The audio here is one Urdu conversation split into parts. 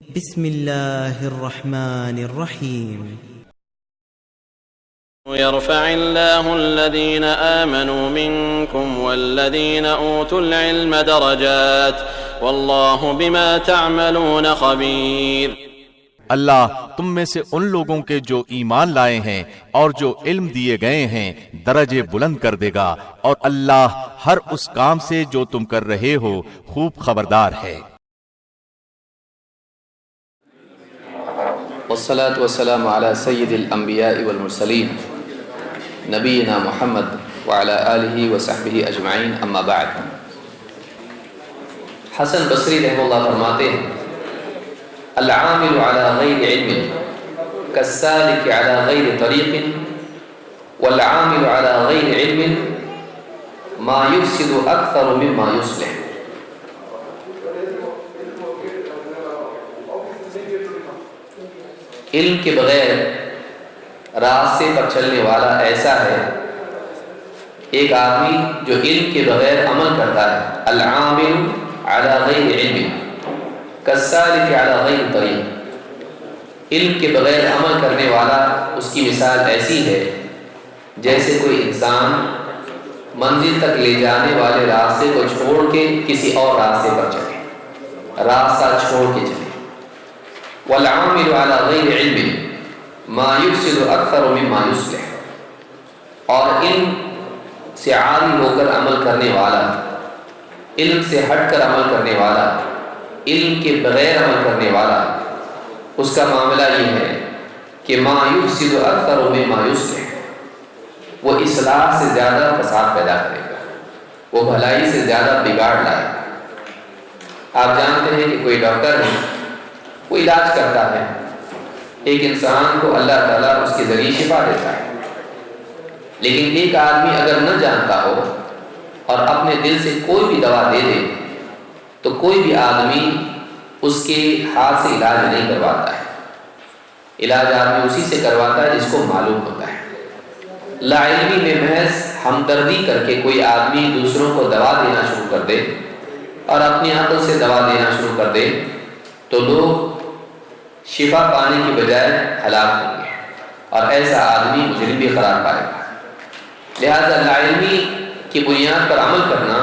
بسم الله الرحمن الرحيم. يرفع الله الذين آمنوا منكم والذين أوتوا العلم درجات والله بما تعملون خبير۔ اللہ تم میں سے ان لوگوں کے جو ایمان لائے ہیں اور جو علم دیے گئے ہیں درجے بلند کر دے گا، اور اللہ ہر اس کام سے جو تم کر رہے ہو خوب خبردار ہے۔ والصلاة والسلام على سید الانبیاء والمرسلین نبینا محمد وعلى آلہ وصحبہ اجمعین، اما بعد۔ حسن بصری رحمہ اللہ فرماتے ہیں: العامل على غیر علم كالسالک على غیر طریق، والعامل على غیر علم ما يفسد اکثر مما يصلح۔ علم کے بغیر راستے پر چلنے والا ایسا ہے ایک آدمی جو علم کے بغیر عمل کرتا ہے۔ العامل علی غیر علم کالسالک علی غیر طریق، علم کے بغیر عمل کرنے والا اس کی مثال ایسی ہے جیسے کوئی انسان منزل تک لے جانے والے راستے کو چھوڑ کے کسی اور راستے پر چلے، راستہ چھوڑ کے چلے۔ والعامل على غیر علم ما يفسد اکثر مما يصلح، اور علم سے عاری ہو کر عمل کرنے والا، علم سے ہٹ کر عمل کرنے والا، علم کے بغیر عمل کرنے والا، اس کا معاملہ یہ ہے کہ ما يفسد اکثر مما يصلح، وہ اصلاح سے زیادہ فساد پیدا کرے گا، وہ بھلائی سے زیادہ بگاڑ لائے گا۔ آپ جانتے ہیں کہ کوئی ڈاکٹر ہے، وہ علاج کرتا ہے، ایک انسان کو اللہ تعالیٰ اس کے ذریعے شفا دیتا ہے، لیکن ایک آدمی اگر نہ جانتا ہو اور اپنے دل سے کوئی بھی دوا دے دے تو کوئی بھی آدمی اس کے ہاتھ سے علاج نہیں کرواتا ہے۔ علاج آدمی اسی سے کرواتا ہے جس کو معلوم ہوتا ہے۔ لا علمی میں محض ہمدردی کر کے کوئی آدمی دوسروں کو دوا دینا شروع کر دے اور اپنی عقل سے دوا دینا شروع کر دے تو لوگ شفا پانے کی بجائے ہلاک ہوں گے، اور ایسا آدمی مجرم بھی قرار پائے گا۔ لہذا لا علمی کی بنیاد پر عمل کرنا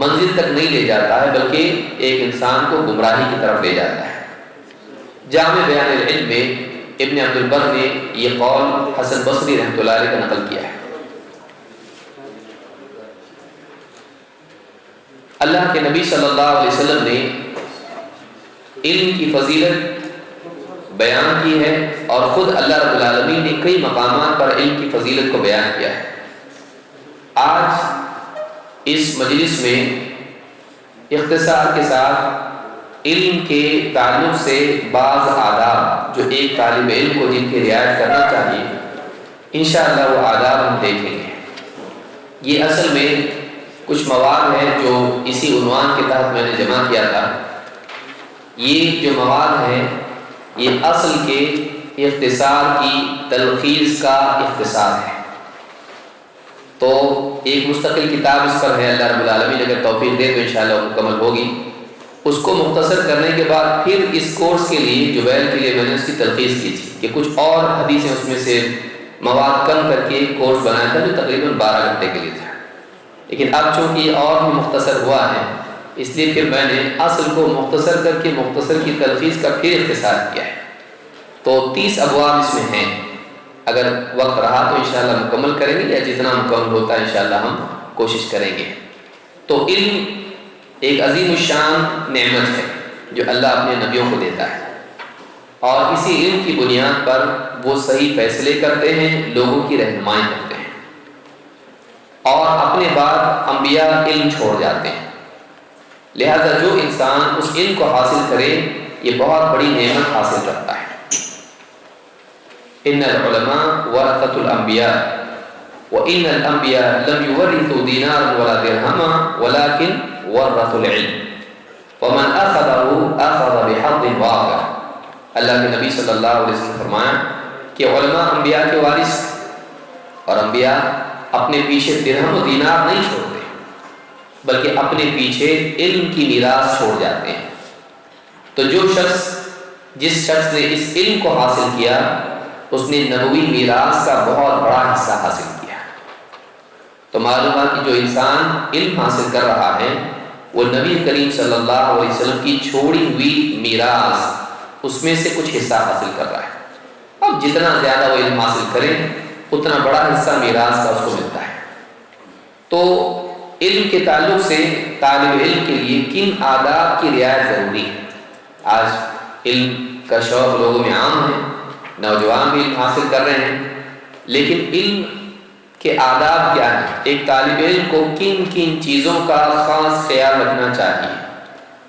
منزل تک نہیں لے جاتا ہے بلکہ ایک انسان کو گمراہی کی طرف لے جاتا ہے۔ جامع بیان العلم میں ابن عبد البر نے یہ قول حسن بصری رحمۃ اللہ علیہ کا نقل کیا ہے۔ اللہ کے نبی صلی اللہ علیہ وسلم نے علم کی فضیلت بیان کی ہے، اور خود اللہ رب العالمین نے کئی مقامات پر علم کی فضیلت کو بیان کیا ہے۔ آج اس مجلس میں اختصار کے ساتھ علم کے تعلق سے بعض آداب جو ایک طالب علم کو جن کی رعایت کرنا چاہیے، انشاءاللہ وہ آداب ہم دیکھیں گے۔ یہ اصل میں کچھ مواد ہیں جو اسی عنوان کے تحت میں نے جمع کیا تھا۔ یہ جو مواد ہیں یہ اصل کے اختصار کی تلخیص کا اختصار ہے، تو ایک مستقل کتاب اس پر ہے، اللہ رب العالمین اگر توفیق دے تو انشاءاللہ مکمل ہوگی۔ اس کو مختصر کرنے کے بعد پھر اس کورس کے لیے جویل کے لیے میں نے اس کی تلخیص کی تھی کہ کچھ اور حدیثیں اس میں سے مواد کم کر کے کورس بنایا تھا جو تقریباً 12 گھنٹے کے لیے تھا، لیکن اب چونکہ یہ اور بھی مختصر ہوا ہے اس لیے پھر میں نے اصل کو مختصر کر کے مختصر کی تلخیص کا پھر اختصار کیا ہے۔ تو 30 ابواب اس میں ہیں، اگر وقت رہا تو انشاءاللہ مکمل کریں گے، یا جتنا مکمل ہوتا ہے انشاءاللہ ہم کوشش کریں گے۔ تو علم ایک عظیم الشان نعمت ہے جو اللہ اپنے نبیوں کو دیتا ہے، اور اسی علم کی بنیاد پر وہ صحیح فیصلے کرتے ہیں، لوگوں کی رہنمائی کرتے ہیں، اور اپنے بعد انبیاء علم چھوڑ جاتے ہیں۔ لہذا جو انسان اس علم کو حاصل کرے یہ بہت بڑی نعمت حاصل کرتا ہے۔ ان العلماء ورثۃ الانبیاء وان الانبیاء لم يورثوا دینارا ولا درہما ولكن ورثوا العلم ومن اخذه اخذ بحظ وافر۔ اللہ کے نبی صلی اللہ علیہ وسلم نے فرمایا کہ علماء انبیاء کے وارث، اور انبیاء اپنے پیچھے درہم و دینار نہیں چھوڑتے بلکہ اپنے پیچھے علم کی میراث چھوڑ جاتے ہیں۔ تو جس شخص نے اس علم کو حاصل کیا اس نے نبوی میراث کا بہت بڑا حصہ حاصل کیا۔ تو معلوم ہے کہ جو انسان علم حاصل کر رہا ہے وہ نبی کریم صلی اللہ علیہ وسلم کی چھوڑی ہوئی میراث اس میں سے کچھ حصہ حاصل کر رہا ہے۔ اب جتنا زیادہ وہ علم حاصل کرے اتنا بڑا حصہ میراث کا اس کو ملتا ہے۔ تو علم کے تعلق سے طالب علم کے لیے کن آداب کی رعایت ضروری ہے؟ آج علم کا شوق لوگوں میں عام ہے، نوجوان بھی علم حاصل کر رہے ہیں، لیکن علم کے آداب کیا ہیں؟ ایک طالب علم کو کن کن چیزوں کا خاص خیال رکھنا چاہیے،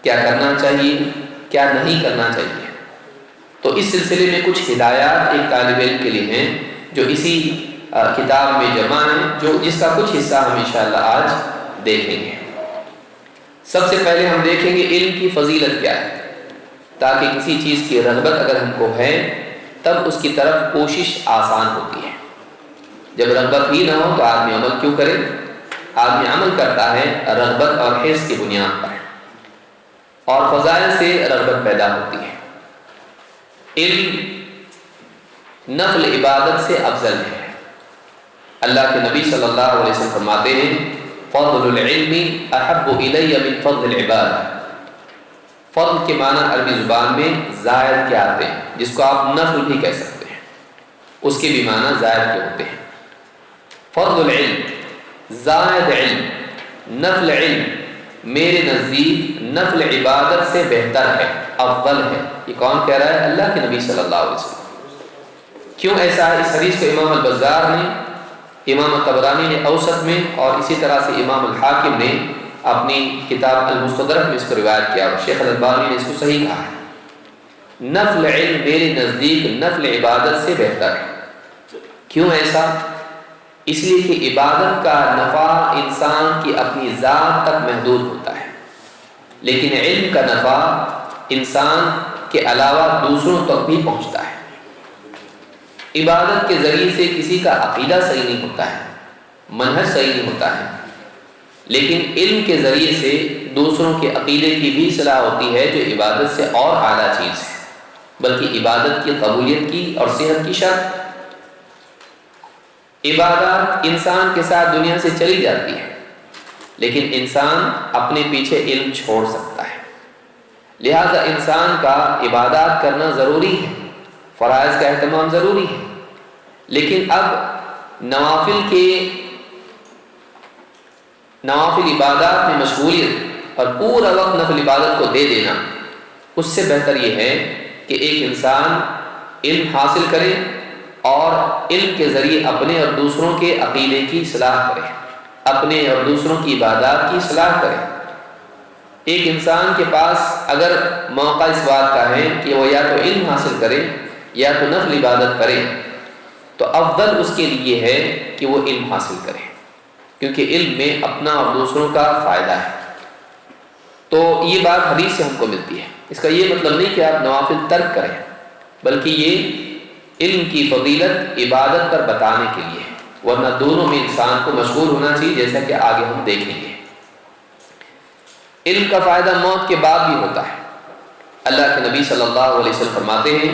کیا کرنا چاہیے، کیا نہیں کرنا چاہیے؟ تو اس سلسلے میں کچھ ہدایات ایک طالب علم کے لیے ہیں جو اسی کتاب میں جمع ہیں، جس کا کچھ حصہ ہم انشاءاللہ آج دیکھیں گے۔ سب سے پہلے ہم دیکھیں گے علم کی فضیلت کیا ہے، تاکہ کسی چیز کی رغبت اگر ہم کو ہے تب اس کی طرف کوشش آسان ہوتی ہے۔ جب رغبت ہی نہ ہو تو آدمی عمل کیوں کرے؟ آدمی عمل کرتا ہے رغبت اور حرص کی بنیاد پر، اور فضائل سے رغبت پیدا ہوتی ہے۔ علم نفل عبادت سے افضل ہے۔ اللہ کے نبی صلی اللہ علیہ وسلم فرماتے ہیں فضل العلم احب الی من فضل العباد۔ فضل کے معنی عربی زبان میں زائد کے آتے ہیں، جس کو آپ نفل بھی کہہ سکتے ہیں، اس کے بھی معنی زائد کے ہوتے ہیں۔ فضل العلم، زائد علم، نفل علم میرے نزدیک نفل عبادت سے بہتر ہے، افضل ہے۔ یہ کون کہہ رہا ہے؟ اللہ کے نبی صلی اللہ علیہ وسلم۔ کیوں ایسا ہے؟ اس حدیث کو امام البزار نے، امام طبرانی نے اوسط میں، اور اسی طرح سے امام الحاکم نے اپنی کتاب المستدرک میں اس کو روایت کیا، اور شیخ الالبانی نے اس کو صحیح کہا ہے۔ نفل علم میرے نزدیک نفل عبادت سے بہتر ہے۔ کیوں ایسا؟ اس لیے کہ عبادت کا نفع انسان کی اپنی ذات تک محدود ہوتا ہے، لیکن علم کا نفع انسان کے علاوہ دوسروں تک بھی پہنچتا ہے۔ عبادت کے ذریعے سے کسی کا عقیدہ صحیح نہیں ہوتا ہے، منہج صحیح نہیں ہوتا ہے، لیکن علم کے ذریعے سے دوسروں کے عقیدے کی بھی اصلاح ہوتی ہے، جو عبادت سے اور اعلیٰ چیز ہے، بلکہ عبادت کی قبولیت کی اور صحت کی شرط۔ عبادت انسان کے ساتھ دنیا سے چلی جاتی ہے، لیکن انسان اپنے پیچھے علم چھوڑ سکتا ہے، لہذا انسان کا عبادات کرنا ضروری ہے، فرائض کا اہتمام ضروری ہے، لیکن اب نوافل عبادات میں مشغولیت اور پورا وقت نفل عبادت کو دے دینا، اس سے بہتر یہ ہے کہ ایک انسان علم حاصل کرے اور علم کے ذریعے اپنے اور دوسروں کے عقیدے کی اصلاح کرے، اپنے اور دوسروں کی عبادات کی اصلاح کرے۔ ایک انسان کے پاس اگر موقع اس بات کا ہے کہ وہ یا تو علم حاصل کرے یا تو نفل عبادت کرے، تو افضل اس کے لیے ہے کہ وہ علم حاصل کرے، کیونکہ علم میں اپنا اور دوسروں کا فائدہ ہے۔ تو یہ بات حدیث سے ہم کو ملتی ہے۔ اس کا یہ مطلب نہیں کہ آپ نوافل ترک کریں، بلکہ یہ علم کی فضیلت عبادت پر بتانے کے لیے ہے، ورنہ دونوں میں انسان کو مشغول ہونا چاہیے، جیسا کہ آگے ہم دیکھیں گے۔ علم کا فائدہ موت کے بعد بھی ہوتا ہے۔ اللہ کے نبی صلی اللہ علیہ وسلم فرماتے ہیں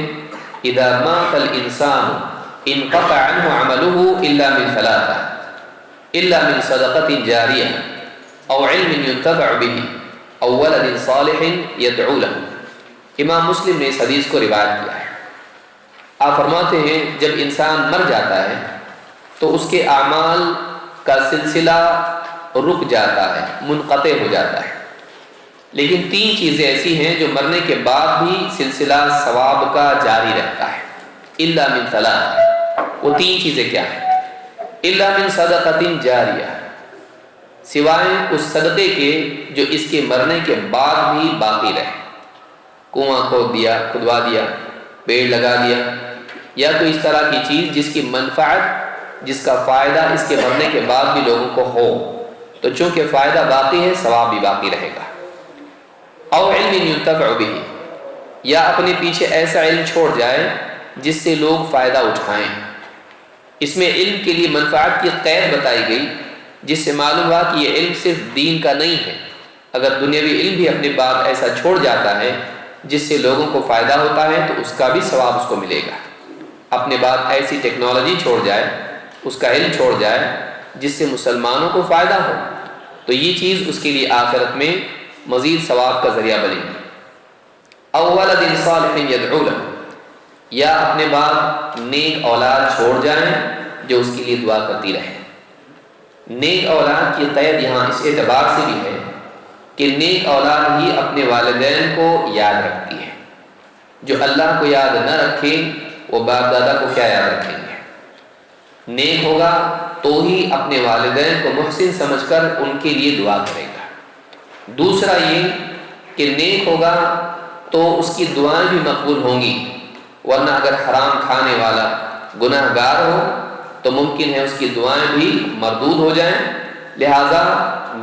اذا مات الانسان انقطع عنه عمله الا من ثلاثه الا من صدقه جاريه او علم ينتفع به او ولد صالح يدعو له۔ امام مسلم نے اس حدیث کو روایت کیا ہے۔ آپ فرماتے ہیں جب انسان مر جاتا ہے تو اس کے اعمال کا سلسلہ رک جاتا ہے، منقطع ہو جاتا ہے، لیکن تین چیزیں ایسی ہیں جو مرنے کے بعد بھی سلسلہ ثواب کا جاری رہتا ہے۔ الا من ثلاث، وہ تین چیزیں کیا ہیں؟ الا من صدقۃ جاریہ، سوائے اس صدقے کے جو اس کے مرنے کے بعد بھی باقی رہے، کنواں کھدوا دیا، پیڑ لگا دیا، یا کوئی اس طرح کی چیز جس کی منفعت، جس کا فائدہ اس کے مرنے کے بعد بھی لوگوں کو ہو، تو چونکہ فائدہ باقی ہے ثواب بھی باقی رہے گا۔ او علم ينتفع به، یا اپنے پیچھے ایسا علم چھوڑ جائے جس سے لوگ فائدہ اٹھائیں۔ اس میں علم کے لیے منفعت کی قید بتائی گئی، جس سے معلوم ہوا کہ یہ علم صرف دین کا نہیں ہے۔ اگر دنیاوی علم بھی اپنے بعد ایسا چھوڑ جاتا ہے جس سے لوگوں کو فائدہ ہوتا ہے تو اس کا بھی ثواب اس کو ملے گا۔ اپنے بعد ایسی ٹیکنالوجی چھوڑ جائے، اس کا علم چھوڑ جائے جس سے مسلمانوں کو فائدہ ہو، تو یہ چیز اس کے لیے آخرت میں مزید ثواب کا ذریعہ بنے گی۔ او ولد صالح یدعو لہ، یا اپنے بعد نیک اولاد چھوڑ جائیں جو اس کے لیے دعا کرتی رہے۔ نیک اولاد کی قید یہاں اس اعتبار سے بھی ہے کہ نیک اولاد ہی اپنے والدین کو یاد رکھتی ہے۔ جو اللہ کو یاد نہ رکھے وہ باپ دادا کو کیا یاد رکھیں گے؟ نیک ہوگا تو ہی اپنے والدین کو محسن سمجھ کر ان کے لیے دعا کرے گا۔ دوسرا یہ کہ نیک ہوگا تو اس کی دعائیں بھی مقبول ہوں گی، ورنہ اگر حرام کھانے والا گناہ گار ہو تو ممکن ہے اس کی دعائیں بھی مردود ہو جائیں، لہذا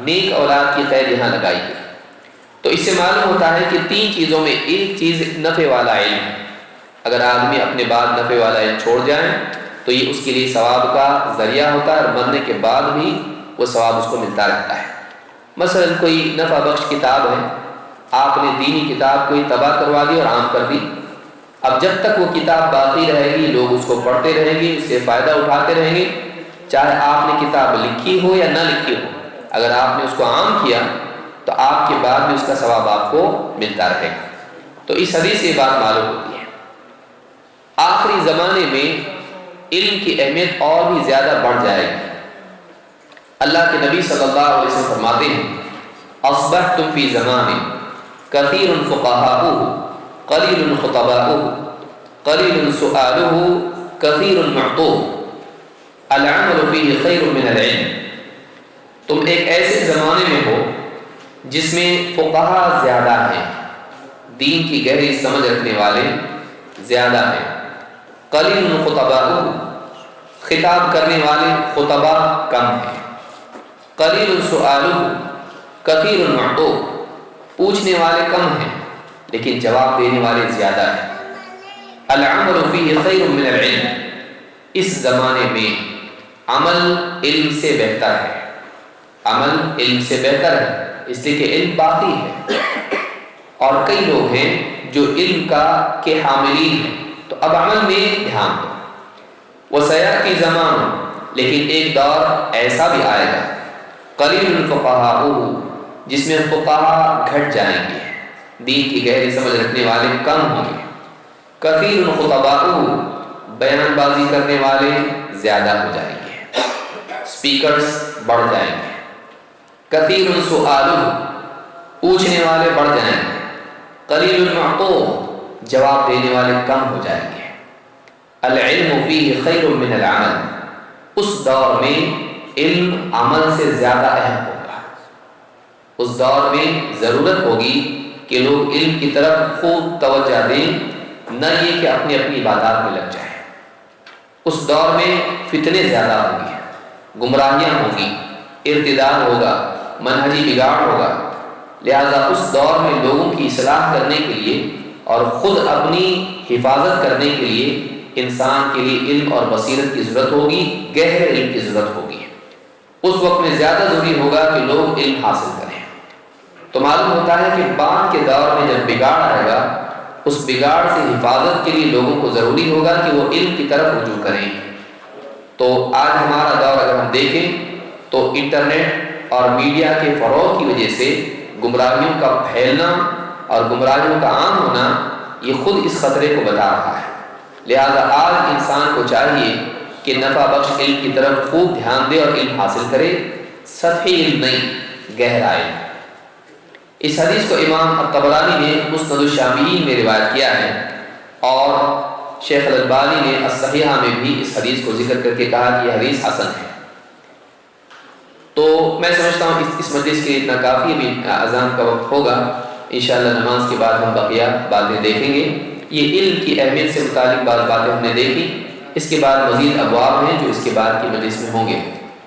نیک اولاد کی قید یہاں لگائی گئی۔ تو اس سے معلوم ہوتا ہے کہ تین چیزوں میں ایک چیز نفع والا علم ہے۔ اگر آدمی اپنے بعد نفع والا علم چھوڑ جائیں تو یہ اس کے لیے ثواب کا ذریعہ ہوتا ہے، اور مرنے کے بعد بھی وہ ثواب اس کو ملتا رہتا ہے۔ مثلا کوئی نفع بخش کتاب ہے، آپ نے دینی کتاب کوئی تباہ کروا دی اور عام کر دی، اب جب تک وہ کتاب باقی رہے گی لوگ اس کو پڑھتے رہیں گے، اس سے فائدہ اٹھاتے رہیں گے، چاہے آپ نے کتاب لکھی ہو یا نہ لکھی ہو۔ اگر آپ نے اس کو عام کیا تو آپ کے بعد بھی اس کا ثواب آپ کو ملتا رہے گا۔ تو اس حدیث سے یہ بات معلوم ہوتی ہے۔ آخری زمانے میں علم کی اہمیت اور بھی زیادہ بڑھ جائے گی۔ اللہ کے نبی صلی اللہ علیہ وسلم فرماتے ہیں اصبحتم فی زمان کثیر فقہاؤہ قلیل خطباؤہ قلیل سؤالہ کثیر معطوہ العمل فیہ خیر من العلم۔ تم ایک ایسے زمانے میں ہو جس میں فقہا زیادہ ہیں، دین کی گہری سمجھ رکھنے والے زیادہ ہیں، قلیل خطباؤہ خطاب کرنے والے خطبا کم ہیں، قلیل سؤالہ کثیر معطوہ پوچھنے والے کم ہیں لیکن جواب دینے والے زیادہ ہیں۔ العمل فیہ خیر من العلم، اس زمانے میں عمل علم سے بہتر ہے، عمل علم سے بہتر ہے، اس لیے کہ علم باقی ہے اور کئی لوگ ہیں جو علم کے حاملین ہیں، تو اب عمل میں دھیان دو۔ وسیأتی زمان، لیکن ایک دور ایسا بھی آئے گا قلیل الفقہاء جس میں فقہا گھٹ جائیں گے، دین کی گہری سمجھ رکھنے والے کم ہوں گے، کثیر الخطباء بیان بازی کرنے والے زیادہ ہو جائیں گے، سپیکرز بڑھ جائیں گے، کثیر السؤال پوچھنے والے بڑھ جائیں گے، قلیل المعطو جواب دینے والے کم ہو جائیں گے۔ العلم فیہ خیر من العمل، اس دور میں علم عمل سے زیادہ اہم ہوگا۔ اس دور میں ضرورت ہوگی کہ لوگ علم کی طرف خوب توجہ دیں، نہ یہ کہ اپنی اپنی عبادات میں لگ جائیں۔ اس دور میں فتنے زیادہ ہوں گے، گمراہیاں ہوں گی، ارتداد ہوگا، منہجی بگاڑ ہوگا، لہذا اس دور میں لوگوں کی اصلاح کرنے کے لیے اور خود اپنی حفاظت کرنے کے لیے انسان کے لیے علم اور بصیرت کی ضرورت ہوگی، گہرے علم کی ضرورت ہوگی۔ اس وقت میں زیادہ ضروری ہوگا کہ لوگ علم حاصل کریں۔ تو معلوم ہوتا ہے کہ بعد کے دور میں جب بگاڑ آئے گا، اس بگاڑ سے حفاظت کے لیے لوگوں کو ضروری ہوگا کہ وہ علم کی طرف رجوع کریں۔ تو آج ہمارا دور اگر ہم دیکھیں تو انٹرنیٹ اور میڈیا کے فروغ کی وجہ سے گمراہیوں کا پھیلنا اور گمراہیوں کا عام ہونا یہ خود اس خطرے کو بتا رہا ہے۔ لہذا آج انسان کو چاہیے کہ نفع بخش علم کی طرف خوب دھیان دے اور علم حاصل کرے، سطحی علم نہیں، گہرا علم۔ اس حدیث کو امام الطبرانی نے مسند الشامیین میں روایت کیا ہے، اور شیخ الالبانی نے الصحیحہ میں بھی اس حدیث کو ذکر کر کے کہا کہ یہ حدیث حسن ہے۔ تو میں سمجھتا ہوں اس مجلس کے اتنا کافی، بھی اذان کا وقت ہوگا، انشاءاللہ نماز کے بعد ہم بقیہ باتیں دیکھیں گے۔ یہ علم کی اہمیت سے متعلق بعض باتیں ہم نے دیکھی، اس کے بعد مزید ابواب ہیں جو اس کے بعد کی مجلس میں ہوں گے۔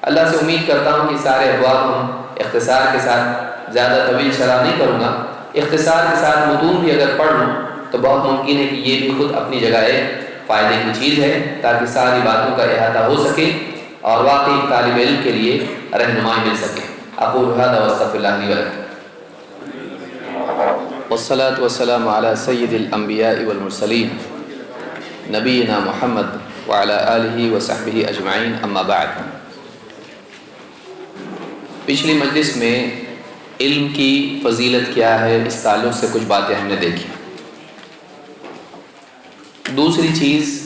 اللہ سے امید کرتا ہوں کہ سارے ابواب ہم اختصار کے ساتھ، زیادہ طویل شرح نہیں کروں گا، اختصار کے ساتھ متون بھی اگر پڑھ لوں تو بہت ممکن ہے کہ یہ بھی خود اپنی جگہ ایک فائدے کی چیز ہے، تاکہ ساری باتوں کا احاطہ ہو سکے اور واقعی طالب علم کے لیے رہنمائی مل سکے۔ اقول ھذا واستغفر اللہ لی ولکم۔ والصلاة والسلام على سید الانبیاء والمرسلین نبینا محمد وعلى آلہ وصحبہ اجمعین، اما بعد۔ پچھلی مجلس میں علم کی فضیلت کیا ہے اس تعلق سے کچھ باتیں ہم نے دیکھی۔ دوسری چیز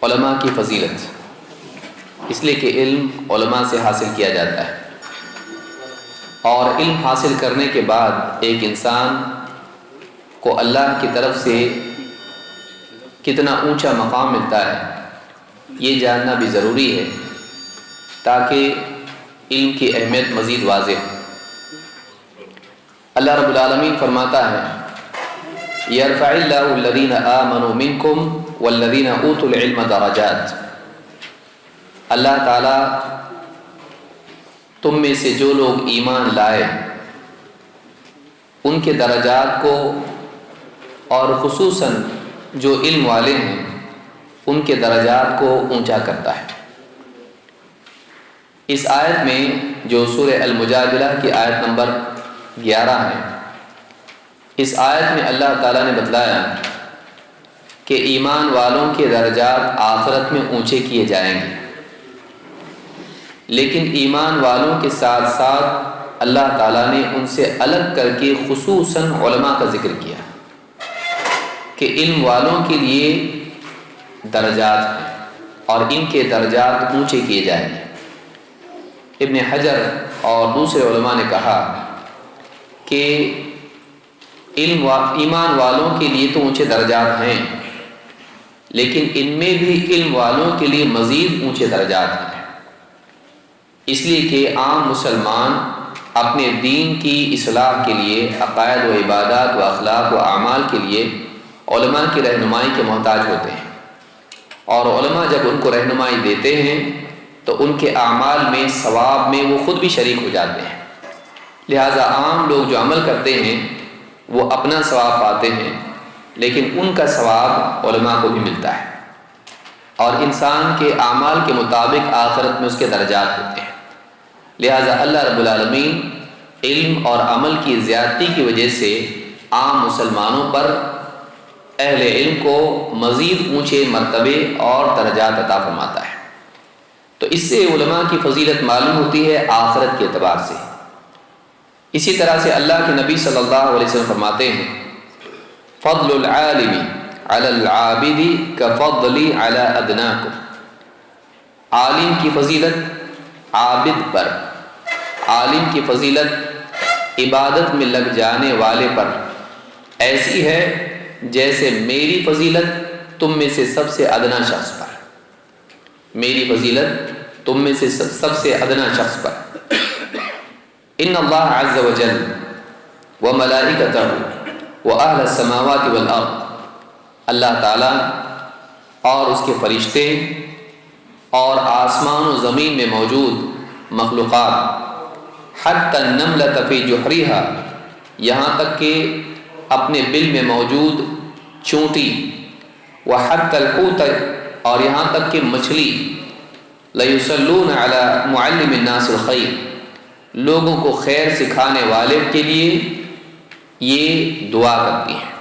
علماء کی فضیلت، اس لیے کہ علم علماء سے حاصل کیا جاتا ہے، اور علم حاصل کرنے کے بعد ایک انسان کو اللہ کی طرف سے کتنا اونچا مقام ملتا ہے یہ جاننا بھی ضروری ہے، تاکہ علم کی اہمیت مزید واضح ہو۔ اللہ رب العالمین فرماتا ہے یرفع اللہ الذین آمنوا منکم والذین اوتوا العلم درجات۔ اللہ تعالیٰ تم میں سے جو لوگ ایمان لائے ان کے درجات کو، اور خصوصاً جو علم والے ہیں ان کے درجات کو اونچا کرتا ہے۔ اس آیت میں جو سورہ المجادلہ کی آیت نمبر 11 ہے، اس آیت میں اللہ تعالیٰ نے بتلایا کہ ایمان والوں کے درجات آخرت میں اونچے کیے جائیں گے، لیکن ایمان والوں کے ساتھ ساتھ اللہ تعالیٰ نے ان سے الگ کر کے خصوصاً علماء کا ذکر کیا کہ علم والوں کے لیے درجات ہیں اور ان کے درجات اونچے کیے جائیں گے۔ ابن حجر اور دوسرے علماء نے کہا کہ ایمان والوں کے لیے تو اونچے درجات ہیں، لیکن ان میں بھی علم والوں کے لیے مزید اونچے درجات ہیں، اس لیے کہ عام مسلمان اپنے دین کی اصلاح کے لیے، عقائد و عبادات و اخلاق و اعمال کے لیے علماء کی رہنمائی کے محتاج ہوتے ہیں، اور علماء جب ان کو رہنمائی دیتے ہیں تو ان کے اعمال میں، ثواب میں وہ خود بھی شریک ہو جاتے ہیں۔ لہٰذا عام لوگ جو عمل کرتے ہیں وہ اپنا ثواب پاتے ہیں، لیکن ان کا ثواب علماء کو بھی ملتا ہے، اور انسان کے اعمال کے مطابق آخرت میں اس کے درجات ہوتے ہیں۔ لہٰذا اللہ رب العالمین علم اور عمل کی زیادتی کی وجہ سے عام مسلمانوں پر، اہل علم کو مزید اونچے مرتبے اور درجات عطا فرماتا ہے۔ تو اس سے علماء کی فضیلت معلوم ہوتی ہے آخرت کے اعتبار سے۔ اسی طرح سے اللہ کے نبی صلی اللہ علیہ وسلم فرماتے ہیں فضل العالم علی العابد کفضلی علی ادناکم۔ عالم کی فضیلت عابد پر، عالم کی فضیلت عبادت میں لگ جانے والے پر ایسی ہے جیسے میری فضیلت تم میں سے سب سے ادنا شخص پر، میری فضیلت تم میں سے سب سے ادنا شخص پر۔ ان اللہ عز وجل وملائکتہ واہل السماوات والارض، اللہ تعالیٰ اور اس کے فرشتے اور آسمان و زمین میں موجود مخلوقات، حتی النملۃ فی جحریہا، یہاں تک کہ اپنے بل میں موجود چونٹی، وحتی الحوت، اور یہاں تک کہ مچھلی، لیصلون علی معلم الناس الخیر، لوگوں کو خیر سکھانے والے کے لیے یہ دعا کرتی ہیں۔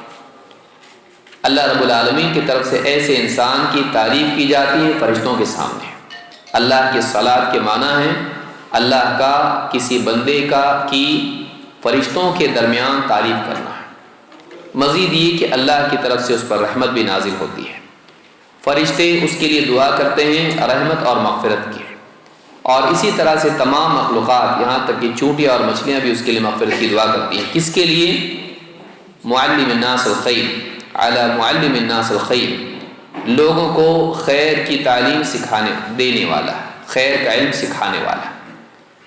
اللہ رب العالمین کی طرف سے ایسے انسان کی تعریف کی جاتی ہے فرشتوں کے سامنے۔ اللہ کی صلاۃ کے معنی ہے اللہ کا کسی بندے کی فرشتوں کے درمیان تعریف کرنا ہے۔ مزید یہ کہ اللہ کی طرف سے اس پر رحمت بھی نازل ہوتی ہے، فرشتے اس کے لیے دعا کرتے ہیں رحمت اور مغفرت کی، اور اسی طرح سے تمام مخلوقات، یہاں تک کہ چونٹیاں اور مچھلیاں بھی اس کے لیے مغفرت کی دعا کرتی ہیں۔ کس کے لیے؟ معلم الناس الخیر، علی معلم الناس الخیر، لوگوں کو خیر کی تعلیم سکھانے دینے والا، خیر کا علم سکھانے والا،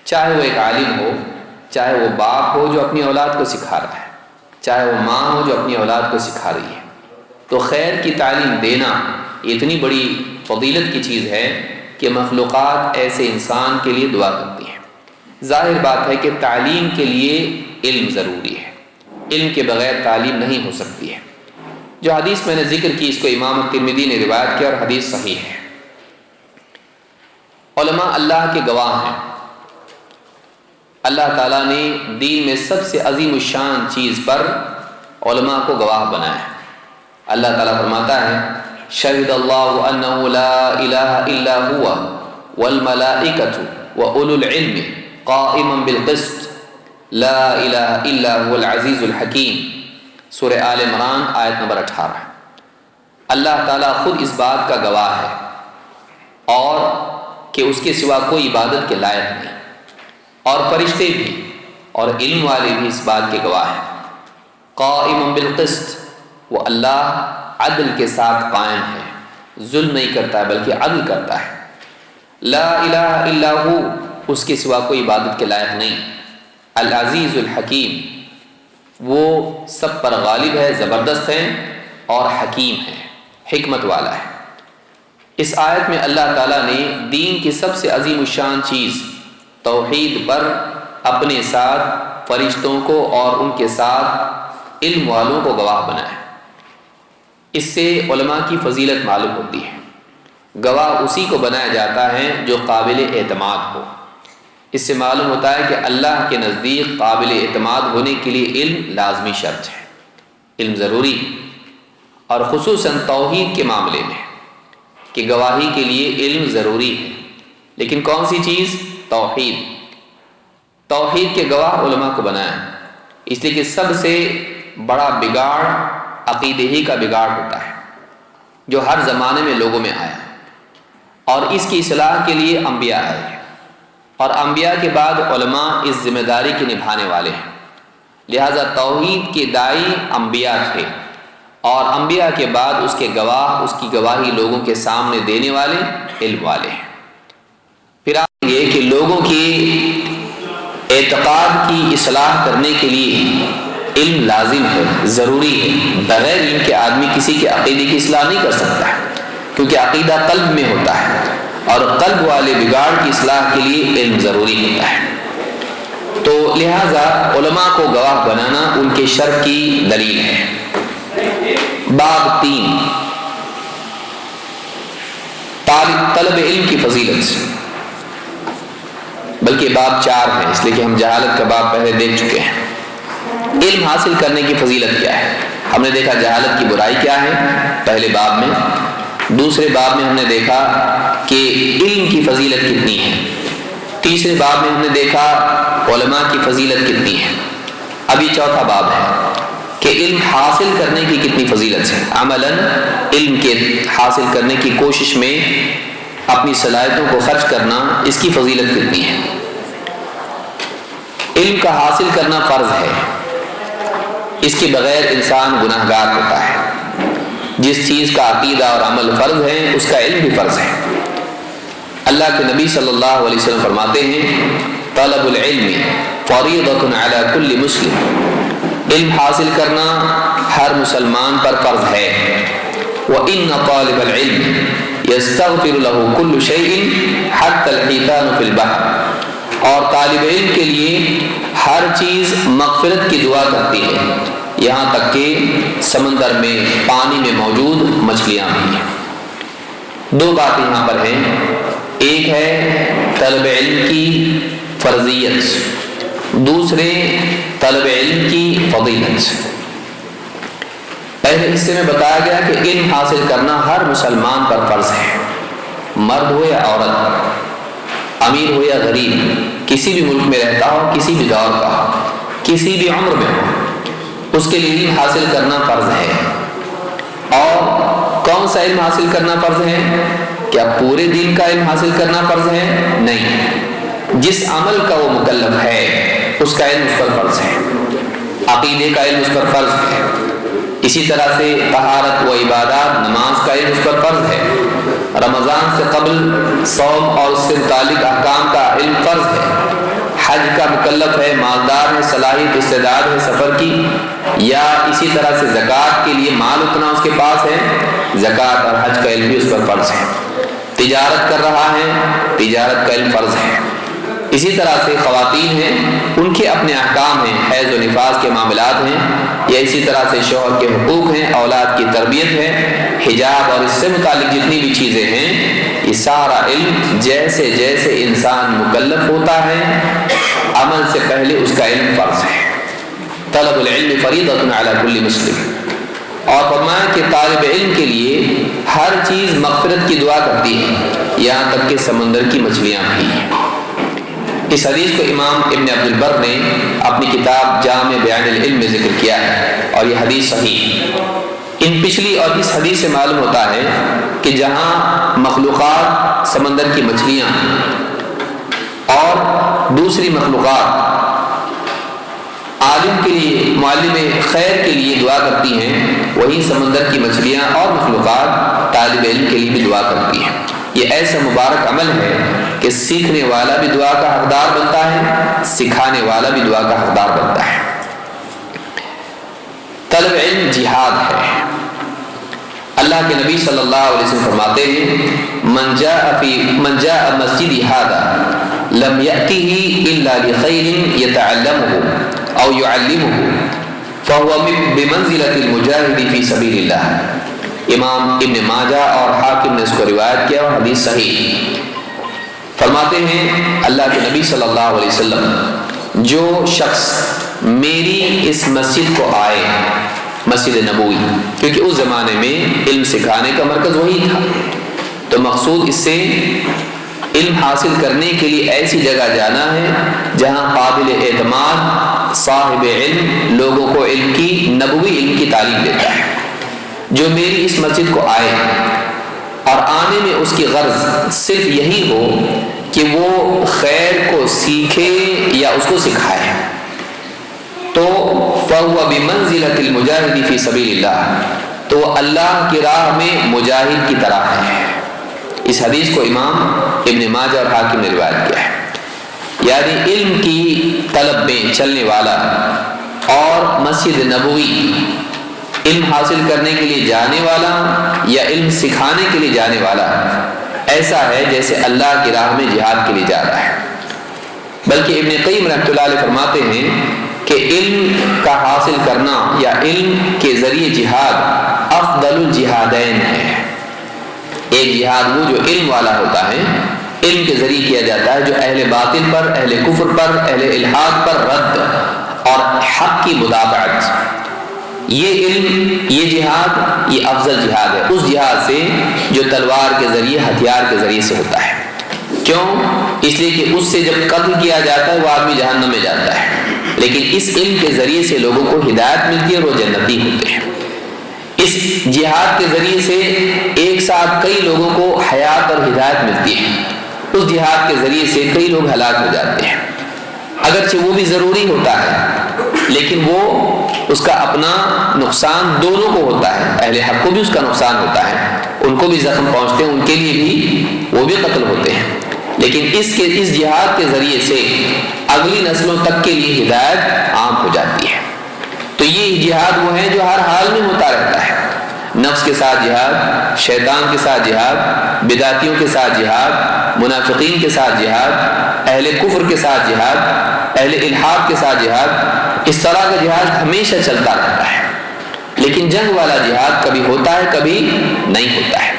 چاہے وہ ایک عالم ہو، چاہے وہ باپ ہو جو اپنی اولاد کو سکھا رہا ہے، چاہے وہ ماں ہو جو اپنی اولاد کو سکھا رہی ہے۔ تو خیر کی تعلیم دینا اتنی بڑی فضیلت کی چیز ہے کہ مخلوقات ایسے انسان کے لیے دعا کرتی ہیں۔ ظاہر بات ہے کہ تعلیم کے لیے علم ضروری ہے، علم کے بغیر تعلیم نہیں ہو سکتی ہے۔ جو حدیث میں نے ذکر کی اس کو امام ترمذی نے روایت کیا اور حدیث صحیح ہے۔ علماء اللہ کے گواہ ہیں، اللہ تعالیٰ نے دین میں سب سے عظیم الشان چیز پر علماء کو گواہ بنایا ہے۔ اللہ تعالیٰ فرماتا ہے شہد اللہ انہ لا الہ الا ہوا والملائکۃ واولو العلم قائما بالقسط لا الہ الا هو العزیز الحکیم، سورہ آل عمران آیت نمبر 18۔ اللہ تعالیٰ خود اس بات کا گواہ ہے اور کہ اس کے سوا کوئی عبادت کے لائق نہیں، اور فرشتے بھی اور علم والے بھی اس بات کے گواہ ہیں۔ قائما بالقسط، وہ اللہ عدل کے ساتھ قائم ہے، ظلم نہیں کرتا ہے بلکہ عدل کرتا ہے۔ لا الہ الا ہو، اس کے سوا کوئی عبادت کے لائق نہیں۔ العزیز الحکیم، وہ سب پر غالب ہے، زبردست ہے اور حکیم ہے، حکمت والا ہے۔ اس آیت میں اللہ تعالیٰ نے دین کی سب سے عظیم الشان چیز توحید پر اپنے ساتھ فرشتوں کو اور ان کے ساتھ علم والوں کو گواہ بنایا۔ اس سے علماء کی فضیلت معلوم ہوتی ہے۔ گواہ اسی کو بنایا جاتا ہے جو قابل اعتماد ہو۔ اس سے معلوم ہوتا ہے کہ اللہ کے نزدیک قابل اعتماد ہونے کے لیے علم لازمی شرط ہے، علم ضروری، اور خصوصاً توحید کے معاملے میں کہ گواہی کے لیے علم ضروری ہے۔ لیکن کون سی چیز؟ توحید۔ توحید کے گواہ علماء کو بنایا، اس لیے کہ سب سے بڑا بگاڑ عقیدے ہی کا بگاڑ ہوتا ہے جو ہر زمانے میں لوگوں میں آیا، اور اس کی اصلاح کے لیے انبیاء آئے، اور انبیاء کے بعد علماء اس ذمہ داری کے نبھانے والے ہیں۔ لہذا توحید کے داعی انبیاء تھے، اور انبیاء کے بعد اس کے گواہ، اس کی گواہی لوگوں کے سامنے دینے والے علم والے ہیں۔ پھر آپ یہ کہ لوگوں کی اعتقاد کی اصلاح کرنے کے لیے علم لازم ہے، ضروری ہے۔ بغیر علم کے آدمی کسی کے عقیدے کی اصلاح نہیں کر سکتا ہے، کیونکہ عقیدہ قلب میں ہوتا ہے، اور قلب والے بگاڑ کی اصلاح کے لیے علم ضروری ہوتا ہے۔ تو لہذا علماء کو گواہ بنانا ان کے شرف کی دلیل ہے۔ باب 3، طلب علم کی فضیلت، بلکہ باب 4 ہے، اس لیے کہ ہم جہالت کا باب پہلے دیکھ چکے ہیں۔ علم حاصل کرنے کی فضیلت کیا ہے؟ ہم نے دیکھا جہالت کی برائی کیا ہے پہلے باب میں، دوسرے باب میں ہم نے دیکھا کہ علم کی فضیلت کتنی ہے، تیسرے باب میں ہم نے دیکھا علماء کی فضیلت کتنی ہے، ابھی چوتھا باب ہے کہ علم حاصل کرنے کی کتنی فضیلت ہے، عملاً علم کے حاصل کرنے کی کوشش میں اپنی صلاحیتوں کو خرچ کرنا، اس کی فضیلت کتنی ہے۔ علم کا حاصل کرنا فرض ہے، اس کے بغیر انسان گناہ گار ہوتا ہے۔ جس چیز کا عقیدہ اور عمل فرض ہے اس کا علم بھی فرض ہے۔ اللہ کے نبی صلی اللہ علیہ وسلم فرماتے ہیں طلب العلم فریضۃ علی کل مسلم، علم حاصل کرنا ہر مسلمان پر فرض ہے۔ وَإِنَّ طَالِبَ الْعِلْمِ يَسْتَغْفِرُ لَهُ كُلُّ شَيْءٍ حَتَّى الْحِيتَانُ فِي الْبَحْرِ، اور طالب علم کے لیے ہر چیز مغفرت کی دعا کرتی ہے، یہاں تک کہ سمندر میں، پانی میں موجود مچھلیاں بھی ہیں۔ دو باتیں یہاں پر ہیں، ایک ہے طلب علم کی فرضیت، دوسرے طلب علم کی فضیلت۔ پہلے حصے میں بتایا گیا کہ علم حاصل کرنا ہر مسلمان پر فرض ہے، مرد ہو یا عورت، امیر ہو یا غریب، کسی بھی ملک میں رہتا ہو، کسی بھی دور کا ہو، کسی بھی عمر میں ہو، اس کے لیے علم حاصل کرنا فرض ہے۔ اور کون سا علم حاصل کرنا فرض ہے؟ کیا پورے دین کا علم حاصل کرنا فرض ہے؟ نہیں، جس عمل کا وہ مکلف ہے اس کا علم اس پر فرض ہے، عقیدے کا علم اس پر فرض ہے، اسی طرح سے طہارت و عبادات، نماز کا علم اس پر فرض ہے، رمضان سے قبل صوم اور اس سے متعلق احکام کا علم فرض ہے، حج کا مکلف ہے، مالدار ہے، صلاحیت استعداد ہے سفر کی، یا اسی طرح سے زکوٰۃ کے لیے مال اتنا اس کے پاس ہے، زکوٰۃ اور حج کا علم بھی اس پر فرض ہے، تجارت کر رہا ہے، تجارت کا علم فرض ہے، اسی طرح سے خواتین ہیں، ان کے اپنے احکام ہیں، حیض و نفاس کے معاملات ہیں، یا اسی طرح سے شوہر کے حقوق ہیں، اولاد کی تربیت ہے، حجاب اور اس سے متعلق جتنی بھی چیزیں ہیں، یہ سارا علم جیسے جیسے انسان مکلف ہوتا ہے عمل سے پہلے اس کا علم فرض ہے۔ طلب العلم فریضۃ علی کل مسلم، اور فرمایا کہ طالب علم کے لیے ہر چیز مغفرت کی دعا کرتی ہے، یہاں تک کہ سمندر کی مچھلیاں بھی۔ اس حدیث کو امام ابن عبد البر نے اپنی کتاب جامع بیان العلم میں ذکر کیا ہے، اور یہ حدیث صحیح۔ ان پچھلی اور اس حدیث سے معلوم ہوتا ہے کہ جہاں مخلوقات سمندر کی مچھلیاں اور دوسری مخلوقات عالم کے لیے، معلم خیر کے لیے دعا کرتی ہیں، وہیں سمندر کی مچھلیاں اور مخلوقات طالب علم کے لیے بھی دعا کرتی ہیں۔ یہ ایسا مبارک عمل ہے کہ سیکھنے والا بھی دعا کا حقدار بنتا ہے، سکھانے والا بھی دعا کا حقدار بنتا ہے۔ طلب علم جہاد ہے۔ اللہ کے نبی صلی اللہ علیہ وسلم فرماتے ہیں من جاء مسجد هذا لم يأته الا لخير يتعلمه او يعلمه فهو بمنزلة المجاهد في سبيل الله۔ امام ابن ماجہ اور حاکم نے اس کو روایت کیا اور حدیث صحیح۔ فرماتے ہیں اللہ کے نبی صلی اللہ علیہ وسلم، جو شخص میری اس مسجد کو آئے، مسجد نبوی، کیونکہ اس زمانے میں علم سکھانے کا مرکز وہی تھا، تو مقصود اس سے علم حاصل کرنے کے لیے ایسی جگہ جانا ہے جہاں قابل اعتماد صاحب علم لوگوں کو علم کی، نبوی علم کی تعلیم دیتا ہے۔ جو میری اس مسجد کو آئے اور آنے میں اس کی غرض صرف یہی ہو کہ وہ خیر کو سیکھے یا اس کو سکھائے، تو فَهُوَ بِمَنزِلَةِ الْمُجَاهِدِ فِي سَبِيلِ اللَّهِ، تو اللہ کی راہ میں مجاہد کی طرح ہے۔ اس حدیث کو امام ابن ماجہ اور حاکم نے روایت کیا ہے، یعنی علم کی طلب میں چلنے والا اور مسجد نبوی علم حاصل کرنے کے لیے جانے والا یا علم سکھانے کے لیے جانے والا ایسا ہے جیسے اللہ کی راہ میں جہاد کے لیے جا رہا ہے۔ بلکہ ابن قیم رحمۃ اللہ علیہ فرماتے ہیں کہ علم کا حاصل کرنا یا علم کے ذریعے جہاد افضل الجہادین ہے۔ ایک جہاد وہ جو علم والا ہوتا ہے، علم کے ذریعے کیا جاتا ہے، جو اہل باطل پر، اہل کفر پر، اہل الحاد پر رد اور حق کی مدافعت، یہ علم، یہ جہاد، یہ افضل جہاد ہے اس جہاد سے جو تلوار کے ذریعے، ہتھیار کے ذریعے سے ہوتا ہے۔ کیوں؟ اس لیے کہ اس سے جب قتل کیا جاتا ہے وہ آدمی جہنم میں جاتا ہے، لیکن اس علم کے ذریعے سے لوگوں کو ہدایت ملتی ہے اور وہ جنتی ہوتے ہیں۔ اس جہاد کے ذریعے سے ایک ساتھ کئی لوگوں کو حیات اور ہدایت ملتی ہے، اس جہاد کے ذریعے سے کئی لوگ ہلاک ہو جاتے ہیں۔ اگرچہ وہ بھی ضروری ہوتا ہے، لیکن وہ اس کا اپنا نقصان دونوں کو ہوتا ہے، اہل حق کو بھی اس کا نقصان ہوتا ہے، ان کو بھی زخم پہنچتے ہیں، ان کے لیے بھی وہ بھی قتل ہوتے ہیں، لیکن اس جہاد کے ذریعے سے اگلی نسلوں تک کے لیے ہدایت عام ہو جاتی ہے۔ تو یہ جہاد وہ ہے جو ہر حال میں ہوتا رہتا ہے، نفس کے ساتھ جہاد، شیطان کے ساتھ جہاد، بدعتیوں کے ساتھ جہاد، منافقین کے ساتھ جہاد، اہل کفر کے ساتھ جہاد، اہل الحاد کے ساتھ جہاد، اس طرح کا جہاد ہمیشہ چلتا رہتا ہے۔ لیکن جنگ والا جہاد کبھی ہوتا ہے، کبھی نہیں ہوتا ہے۔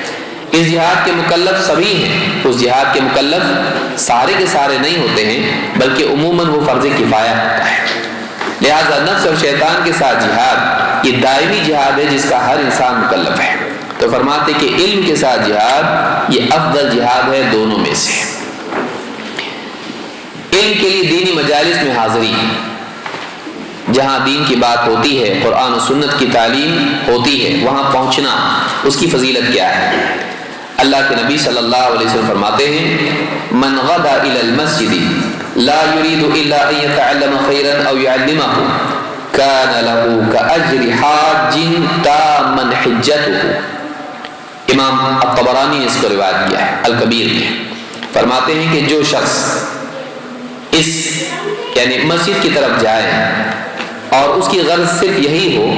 اس جہاد کے مکلف سبھی ہیں، اس جہاد کے مکلف سارے کے سارے نہیں ہوتے ہیں، بلکہ عموماً وہ فرض کفایہ ہوتا ہے۔ لہذا نفس اور شیطان کے ساتھ جہاد یہ دائمی جہاد ہے جس کا ہر انسان مکلف ہے۔ تو فرماتے کہ علم کے ساتھ جہاد یہ افضل جہاد ہے دونوں میں سے۔ علم کے لیے دینی مجالس میں حاضری، جہاں دین کی بات ہوتی ہے، قرآن و سنت کی تعلیم ہوتی ہے، وہاں پہنچنا، اس کی فضیلت کیا ہے؟ اللہ کے نبی صلی اللہ علیہ وسلم فرماتے ہیں من غدا الى المسجد لا يريد الا ان يتعلم خيرا او يعلمه كان له كاجر حاج تاما حجته۔ امام الطبرانی نے اس کو روایت کیا ہے الکبیر میں، فرماتے ہیں کہ جو شخص اس یعنی مسجد کی طرف جائے اور اس کی غرض صرف یہی ہو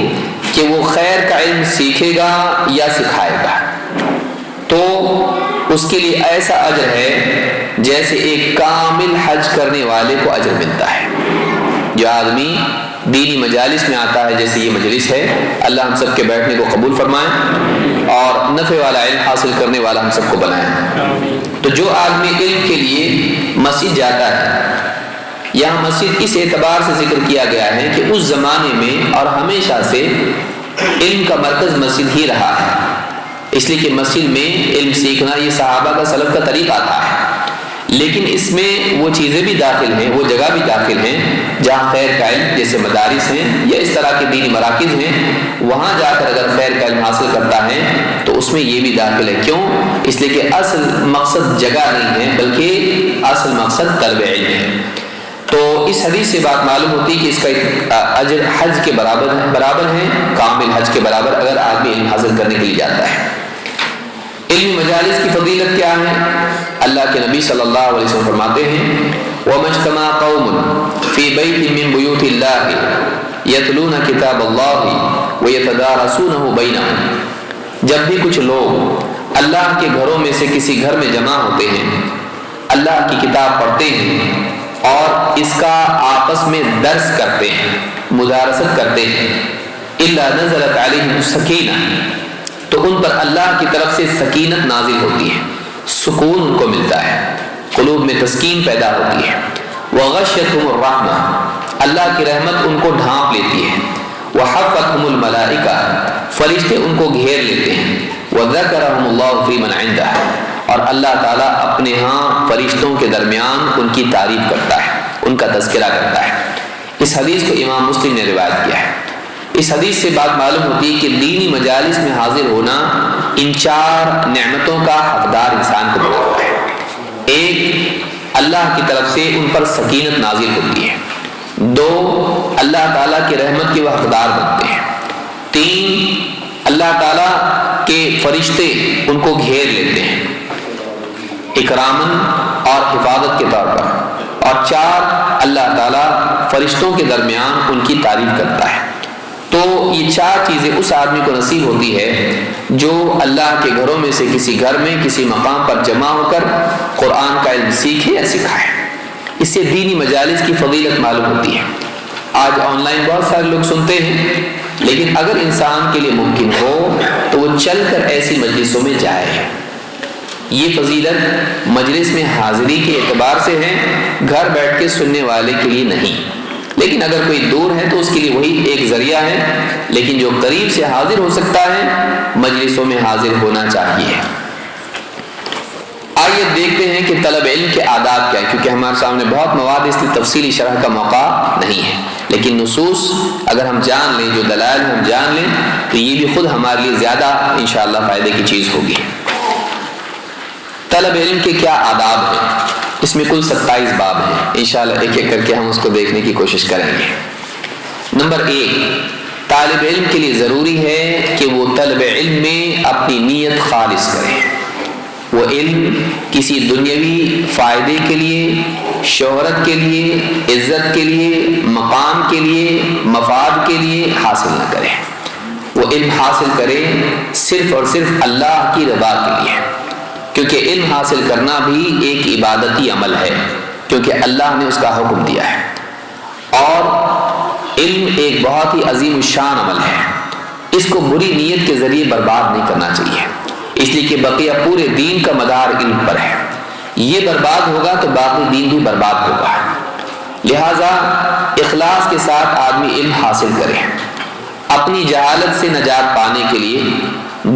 کہ وہ خیر کا علم سیکھے گا یا سکھائے گا، تو اس کے لیے ایسا اجر ہے جیسے ایک کامل حج کرنے والے کو اجر ملتا ہے۔ جو آدمی دینی مجالس میں آتا ہے، جیسے یہ مجلس ہے، اللہ ہم سب کے بیٹھنے کو قبول فرمائے اور نفع والا علم حاصل کرنے والا ہم سب کو بنائے۔ تو جو آدمی علم کے لیے مسجد جاتا ہے، یہاں مسجد اس اعتبار سے ذکر کیا گیا ہے کہ اس زمانے میں اور ہمیشہ سے علم کا مرکز مسجد ہی رہا ہے، اس لیے کہ مسجد میں علم سیکھنا یہ صحابہ کا سلف کا طریقہ تھا، لیکن اس میں وہ چیزیں بھی داخل ہیں، وہ جگہ بھی داخل ہیں جہاں خیر کا علم، جیسے مدارس ہیں یا اس طرح کے دینی مراکز ہیں، وہاں جا کر اگر خیر کا علم حاصل کرتا ہے تو اس میں یہ بھی داخل ہے۔ کیوں؟ اس لیے کہ اصل مقصد جگہ نہیں ہے، بلکہ اصل مقصد طلب علم ہے۔ تو اس حدیث سے بات معلوم ہوتی ہے کہ اس کا اجر حج کے برابر ہے، کامل حج کے برابر، اگر آدمی علم حاصل کرنے کے لیے جاتا ہے۔ علمی مجالس کی فضیلت کیا ہے؟ اللہ کے نبی صلی اللہ علیہ وسلم فرماتے ہیں وَمَا اجْتَمَعَ قَوْمٌ فِي بَيْتٍ مِّن بُيُوتِ اللَّهِ يَتْلُونَ كِتَابَ اللَّهِ وَيَتَدَارَسُونَهُ بَيْنَهُمْ، جب بھی کچھ لوگ اللہ کے گھروں میں سے کسی گھر میں جمع ہوتے ہیں، اللہ کی کتاب پڑھتے ہیں اور اس کا آپس میں درس کرتے ہیں، مدارست کرتے ہیں، إِلَّا نَزَلَتْ عَلَيْهِمُ السَّكِينَةُ، تو ان پر اللہ کی طرف سے سکینت نازل ہوتی ہے، سکون ان کو ملتا ہے، قلوب میں تسکین پیدا ہوتی ہے۔ وَغَشَّتْهُمُ الرَّحْمَةُ، اللہ کی رحمت ان کو ڈھانپ لیتی ہے۔ وَحَفَّتْهُمُ الْمَلَائِكَةُ، فرشتے ان کو گھیر لیتے ہیں۔ وَذَكَرَهُمُ اللَّهُ فِي مَنْ عِنْدَهُ، اور اللہ تعالیٰ اپنے ہاں فرشتوں کے درمیان ان کی تعریف کرتا ہے، ان کا تذکرہ کرتا ہے۔ اس حدیث کو امام مسلم نے روایت کیا ہے۔ اس حدیث سے بات معلوم ہوتی ہے کہ دینی مجالس میں حاضر ہونا ان 4 نعمتوں کا حقدار انسان کو بناتا ہے۔ ایک، اللہ کی طرف سے ان پر سکینت نازل ہوتی ہے۔ 2، اللہ تعالیٰ کی رحمت کے وہ حقدار بنتے ہیں۔ 3، اللہ تعالیٰ کے فرشتے ان کو گھیر لیتے ہیں اکراماً اور حفاظت کے طور پر۔ اور 4، اللہ تعالیٰ فرشتوں کے درمیان ان کی تعریف کرتا ہے۔ تو یہ 4 چیزیں اس آدمی کو نصیب ہوتی ہے جو اللہ کے گھروں میں سے کسی گھر میں کسی مقام پر جمع ہو کر قرآن کا علم سیکھے یا سکھائے۔ اس سے دینی مجالس کی فضیلت معلوم ہوتی ہے۔ آج آن لائن بہت سارے لوگ سنتے ہیں، لیکن اگر انسان کے لیے ممکن ہو تو وہ چل کر ایسی مجلسوں میں جائے۔ یہ فضیلت مجلس میں حاضری کے اعتبار سے ہے، گھر بیٹھ کے سننے والے کے لیے نہیں۔ لیکن اگر کوئی دور ہے تو اس کے لیے وہی ایک ذریعہ ہے، لیکن جو قریب سے حاضر ہو سکتا ہے مجلسوں میں حاضر ہونا چاہیے۔ آئیے دیکھتے ہیں کہ طلب علم کے آداب کیا ہے، کیونکہ ہمارے سامنے بہت مواد اس لیے تفصیلی شرح کا موقع نہیں ہے، لیکن نصوص اگر ہم جان لیں، جو دلائل ہم جان لیں، تو یہ بھی خود ہمارے لیے زیادہ انشاءاللہ فائدے کی چیز ہوگی۔ طلب علم کے کیا آداب ہیں؟ اس میں کل 27 باب ہیں، انشاءاللہ ایک ایک کر کے ہم اس کو دیکھنے کی کوشش کریں گے۔ نمبر 1، طالب علم کے لیے ضروری ہے کہ وہ طلب علم میں اپنی نیت خالص کرے۔ وہ علم کسی دنیاوی فائدے کے لیے، شہرت کے لیے، عزت کے لیے، مقام کے لیے، مفاد کے لیے حاصل نہ کرے۔ وہ علم حاصل کرے صرف اور صرف اللہ کی رضا کے لیے، کیونکہ علم حاصل کرنا بھی ایک عبادتی عمل ہے، کیونکہ اللہ نے اس کا حکم دیا ہے، اور علم ایک بہت ہی عظیم الشان عمل ہے۔ اس کو بری نیت کے ذریعے برباد نہیں کرنا چاہیے، اس لیے کہ بقیہ پورے دین کا مدار علم پر ہے۔ یہ برباد ہوگا تو باقی دین بھی برباد ہوگا۔ لہذا اخلاص کے ساتھ آدمی علم حاصل کرے، اپنی جہالت سے نجات پانے کے لیے،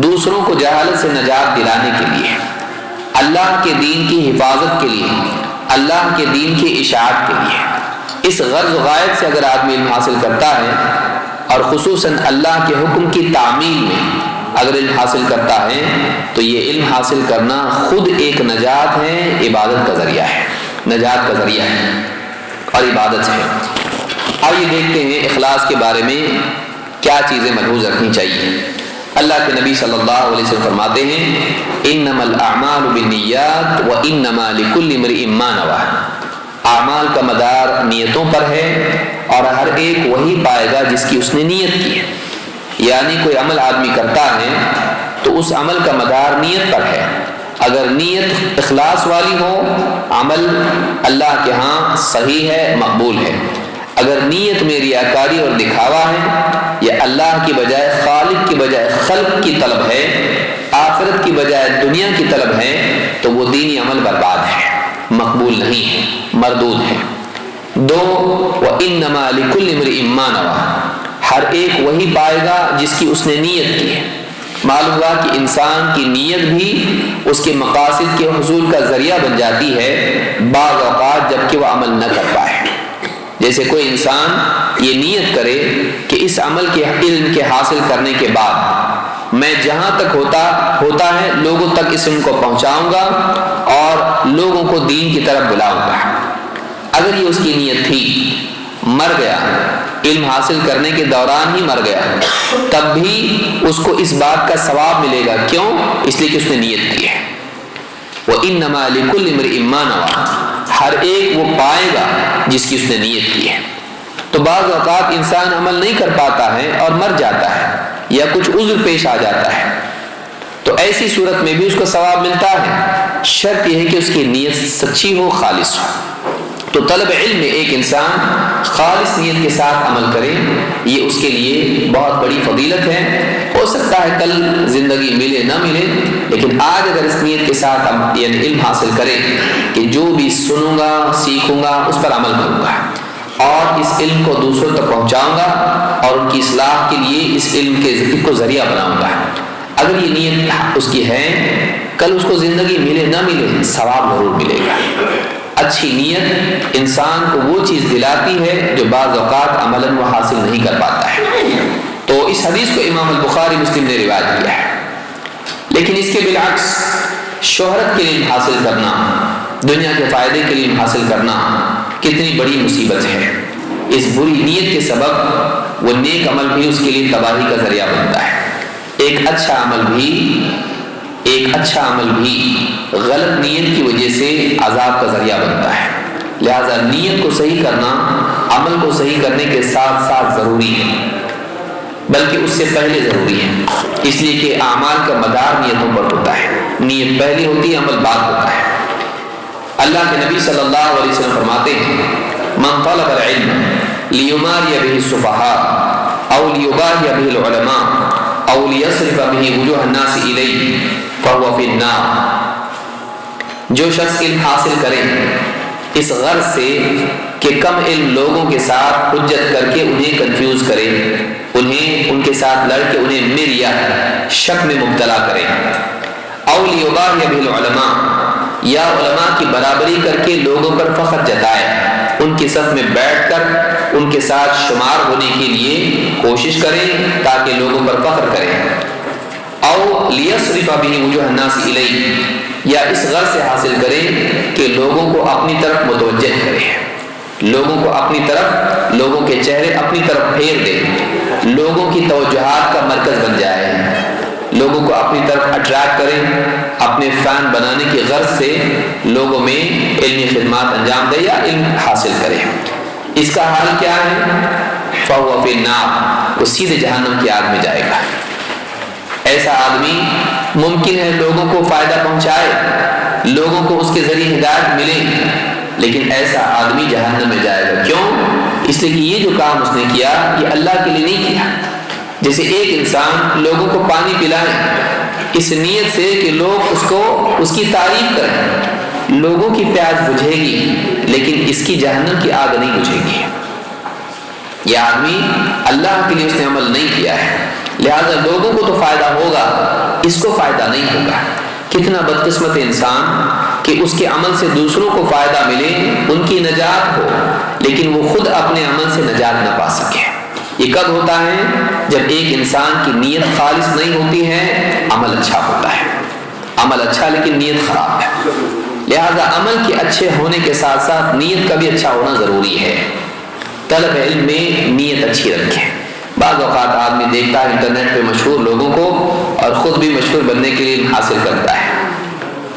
دوسروں کو جہالت سے نجات دلانے کے لیے، اللہ کے دین کی حفاظت کے لیے، اللہ کے دین کی اشاعت کے لیے۔ اس غرض و غایت سے اگر آدمی علم حاصل کرتا ہے، اور خصوصاً اللہ کے حکم کی تعمیل میں اگر علم حاصل کرتا ہے، تو یہ علم حاصل کرنا خود ایک نجات ہے، عبادت کا ذریعہ ہے، نجات کا ذریعہ ہے اور عبادت ہے۔ آئیے دیکھتے ہیں اخلاص کے بارے میں کیا چیزیں ملحوظ رکھنی چاہیے۔ اللہ کے نبی صلی اللہ علیہ وسلم فرماتے ہیں انما الاعمال بالنیات وانما لکل امرئ ما نوى، اعمال کا مدار نیتوں پر ہے، اور ہر ایک وہی پائے گا جس کی اس نے نیت کی ہے۔ یعنی کوئی عمل آدمی کرتا ہے تو اس عمل کا مدار نیت پر ہے، اگر نیت اخلاص والی ہو عمل اللہ کے ہاں صحیح ہے، مقبول ہے۔ اگر نیت میں ریاکاری اور دکھاوا ہے یا اللہ کی بجائے خالق کی بجائے خلق کی طلب ہے، آخرت کی بجائے دنیا کی طلب ہے، تو وہ دینی عمل برباد ہے، مقبول نہیں ہے، مردود ہے۔ 2 وَإِنَّمَا لِكُلِّ امْرِئٍ مَّا نَوَىٰ، ہر ایک وہی پائے گا جس کی اس نے نیت کی ہے۔ معلوم ہوا کہ انسان کی نیت بھی اس کے مقاصد کے حصول کا ذریعہ بن جاتی ہے بعض اوقات جبکہ وہ عمل نہ کر پائے۔ جیسے کوئی انسان یہ نیت کرے کہ اس عمل کے علم کے حاصل کرنے کے بعد میں جہاں تک ہوتا ہے لوگوں تک اس علم کو پہنچاؤں گا اور لوگوں کو دین کی طرف بلاؤں گا۔ اگر یہ اس کی نیت تھی، مر گیا، علم حاصل کرنے کے دوران ہی مر گیا، تب بھی اس کو اس بات کا ثواب ملے گا۔ کیوں؟ اس لیے کہ اس نے نیت کی ہے۔ وَإِنَّمَا لِكُلِّ امْرِئٍ مَّا نَوَىٰ، ہر ایک وہ پائے گا جس کی اس نے نیت کی ہے۔ تو بعض اوقات انسان عمل نہیں کر پاتا ہے اور مر جاتا ہے یا کچھ عذر پیش آ جاتا ہے، تو ایسی صورت میں بھی اس کو ثواب ملتا ہے، شرط یہ ہے کہ اس کی نیت سچی ہو، خالص ہو۔ تو طلب علم میں ایک انسان خالص نیت کے ساتھ عمل کرے، یہ اس کے لیے بہت بڑی فضیلت ہے۔ ہو سکتا ہے کل زندگی ملے نہ ملے، لیکن آج اگر اس نیت کے ساتھ یعنی علم حاصل کرے کہ جو بھی سنوں گا سیکھوں گا اس پر عمل کروں گا اور اس علم کو دوسروں تک پہنچاؤں گا اور ان کی اصلاح کے لیے اس علم کو ذریعہ بناؤں گا، اگر یہ نیت اس کی ہے، کل اس کو زندگی ملے نہ ملے ثواب ضرور ملے گا۔ اچھی نیت انسان کو وہ چیز دلاتی ہے جو بعض اوقات عملاً وہ حاصل نہیں کر پاتا ہے۔ تو اس حدیث کو امام البخاری مسلم نے روایت کیا ہے۔ لیکن اس کے بالعکس شہرت کے علم حاصل کرنا، دنیا کے فائدے کے علم حاصل کرنا کتنی بڑی مصیبت ہے۔ اس بری نیت کے سبب وہ نیک عمل بھی اس کے لیے تباہی کا ذریعہ بنتا ہے۔ ایک اچھا عمل بھی غلط نیت کی وجہ سے عذاب کا ذریعہ بنتا ہے۔ لہذا نیت کو صحیح کرنا عمل کو صحیح کرنے کے ساتھ ساتھ ضروری ہے، بلکہ اس سے پہلے ضروری ہے، اس لیے کہ اعمال کا مدار نیتوں پر ہوتا ہے۔ نیت پہلے ہوتی ہے، عمل بعد ہوتا ہے۔ اللہ کے نبی صلی اللہ علیہ وسلم فرماتے ہیں من طلب العلم لیماری به السفہاء او لیباہی به العلماء او لیصرف به وجوہ الناس الیہ فهو فی النار، جو شخص علم حاصل کرے اس غرض سے کہ کم علم لوگوں کے ساتھ حجت کر کے انہیں کنفیوز کرے، انہیں ان کے ساتھ لڑ کے انہیں مریا شک میں مبتلا کرے، او لیباہی به العلماء، یا علماء کی برابری کر کے لوگوں پر فخر جتائے، ان کی صف میں بیٹھ کر ان کے ساتھ شمار ہونے کے لیے کوشش کریں تاکہ لوگوں پر فخر کریں، او لیصرف به وجوہ الناس الیہ، یا اس غرض سے حاصل کریں کہ لوگوں کو اپنی طرف متوجہ کرے، لوگوں کو اپنی طرف، لوگوں کے چہرے اپنی طرف پھیر دے، لوگوں کی توجہات کا مرکز بن جائے، لوگوں کو اپنی طرف اٹریکٹ کریں، اپنے فین بنانے کی غرض سے لوگوں میں علمی خدمات انجام دے یا علم حاصل کرے۔ اس کا حال کیا ہے؟ فَهُوَ فِي النَّارِ، وہ سیدھے جہنم کی آگ میں جائے گا۔ ایسا آدمی ممکن ہے لوگوں کو فائدہ پہنچائے، لوگوں کو اس کے ذریعے ہدایت ملے، لیکن ایسا آدمی جہنم میں جائے گا۔ کیوں؟ اس لیے کہ یہ جو کام اس نے کیا یہ اللہ کے لیے نہیں کیا۔ جیسے ایک انسان لوگوں کو پانی پلائے اس نیت سے کہ لوگ اس کی تعریف کریں، لوگوں کی پیاس بجھے گی لیکن اس کی جہنم کی آگ نہیں بجھے گی۔ یہ آدمی اللہ کے لیے اس نے عمل نہیں کیا ہے، لہذا لوگوں کو تو فائدہ ہوگا، اس کو فائدہ نہیں ہوگا۔ کتنا بدقسمت انسان کہ اس کے عمل سے دوسروں کو فائدہ ملے، ان کی نجات ہو، لیکن وہ خود اپنے عمل سے نجات نہ پا سکے۔ یہ کب ہوتا ہے؟ جب ایک انسان کی نیت خالص نہیں ہوتی ہے، عمل اچھا ہوتا ہے، عمل اچھا لیکن نیت خراب ہے۔ لہذا عمل کے اچھے ہونے کے ساتھ ساتھ نیت کا بھی اچھا ہونا ضروری ہے۔ طلب علم میں نیت اچھی رکھیں۔ بعض اوقات آدمی دیکھتا ہے انٹرنیٹ پہ مشہور لوگوں کو اور خود بھی مشہور بننے کے لیے علم حاصل کرتا ہے۔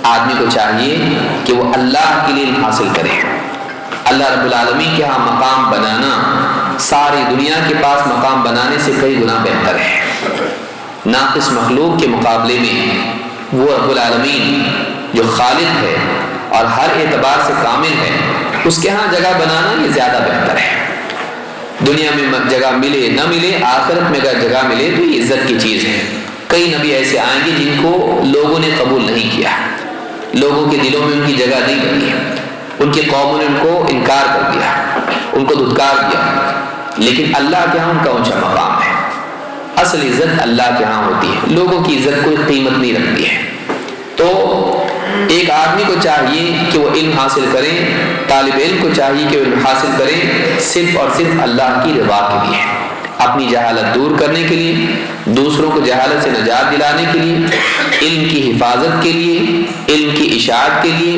آدمی کو چاہیے کہ وہ اللہ کے لیے علم حاصل کرے۔ اللہ رب العالمین کے ہاں مقام بنانا ساری دنیا کے پاس مقام بنانے سے کئی گنا بہتر ہے۔ ناقص مخلوق کے مقابلے میں وہ رب العالمین جو خالق ہے اور ہر اعتبار سے کامل ہے، اس کے ہاں جگہ بنانا یہ زیادہ بہتر ہے۔ دنیا میں جگہ ملے نہ ملے، آخرت میں اگر جگہ ملے تو یہ عزت کی چیز ہے۔ کئی نبی ایسے آئیں گے جن کو لوگوں نے قبول نہیں کیا، لوگوں کے دلوں میں ان کی جگہ نہیں بنی، ان کی قوموں نے ان کو انکار کر دیا، ان کو دھتکار دیا، لیکن اللہ کے ہاں ان کا اونچا مقام ہے۔ اصل عزت اللہ کے ہاں ہوتی ہے، لوگوں کی عزت کوئی قیمت نہیں رکھتی ہے۔ تو ایک آدمی کو چاہیے کہ وہ علم حاصل کرے، طالب علم کو چاہیے کہ وہ علم حاصل کرے صرف اور صرف اللہ کی رضا کے لیے، اپنی جہالت دور کرنے کے لیے، دوسروں کو جہالت سے نجات دلانے کے لیے، علم کی حفاظت کے لیے، علم کی اشاعت کے لیے،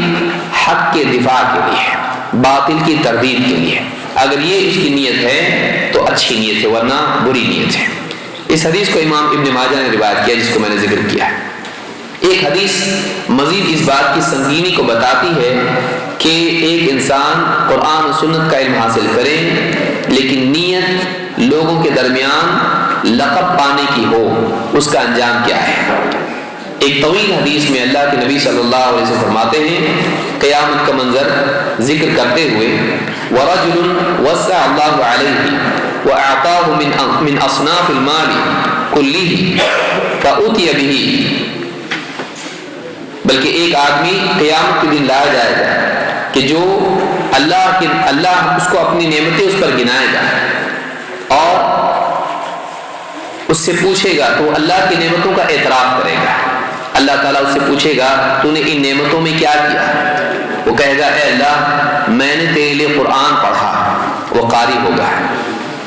حق کے دفاع کے لیے، باطل کی تردید کے لیے۔ اگر یہ اس کی نیت ہے تو اچھی نیت ہے، ورنہ بری نیت ہے۔ اس حدیث کو امام ابن ماجہ نے روایت کیا، جس کو میں نے ذکر کیا ہے۔ ایک حدیث مزید اس بات کی سنگینی کو بتاتی ہے کہ ایک انسان قرآن و سنت کا علم حاصل کرے لیکن نیت لوگوں کے درمیان لقب پانے کی ہو، اس کا انجام کیا ہے۔ ایک طویل حدیث میں اللہ کے نبی صلی اللہ علیہ وسلم فرماتے ہیں، قیامت کا منظر ذکر کرتے ہوئے، وَرَجُلٌ وَسَّعَ اللَّهُ عَلَيْهِ وَأَعْطَاهُ مِنْ أَصْنَافِ الْمَالِ كُلِّهِ فَأُتِيَ بِهِ۔ بلکہ ایک آدمی قیامت کے دن لایا جائے گا کہ جو اللہ اس کو اپنی نعمتیں اس پر گنائے گا اور اس سے پوچھے گا تو اللہ کی نعمتوں کا اعتراف کرے گا۔ اللہ تعالیٰ اس سے پوچھے گا تو نے ان نعمتوں میں کیا کیا؟ وہ کہے گا اے اللہ میں نے تیرے لیے قرآن پڑھا، وہ قاری ہوگا۔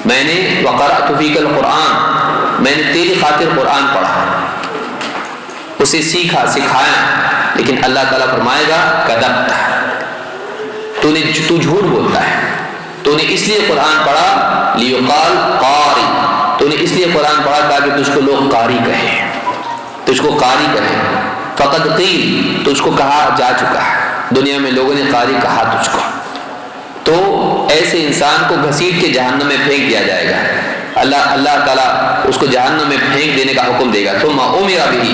میں نے وقرأت فیک القرآن، میں نے تیری خاطر قرآن پڑھا، اسے سیکھا سکھایا، لیکن اللہ تعالیٰ فرمائے گا کذبت، تو جھوٹ بولتا ہے، تو نے اس لیے قرآن پڑھا لیقال قاری، تو نے اس لیے قرآن پڑھا تاکہ تجھ کو لوگ قاری کہیں، تجھ کو قاری کہیں، فقد قیل، تجھ کو کہا جا چکا ہے، دنیا میں لوگوں نے قاری کہا تجھ کو۔ تو ایسے انسان کو گھسیٹ کے جہنم میں پھینک دیا جائے گا۔ اللہ تعالیٰ اس کو جہنم میں پھینک دینے کا حکم دے گا، ثم امر به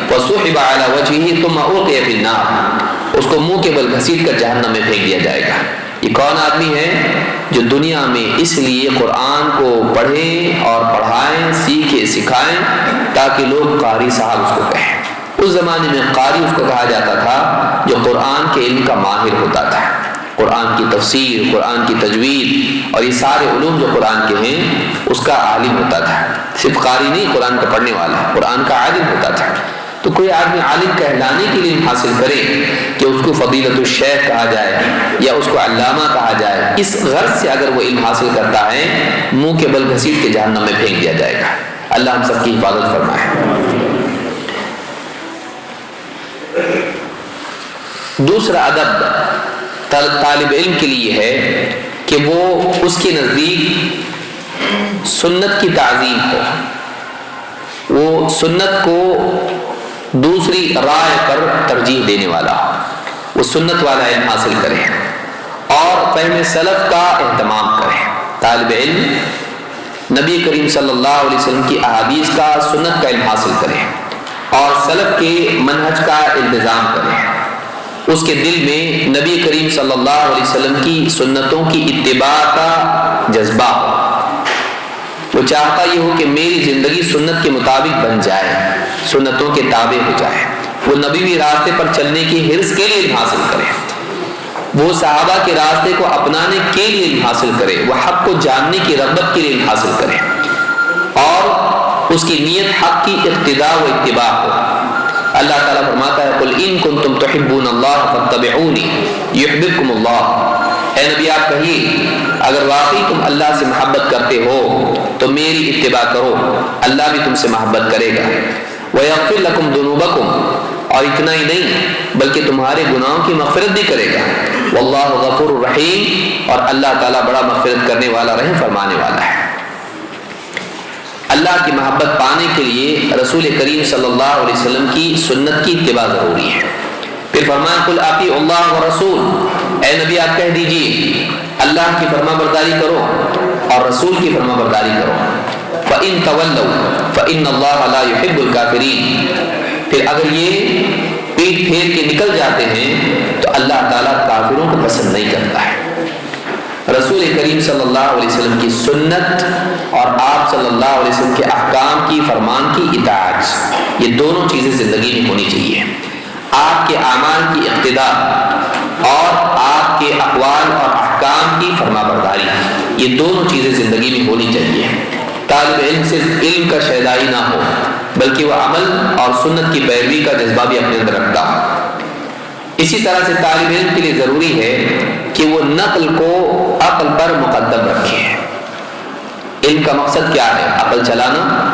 فسحب على وجهه ثم القي في النار، اس کو منہ کے بل گھسیٹ کر جہنم میں پھینک دیا جائے گا۔ یہ کون آدمی ہے جو دنیا میں اس لیے قرآن کو پڑھیں اور پڑھائیں، سیکھیں سکھائیں تاکہ لوگ قاری صاحب اس کو کہیں۔ اس زمانے میں قاری اس کو کہا جاتا تھا جو قرآن کے علم کا ماہر ہوتا تھا، قرآن کی تفسیر، قرآن کی تجوید اور یہ سارے علوم جو قرآن کے ہیں اس کا عالم ہوتا تھا۔ صرف قاری نہیں، قرآن کا پڑھنے والا، قرآن کا عالم ہوتا تھا۔ تو کوئی آدمی عالم کہلانے کے لیے حاصل کرے کہ اس کو فضیلت الشیخ کہا جائے یا اس کو علامہ کہا جائے، اس غرض سے اگر وہ علم حاصل کرتا ہے منہ کے بل گھسیٹ کے جہنم میں پھینک دیا جائے گا۔ اللہ ہم سب کی حفاظت فرمائے۔ دوسرا ادب طالب علم کے لیے ہے کہ وہ اس کے نزدیک سنت کی تعظیم ہو، وہ سنت کو دوسری رائے پر ترجیح دینے والا ہو، وہ سنت والا علم حاصل کرے اور فہم سلف کا اہتمام کرے۔ طالب علم نبی کریم صلی اللہ علیہ وسلم کی احادیث کا، سنت کا علم حاصل کرے اور سلف کے منہج کا التزام کرے، اس کے دل میں نبی کریم صلی اللہ علیہ وسلم کی سنتوں کی اتباع کا جذبہ ہو، وہ چاہتا یہ ہو کہ میری زندگی سنت کے مطابق بن جائے، سنتوں کے تابع ہو جائے، وہ نبوی راستے پر چلنے کی حرص کے لیے علم حاصل کرے، وہ صحابہ کے راستے کو اپنانے کے لیے علم حاصل کرے، وہ حق کو جاننے کی رغبت کے لیے علم حاصل کرے اور اس کی نیت حق کی اقتداء و اتباع ہو۔ اللہ تعالیٰ فرماتا ہے قل ان کنتم تحبون اللہ فاتبعونی یحببکم اللہ، اے نبی آپ کہیے اگر واقعی تم اللہ سے محبت کرتے ہو تو میری اتباع کرو، اللہ بھی تم سے محبت کرے گا، ویغفر لکم ذنوبکم، اور اتنا ہی نہیں بلکہ تمہارے گناہوں کی مغفرت بھی کرے گا، واللہ غفور رحیم، اور اللہ تعالیٰ بڑا مغفرت کرنے والا، رحم فرمانے والا ہے۔ اللہ کی محبت پانے کے لیے رسول کریم صلی اللہ علیہ وسلم کی سنت کی اتباع ضروری ہے۔ پھر فرمایا قل اطیعوا اللہ ورسول، اے نبی آپ کہہ دیجئے اللہ کی فرما برداری کرو اور رسول کی فرما برداری کرو۔ فَإِن تَوَلَّوْا فَإِنَّ اللَّهَ لَا يُحِبُّ الْكَافِرِينَ، پھر اگر یہ پیٹ پھیر کے نکل جاتے ہیں تو اللہ تعالیٰ کافروں کو پسند نہیں کرتا ہے۔ رسول کریم صلی اللہ علیہ وسلم کی سنت اور آپ صلی اللہ علیہ وسلم کے احکام کی، فرمان کی اطاعت، یہ دونوں چیزیں زندگی میں ہونی چاہیے۔ آپ کے اعمال کی اقتداء اور آپ کے اقوال اور احکام کی فرما برداری، یہ دونوں چیزیں زندگی میں ہونی چاہیے۔ طالب علم صرف علم کا شیدائی نہ ہو بلکہ وہ عمل اور سنت کی پیروی کا جذبہ بھی اپنے اندر رکھتا ہو۔ اسی طرح سے طالب علم کے لیے ضروری ہے کہ وہ نقل کو عقل پر مقدم رکھے۔ علم کا مقصد کیا ہے؟ عقل چلانا۔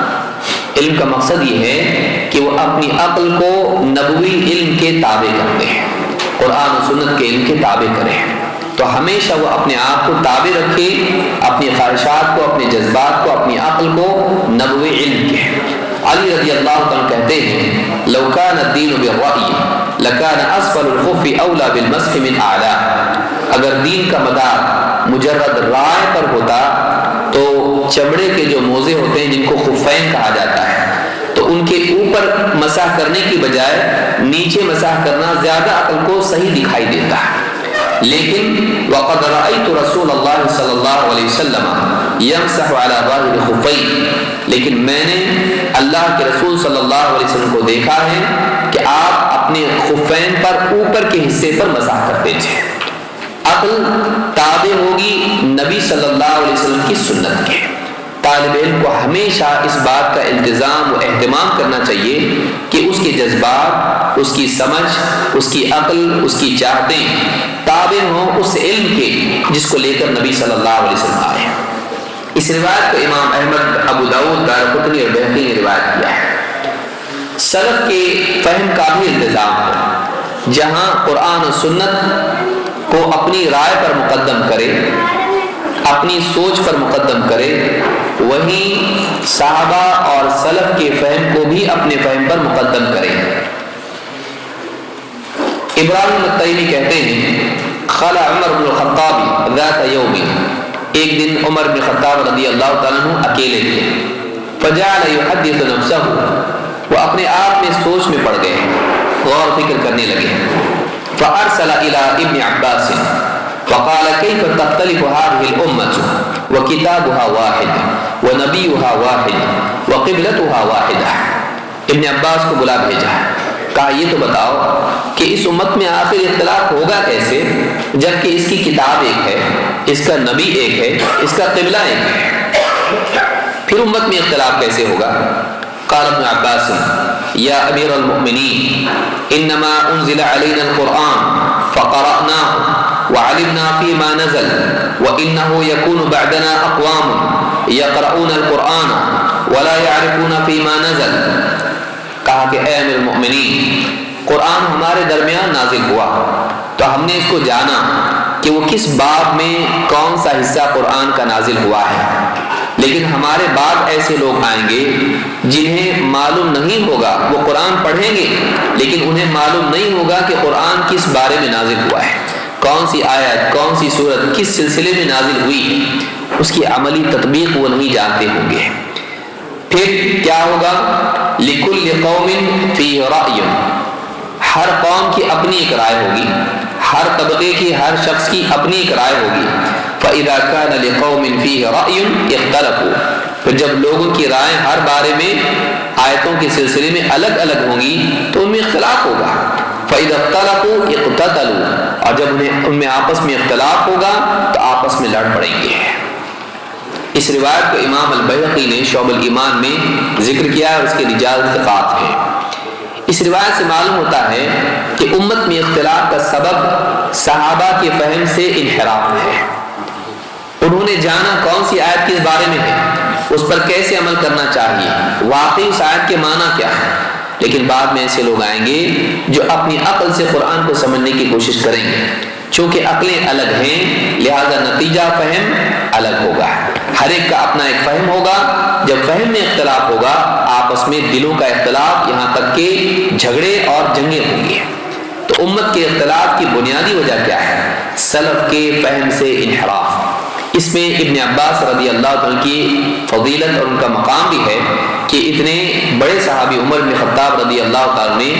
علم کا مقصد یہ ہے کہ وہ اپنی عقل کو نبوی علم کے تابع کرتے ہیں، قرآن و سنت کے علم کے تابع کریں۔ تو ہمیشہ وہ اپنے آپ کو تابع رکھے، اپنی خواہشات کو، اپنے جذبات کو، اپنی عقل کو نبوی علم کے۔ علی رضی اللہ عنہ کہتے ہیں لو کان الدین بالرأی لکان اسفل الخف اولا بالمسح من اعلی۔ اگر دین کا مدار مجرد رائے پر ہوتا تو چمڑے کے جو موزے ہوتے ہیں جن کو خفین کہا جاتا ہے تو ان کے اوپر مسح کرنے کی بجائے نیچے مسح کرنا زیادہ عقل کو صحیح دکھائی دیتا ہے۔ لیکن وقد رأيت رسول اللہ صلی اللہ علیہ وسلم یمسح علی ظاہر خفین، لیکن میں نے اللہ کے رسول صلی اللہ علیہ وسلم کو دیکھا ہے کہ آپ اپنے خفین پر اوپر کے حصے پر مسح کرتے تھے۔ عقل تابع ہوگی نبی صلی اللہ علیہ وسلم کی سنت کے۔ طالب علم کو ہمیشہ اس بات کا التزام و اہتمام کرنا چاہیے کہ اس کے جذبات، اس کی سمجھ، اس کی عقل، اس کی چاہتیں تابع ہوں اس علم کے جس کو لے کر نبی صلی اللہ علیہ وسلم آئے۔ اس روایت کو امام احمد، ابو داؤد، دارقطنی اور بہقی نے روایت کیا ہے۔ سلف کے فہم کا بھی التزام ہو، جہاں قرآن و سنت کو اپنی رائے پر مقدم کرے، اپنی سوچ پر مقدم کرے، وہیں صحابہ اور سلف کے فہم کو بھی اپنے فہم پر مقدم کرے۔ ابراہیم التیمی کہتے ہیں خلع عمر بن الخطاب ذات یوم، ایک دن عمر بن خطاب رضی اللہ تعالیٰ عنہ اکیلے تھے، فجعل يحدث نفسه، وہ اپنے آپ میں سوچ میں پڑ گئے، غور فکر کرنے لگے۔ فارسل الى ابن عباس فقال كيف تختلف هذه الامه وكتابها واحد ونبيها واحد وقبلتها واحده۔ ابن عباس کو بلا بھیجا، کہا یہ تو بتاؤ کہ اس امت میں آخر اختلاف ہوگا کیسے جبکہ اس کی کتاب ایک ہے، اس کا نبی ایک ہے، اس کا قبلہ ایک ہے، پھر امت میں اختلاف کیسے ہوگا؟ قال ابن عباس یا امیر المؤمنین انما انزل علینا القرآن فقرأناه وعلمنا فيما نزل وإنه يكون بعدنا أقوام يقرؤون القرآن ولا يعرفون فيما نزل۔ کہا کہ اے امیر المؤمنین، قرآن ہمارے درمیان نازل ہوا تو ہم نے اس کو جانا کہ وہ کس باب میں کون سا حصہ قرآن کا نازل ہوا ہے، لیکن ہمارے بعد ایسے لوگ آئیں گے جنہیں معلوم نہیں ہوگا، وہ قرآن پڑھیں گے لیکن انہیں معلوم نہیں ہوگا کہ قرآن کس بارے میں نازل ہوا ہے، کون سی آیت، کون سی سورت کس سلسلے میں نازل ہوئی، اس کی عملی تطبیق وہ نہیں جانتے ہوں گے۔ پھر کیا ہوگا؟ لِكُلِّ قَوْمٍ فِيهِ رَأْيٌ، ہر قوم کی اپنی ایک رائے ہوگی، ہر طبقے کی، ہر شخص کی اپنی ایک رائے ہوگی۔ فَإِذَا كَانَ لِقَوْمٍ فِيهِ رَأْيٌ اخْتَلَفُوا، پھر جب لوگوں کی رائے ہر بارے میں آیتوں کے سلسلے میں الگ الگ ہوں گی تو ان میں اختلاف ہوگا۔ فَإِذَا اخْتَلَفُوا اقْتَتَلُوا، اور جب ان میں آپس میں اختلاف ہوگا تو آپس میں لڑ پڑیں گے۔ اس روایت کو امام البیہقی نے شعب الایمان میں ذکر کیا ہے اور اس کے رجال ثقات ہیں۔ اس روایت سے معلوم ہوتا ہے کہ امت میں اختلاف کا سبب صحابہ کے فہم سے انحراف ہے۔ انہوں نے جانا کون سی آیت کس بارے میں ہے، اس پر کیسے عمل کرنا چاہیے، واقعی اس آیت کے معنی کیا ہے، لیکن بعد میں ایسے لوگ آئیں گے جو اپنی عقل سے قرآن کو سمجھنے کی کوشش کریں گے۔ چونکہ عقلیں الگ ہیں لہذا نتیجہ فہم الگ ہوگا، ہر ایک کا اپنا ایک فہم ہوگا۔ جب فہم میں اختلاف ہوگا آپس میں دلوں کا اختلاف، یہاں تک کہ جھگڑے اور جنگیں ہوں گی۔ تو امت کے اختلاف کی بنیادی وجہ کیا ہے؟ سلف کے فہم سے انحراف۔ اس میں ابن عباس رضی اللہ عنہ کی فضیلت اور ان کا مقام بھی ہے کہ اتنے بڑے صحابی عمر بن خطاب رضی اللہ تعالیٰ نے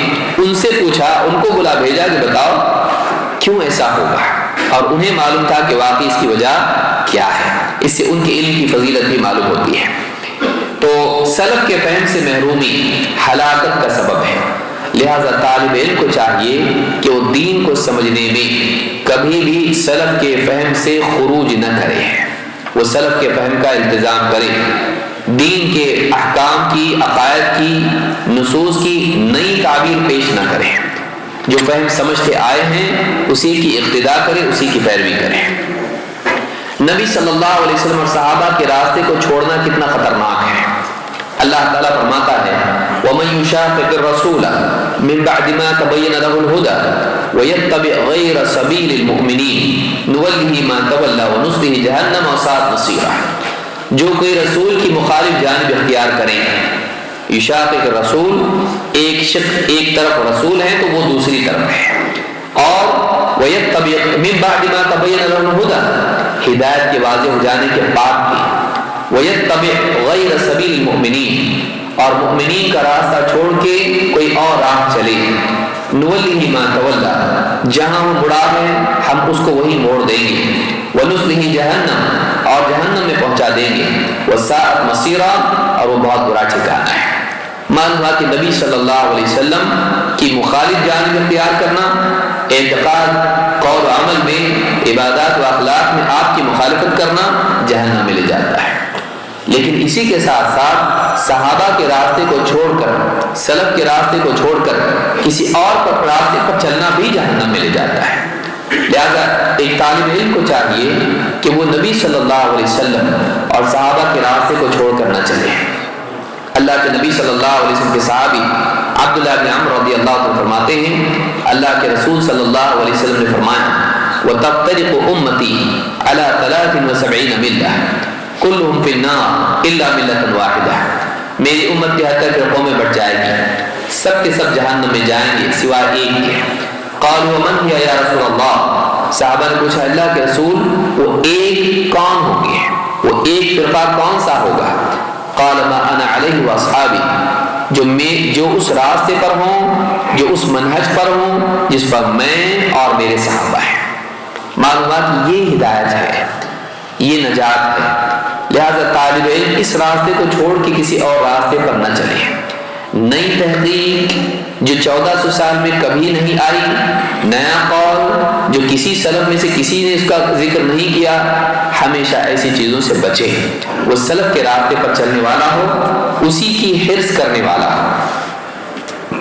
ان سے پوچھا، ان کو بلا بھیجا کہ بتاؤ کیوں ایسا ہوگا، اور انہیں معلوم تھا کہ واقعی اس کی وجہ کیا ہے۔ اس سے ان کے علم کی فضیلت بھی معلوم ہوتی ہے۔ تو سلف کے فہم سے محرومی ہلاکت کا سبب ہے، لہذا طالب علم کو چاہیے کہ وہ دین کو سمجھنے میں کبھی بھی سلف کے فہم سے خروج نہ کرے، وہ سلف کے فہم کا التزام کرے، دین کے احکام کی، عقائد کی، نصوص کی نئی تعبیر پیش نہ کرے، جو فہم سمجھتے آئے ہیں اسی کی اقتداء کرے، اسی کی پیروی کرے۔ نبی صلی اللہ علیہ وسلم اور صحابہ کے راستے کو چھوڑنا کتنا خطرناک ہے۔ اللہ تعالیٰ فرماتا ہے وَمَن يُشَاقِقِ الرَّسُولَ مِن بَعْدِ مَا تَبَيَّنَ لَهُ الْهُدَى وَيَتَّبِعْ غَيْرَ سَبِيلِ الْمُؤْمِنِينَ نُوَلِّهِ مَا تَوَلَّى وَنُصْلِهِ جَهَنَّمَ وَسَاءَتْ مَصِيرًا، جو کوئی رسول کی مخالف جانب اختیار کریں، یشاقق الرسول، ایک طرف رسول ہے تو وہ دوسری طرف ہے، اور وَيَتَّبِعْ مِن بَعْدِ مَا تَبَيَّنَ لَهُ الْهُدَى، ہدایت کے واضح ہو جانے کے بعد بھی، وَيَتَّبِعْ غَيْرَ سَبِيلِ الْمُؤْمِنِينَ، اور مؤمنین کا راستہ چھوڑ کے کوئی اور راہ چلے، نُوَلِّهِ مَا تَوَلَّى، جہاں وہ مڑا ہے ہم اس کو وہی موڑ دیں گے، وَنُصْلِهِ جَهَنَّمَ، اور جہنم میں پہنچا دیں گے، وَسَاءَتْ مَصِيرًا، اور وہ بہت برا ٹھکانہ ہے۔ معلوم ہوا کہ نبی صلی اللہ علیہ وسلم کی مخالف جانب اختیار کرنا، اعتقاد، قول و عمل میں، عبادات و اخلاق میں آپ کی مخالفت کرنا جہنم میں لے جاتا ہے۔ لیکن اسی کے ساتھ ساتھ صحابہ کے راستے کو چھوڑ کر، سلف کے راستے کو چھوڑ کر کسی اور پر راستے پر چلنا بھی جہنم میں لے جاتا ہے۔ لہذا ایک طالب علم کو چاہیے کہ وہ نبی صلی اللہ علیہ وسلم اور صحابہ کے راستے کو چھوڑ کر نہ چلے۔ اللہ کے نبی صلی اللہ علیہ وسلم کے صحابی عبداللہ بن عمرو رضی اللہ عنہ فرماتے ہیں اللہ کے رسول صلی اللہ علیہ وسلم نے فرمایا وَتَفْتَرِقُ أُمَّتِي عَلَى 73 مِلَّةٍ كُلُّهُمْ فِي النَّارِ إِلَّا مِلَّةً وَاحِدَةً، میری امت 73 فرقوں میں بٹ جائے گی، سب کے سب جہنم میں جائیں گے سوائے ایک کے۔ قالوا ومن هي یا رسول اللہ، صحابہ نے پوچھا اللہ کے رسول وہ ایک کون ہوں گے، وہ ایک فرقہ کون سا ہوگا؟ قال ما انا علیہ واصحابی، جو اس راستے پر ہوں، جو اس منہج پر ہوں جس پر میں اور میرے صحابہ ہیں۔ معلومات یہ ہدایت ہے، یہ نجات ہے۔ لہذا طالب علم اس راستے کو چھوڑ کے کسی اور راستے پر نہ چلے۔ نئی تحقیق جو 1400 سال میں کبھی نہیں آئی، نیا قول جو کسی سلف میں سے کسی نے اس کا ذکر نہیں کیا، ہمیشہ ایسی چیزوں سے بچے۔ وہ سلف کے راستے پر چلنے والا ہو، اسی کی حرص کرنے والا ہو،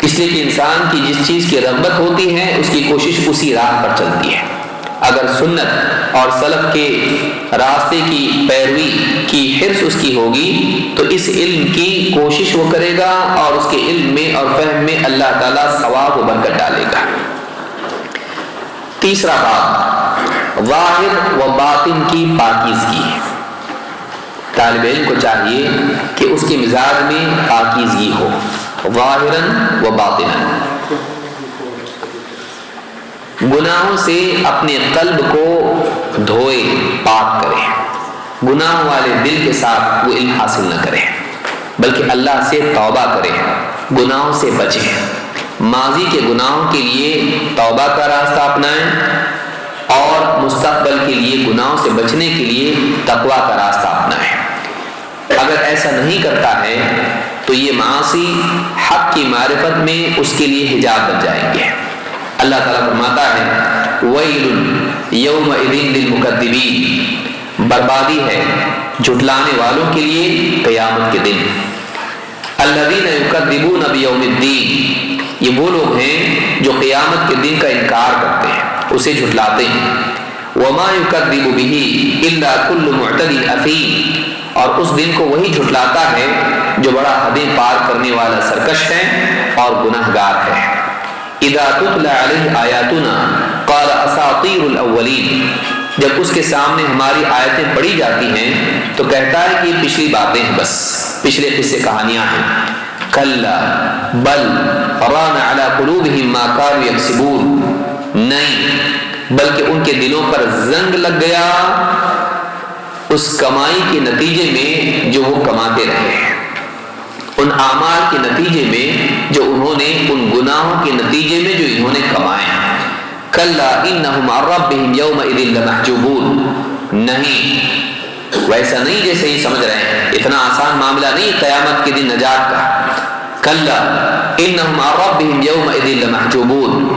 اس لیے کہ انسان کی جس چیز کی رغبت ہوتی ہے اس کی کوشش اسی راہ پر چلتی ہے۔ اگر سنت اور سلف کے راستے کی پیروی کی حرص اس کی ہوگی تو اس علم کی کوشش وہ کرے گا اور اس کے علم میں اور فہم میں اللہ تعالیٰ ثواب و برکت ڈالے گا۔ تیسرا باب ظاہر و باطن کی پاکیزگی۔ طالب علم کو چاہیے کہ اس کے مزاج میں پاکیزگی ہو، ظاہراً و باطناً۔ گناہوں سے اپنے قلب کو دھوئے، پاک کرے، گناہ والے دل کے ساتھ وہ علم حاصل نہ کرے، بلکہ اللہ سے توبہ کرے، گناہوں سے بچے، ماضی کے گناہوں کے لیے توبہ کا راستہ اپنائیں اور مستقبل کے لیے گناہوں سے بچنے کے لیے تقویٰ کا راستہ اپنائیں۔ اگر ایسا نہیں کرتا ہے تو یہ معاصی حق کی معرفت میں اس کے لیے حجاب بن جائیں گے۔ اللہ تعالیٰ فرماتا ہے وَيْلٌ يَوْمَئِذٍ لِلْمُكَذِّبِينَ، بربادی ہے جھٹلانے والوں کے لیے قیامت کے دن۔ الَّذِينَ يُكَذِّبُونَ بِيَوْمِ الدِّينِ، یہ وہ لوگ ہیں جو قیامت کے دن کا انکار کرتے ہیں، اسے جھٹلاتے ہیں۔ وَمَا يُكَذِّبُ بِهِ إِلَّا كُلُّ مُعْتَدٍ أَثِيمٍ، اور اس دن کو وہی جھٹلاتا ہے جو بڑا حدیں پار کرنے والا سرکش ہے اور گناہ گار ہے۔ اذا تتلى عليه آیاتنا قال اساطیر الاولین، جب اس کے سامنے ہماری آیتیں پڑھی جاتی ہیں تو کہتا ہے کہ یہ پچھلی باتیں ہیں، بس پچھلے قصے کہانیاں ہیں۔ کلا بل ران علی قلوبہم ما كانوا یکسبون، نہیں بلکہ ان کے دلوں پر زنگ لگ گیا اس کمائی کے نتیجے میں جو وہ کماتے رہے ہیں، ان اعمال کے نتیجے میں جو انہوں نے، ان گناہوں کے نتیجے میں جو انہوں نے کمائے۔ کلا انہم عن ربہم یومئذ لمحجوبون، نہیں ویسا نہیں جیسے ہی سمجھ رہے ہیں، اتنا آسان معاملہ نہیں قیامت کے دن نجات کا۔ کلا انہم عن ربہم یومئذ لمحجوبون،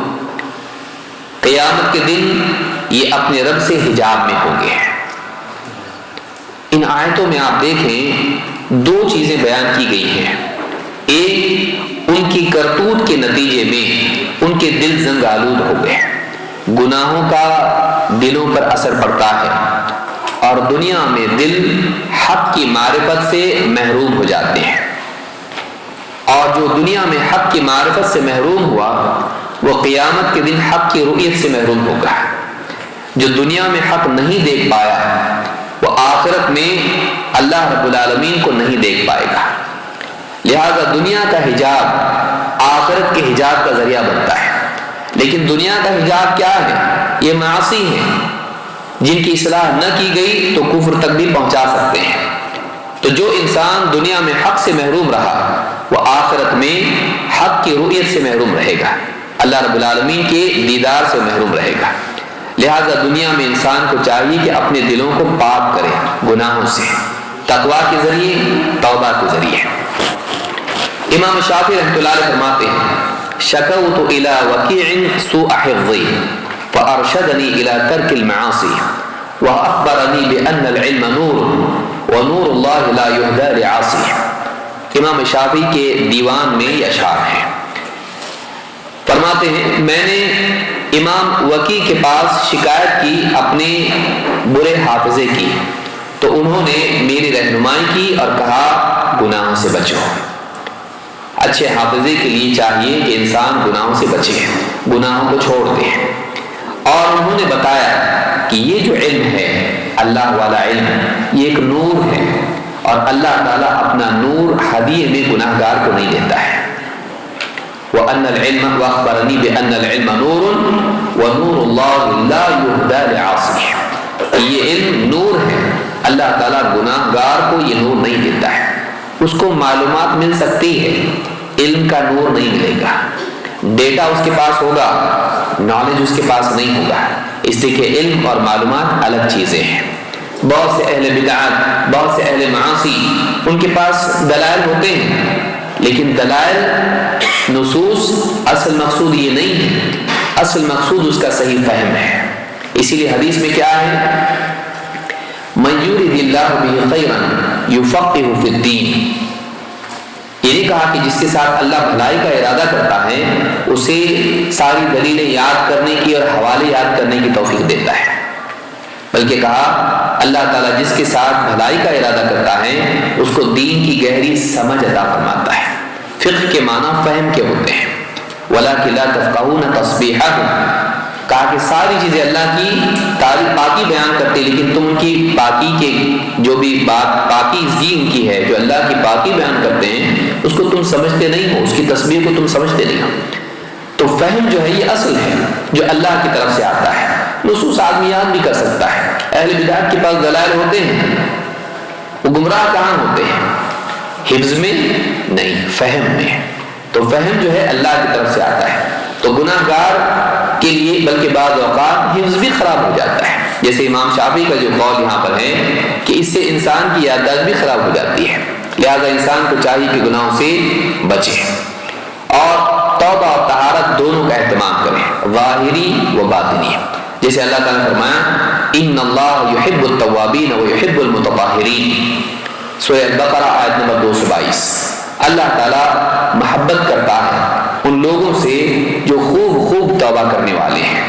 قیامت کے دن یہ اپنے رب سے حجاب میں ہوں گے۔ ان آیتوں میں آپ دیکھیں دو چیزیں بیان کی گئی ہیں۔ ایک، ان کی کرتوت کے نتیجے میں ان کے دل زنگ آلود ہو گئے، گناہوں کا دلوں پر اثر پڑتا ہے، اور دنیا میں دل حق کی معرفت سے محروم ہو جاتے ہیں، اور جو دنیا میں حق کی معرفت سے محروم ہوا وہ قیامت کے دن حق کی رؤیت سے محروم ہوگا۔ جو دنیا میں حق نہیں دیکھ پایا وہ آخرت میں اللہ رب العالمین کو نہیں دیکھ پائے گا۔ لہذا دنیا کا حجاب آخرت کے حجاب کا ذریعہ بنتا ہے، لیکن دنیا کا حجاب کیا ہے؟ یہ معاصی ہیں جن کی اصلاح نہ کی گئی تو کفر تک بھی پہنچا سکتے ہیں۔ تو جو انسان دنیا میں حق سے محروم رہا وہ آخرت میں حق کی رؤیت سے محروم رہے گا، اللہ رب العالمین کے دیدار سے محروم رہے گا۔ لہذا دنیا میں انسان کو چاہیے کہ اپنے دلوں کو پاک کرے گناہوں سے، تقویٰ کے ذریعے، توبہ کے ذریعے۔ امام شافعی رحمۃ اللہ علیہ فرماتے ہیں شکوت الی وکیع سوء حفظی فارشدنی الی ترک المعاصی واخبرنی بان العلم نور ونور اللہ لا یہدی لعاصی۔ امام شافعی کے دیوان میں یہ اشعار ہیں، فرماتے ہیں میں نے امام وکیع کے پاس شکایت کی اپنے برے حافظے کی، تو انہوں نے میری رہنمائی کی اور کہا گناہوں سے بچو۔ اچھے حافظے کے لیے چاہیے کہ انسان گناہوں سے بچے، گناہوں کو چھوڑ دے، اور انہوں نے بتایا کہ یہ جو علم ہے اللہ والا علم یہ ایک نور ہے، اور اللہ تعالیٰ اپنا نور ہدیے میں گناہ گار کو نہیں دیتا ہے۔ وَأَنَّ الْعِلْمَ وَأَخْبَرَنِي بِأَنَّ الْعِلْمَ نُورٌ وَنُورُ اللَّهِ لَا يُهْدَى لِعَاصِيٍ، یہ علم نور ہے، اللہ تعالیٰ گناہ گار کو یہ نور نہیں دیتا ہے۔ اس کو معلومات مل سکتی ہے، علم کا نور نہیں ملے گا، ڈیٹا اس کے پاس ہوگا، نالج اس کے پاس نہیں ہوگا، اس لیے کہ علم اور معلومات الگ چیزیں ہیں۔ بہت سے اہل بدعات، بہت سے اہل معاصی، ان کے پاس دلائل ہوتے ہیں، لیکن دلائل نصوص اصل مقصود یہ نہیں ہے، اصل مقصود اس کا صحیح فہم ہے۔ اسی لیے حدیث میں کیا ہے من یرد اللہ بہ خیرا یفقہہ فی الدین، یہ نہیں کہا کہ جس کے ساتھ اللہ بھلائی کا ارادہ کرتا ہے اسے ساری دلیلیں یاد کرنے کی اور حوالے یاد کرنے کی توفیق دیتا ہے، بلکہ کہا اللہ تعالیٰ جس کے ساتھ بھلائی کا ارادہ کرتا ہے اس کو دین کی گہری سمجھ عطا فرماتا ہے۔ فقہ کے معنی فہم کے ہوتے ہیں، وَلَٰكِن لَا تَفْقَهُونَ تَسْبِيحَهُمْ، کہا کہ ساری چیزیں اللہ کی تعریف پاکی بیان کرتے، لیکن تم ان کی پاکی کے جو بھی بات پاکیزگی ان کی ہے، جو اللہ کی پاکی بیان کرتے ہیں اس کو تم سمجھتے نہیں ہو، اس کی تصویر کو تم سمجھتے نہیں ہو۔ تو فہم جو ہے یہ اصل ہے جو اللہ کی طرف سے آتا ہے، نصوص آدمی یاد بھی کر سکتا ہے۔ اہل بدعت کے پاس دلائل ہوتے ہیں، وہ گمراہ کہاں ہوتے ہیں؟ حفظ میں نہیں، فہم میں۔ تو فہم جو ہے اللہ کی طرف سے آتا ہے، تو گناہ گار کے لیے بلکہ بعض اوقات حفظ بھی خراب ہو جاتا ہے، جیسے امام شافعی کا جو قول یہاں پر ہے کہ اس سے انسان کی یادداشت بھی خراب ہو جاتی ہے، لہذا انسان کو چاہیے کہ گناہوں سے بچے اور توبہ اور طہارت دونوں کا اہتمام کریں، ظاہری و باطنی۔ جیسے اللہ تعالیٰ نے فرمایا ان اللہ یحب التوابین و یحب المتطہرین، سورہ البقرہ آیت نمبر 222۔ اللہ تعالیٰ محبت کرتا ہے ان لوگوں سے جو خوب خوب توبہ کرنے والے ہیں،